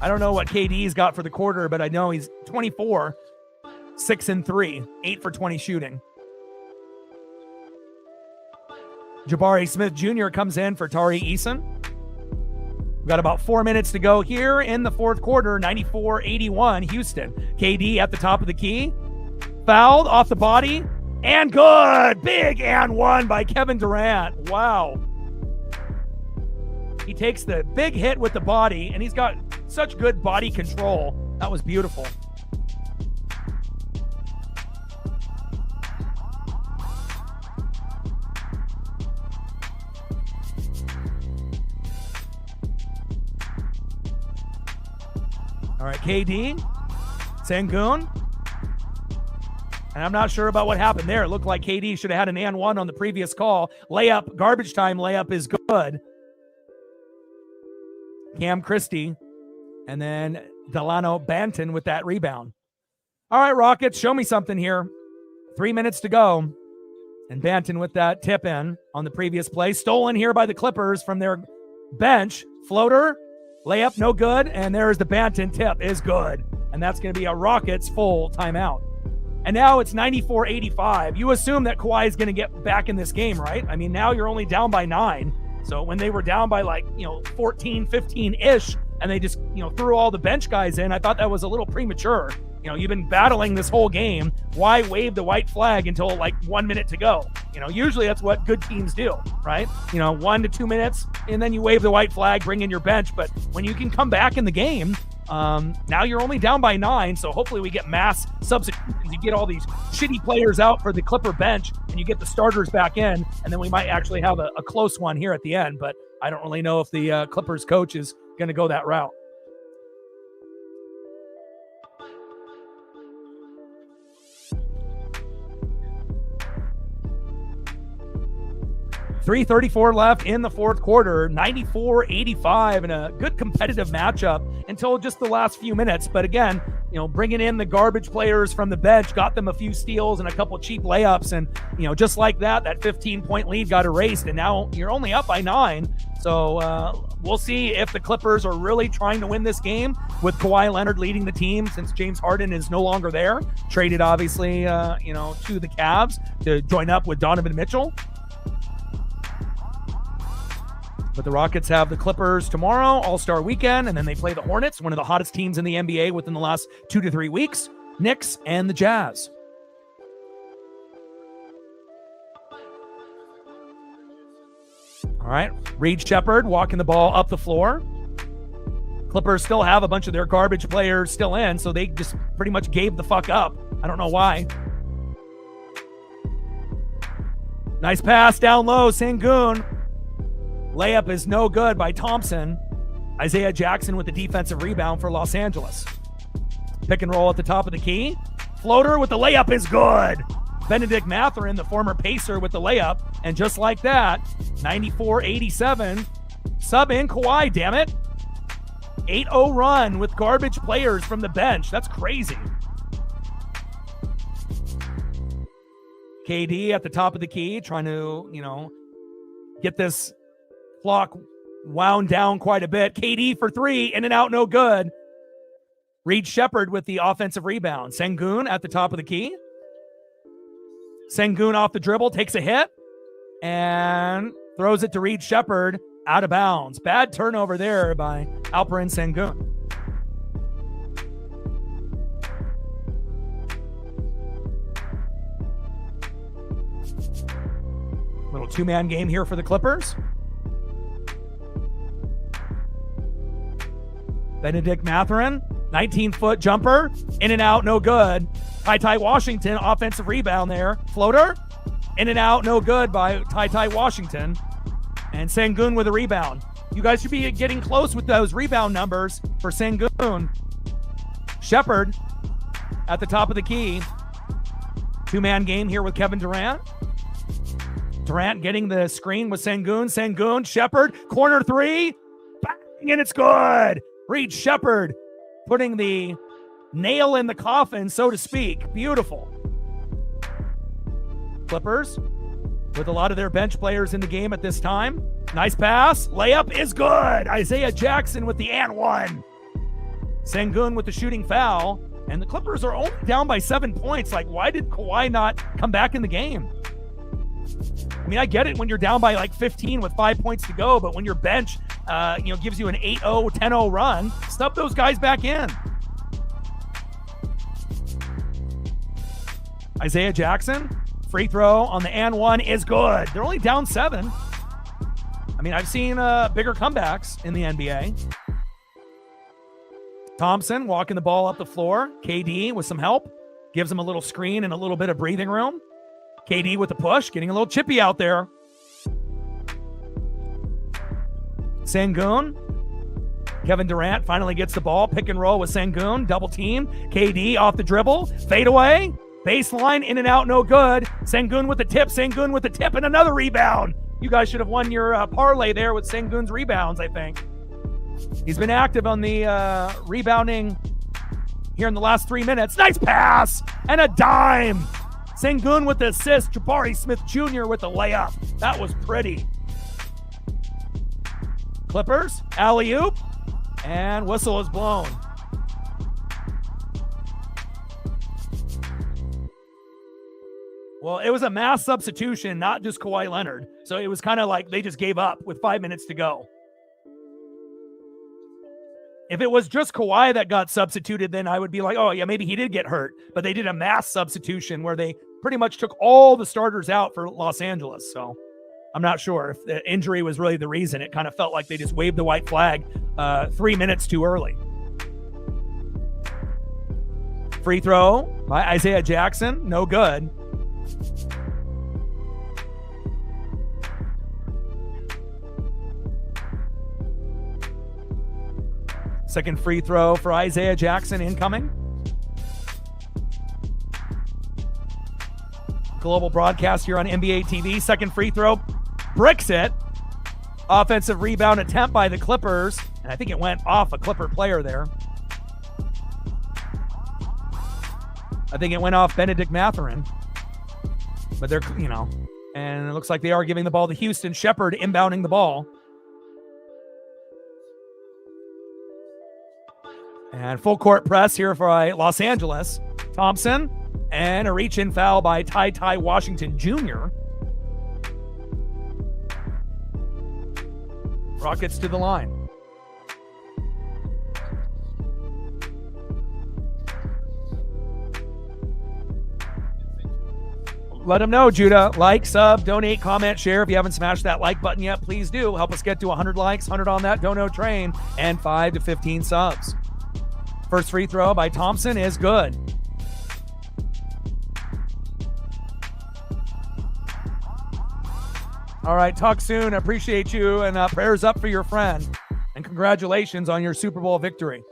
I don't know what KD's got for the quarter, but I know he's 24, 6 and 3, 8 for 20 shooting. Jabari Smith Jr. comes in for Tari Eason. We've got about 4 minutes to go here in the fourth quarter. 94-81 Houston. KD at the top of the key. Fouled off the body. And good. Big and one by Kevin Durant. Wow. He takes the big hit with the body, and he's got such good body control. That was beautiful. All right, KD, Sengun. And I'm not sure about what happened there. It looked like KD should have had an and one on the previous call. Layup, garbage time layup is good. Cam Christie. And then Delano Banton with that rebound. All right, Rockets, show me something here. 3 minutes to go. And Banton with that tip in on the previous play. Stolen here by the Clippers from their bench. Floater, layup, no good. And there's the Banton tip, is good. And that's going to be a Rockets full timeout. And now it's 94-85. You assume that Kawhi is going to get back in this game, right? I mean, now you're only down by 9. So when they were down by 14, 15-ish, and they just, threw all the bench guys in, I thought that was a little premature. You've been battling this whole game. Why wave the white flag until 1 minute to go? Usually that's what good teams do, right? 1 to 2 minutes, and then you wave the white flag, bring in your bench. But when you can come back in the game, now you're only down by 9, so hopefully we get mass substitutions. You get all these shitty players out for the Clipper bench, and you get the starters back in, and then we might actually have a close one here at the end. But I don't really know if the Clippers coach is going to go that route. .334 left in the fourth quarter, 94-85, and a good competitive matchup until just the last few minutes. But again, bringing in the garbage players from the bench, got them a few steals and a couple cheap layups. And, just like that 15-point lead got erased. And now you're only up by 9. So we'll see if the Clippers are really trying to win this game with Kawhi Leonard leading the team since James Harden is no longer there. Traded, obviously, to the Cavs to join up with Donovan Mitchell. But the Rockets have the Clippers tomorrow, All-Star Weekend, and then they play the Hornets, one of the hottest teams in the NBA within the last 2 to 3 weeks, Knicks, and the Jazz. All right, Reed Shepard walking the ball up the floor. Clippers still have a bunch of their garbage players still in, so they just pretty much gave the fuck up. I don't know why. Nice pass down low, Sengun. Layup is no good by Thompson. Isaiah Jackson with the defensive rebound for Los Angeles. Pick and roll at the top of the key. Floater with the layup is good. Benedict Mathurin, the former Pacer, with the layup. And just like that, 94-87. Sub in Kawhi, damn it. 8-0 run with garbage players from the bench. That's crazy. KD at the top of the key, trying to, get this clock wound down quite a bit. KD for three, in and out, no good. Reed Shepherd with the offensive rebound. Sengun at the top of the key. Sengun off the dribble, takes a hit, and throws it to Reed Shepherd out of bounds. Bad turnover there by Alperen Sengun. Little two-man game here for the Clippers. Benedict Mathurin, 19-foot jumper, in and out, no good. Ty Washington, offensive rebound there. Floater, in and out, no good by Ty Washington. And Sengun with a rebound. You guys should be getting close with those rebound numbers for Sengun. Shepherd at the top of the key. Two-man game here with Kevin Durant. Durant getting the screen with Sengun. Sengun, Shepherd, corner three. Bang, and it's good. Reed Shepherd putting the nail in the coffin, so to speak. Beautiful. Clippers with a lot of their bench players in the game at this time. Nice pass. Layup is good. Isaiah Jackson with the and one. Sengun with the shooting foul. And the Clippers are only down by 7 points. Like, why did Kawhi not come back in the game? I mean, I get it when you're down by like 15 with 5 points to go, but when your bench, gives you an 8-0, 10-0 run, stuff those guys back in. Isaiah Jackson, free throw on the and one is good. They're only down 7. I mean, I've seen bigger comebacks in the NBA. Thompson walking the ball up the floor. KD with some help. Gives him a little screen and a little bit of breathing room. KD with the push, getting a little chippy out there. Sengun. Kevin Durant finally gets the ball. Pick and roll with Sengun. Double team. KD off the dribble. Fade away. Baseline, in and out, no good. Sengun with the tip. Sengun with the tip and another rebound. You guys should have won your parlay there with Sengun's rebounds, I think. He's been active on the rebounding here in the last 3 minutes. Nice pass and a dime. Sengun with the assist. Jabari Smith Jr. with the layup. That was pretty. Clippers, alley-oop, and whistle is blown. Well, it was a mass substitution, not just Kawhi Leonard. So it was kind of like they just gave up with 5 minutes to go. If it was just Kawhi that got substituted, then I would be like, oh, yeah, maybe he did get hurt. But they did a mass substitution where they pretty much took all the starters out for Los Angeles. So I'm not sure if the injury was really the reason. It kind of felt like they just waved the white flag 3 minutes too early. Free throw by Isaiah Jackson. No good. Second free throw for Isaiah Jackson incoming. Global broadcast here on NBA TV. Second free throw. Bricks it. Offensive rebound attempt by the Clippers. And I think it went off a Clipper player there. I think it went off Benedict Mathurin. But they're, and it looks like they are giving the ball to Houston. Shepherd inbounding the ball. And full court press here for Los Angeles. Thompson and a reach-in foul by Ty Washington Jr. Rockets to the line. Let them know, Judah. Like, sub, donate, comment, share. If you haven't smashed that like button yet, please do. Help us get to 100 likes, 100 on that dono train, and 5 to 15 subs. First free throw by Thompson is good. All right, talk soon. I appreciate you, and prayers up for your friend. And congratulations on your Super Bowl victory.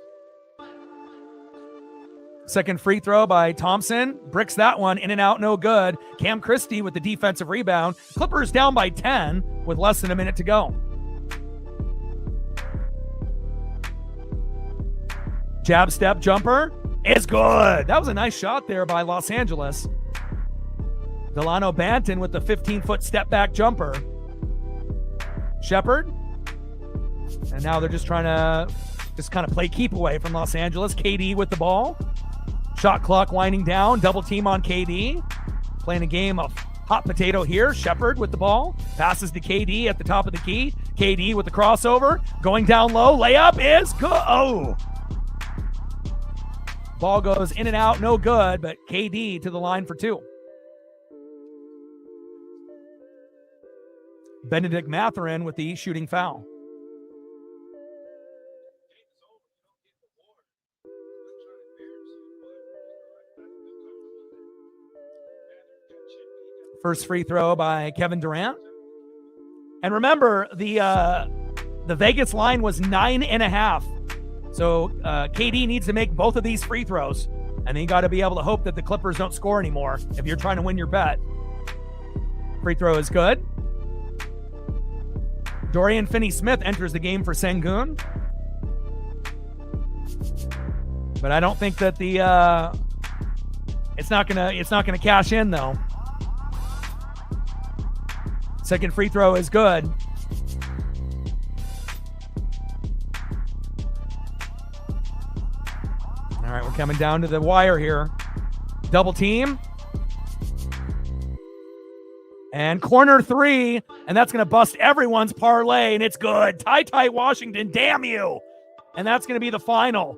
Second free throw by Thompson. Bricks that one. In and out, no good. Cam Christie with the defensive rebound. Clippers down by 10 with less than a minute to go. Jab step jumper is good. That was a nice shot there by Los Angeles. Delano Banton with the 15-foot step back jumper. Shepard. And now they're just trying to kind of play keep away from Los Angeles. KD with the ball. Shot clock winding down. Double team on KD. Playing a game of hot potato here. Shepard with the ball. Passes to KD at the top of the key. KD with the crossover. Going down low. Layup is good. Oh. Ball goes in and out. No good, but KD to the line for two. Benedict Mathurin with the shooting foul. First free throw by Kevin Durant. And remember, the Vegas line was 9.5. So KD needs to make both of these free throws. And then you got to be able to hope that the Clippers don't score anymore if you're trying to win your bet. Free throw is good. Dorian Finney-Smith enters the game for Sengun. But I don't think that it's not gonna cash in though. Second free throw is good. All right, we're coming down to the wire here. Double team. And corner three, and that's going to bust everyone's parlay, and it's good. Ty Washington, damn you. And that's going to be the final.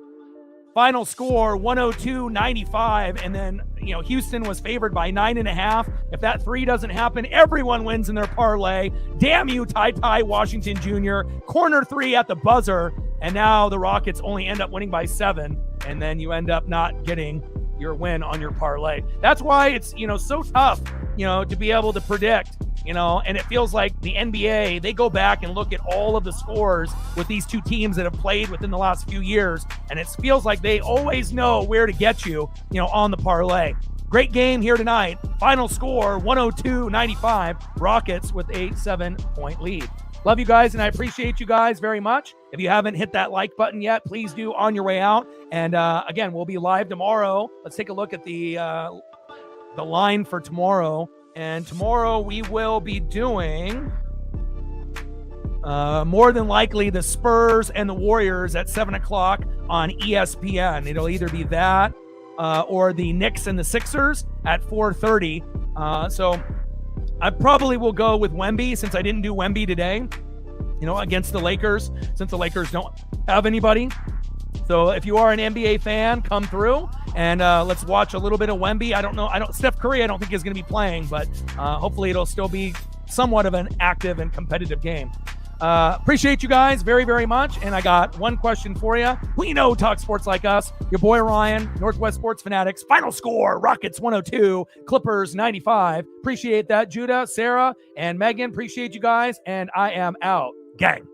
Final score, 102-95, and then, Houston was favored by 9.5. If that three doesn't happen, everyone wins in their parlay. Damn you, Ty Washington Jr. Corner three at the buzzer, and now the Rockets only end up winning by 7, and then you end up not getting your win on your parlay. That's why it's, so tough, to be able to predict, and it feels like the NBA, they go back and look at all of the scores with these two teams that have played within the last few years, and it feels like they always know where to get you, on the parlay. Great game here tonight. Final score, 102-95, Rockets with a 7-point lead. Love you guys, and I appreciate you guys very much. If you haven't hit that like button yet, please do on your way out. And again, we'll be live tomorrow. Let's take a look at the line for tomorrow. And tomorrow we will be doing more than likely the Spurs and the Warriors at 7 o'clock on ESPN. It'll either be that or the Knicks and the Sixers at 4:30. So I probably will go with Wemby since I didn't do Wemby today, against the Lakers, since the Lakers don't have anybody. So if you are an NBA fan, come through and let's watch a little bit of Wemby. Steph Curry, I don't think is going to be playing, but hopefully it'll still be somewhat of an active and competitive game. Appreciate you guys very, very much. And I got one question for you. We know talk sports like us. Your boy Ryan, Northwest Sports Fanatics. Final score, Rockets 102, Clippers 95. Appreciate that, Judah, Sarah, and Megan. Appreciate you guys. And I am out. Gang.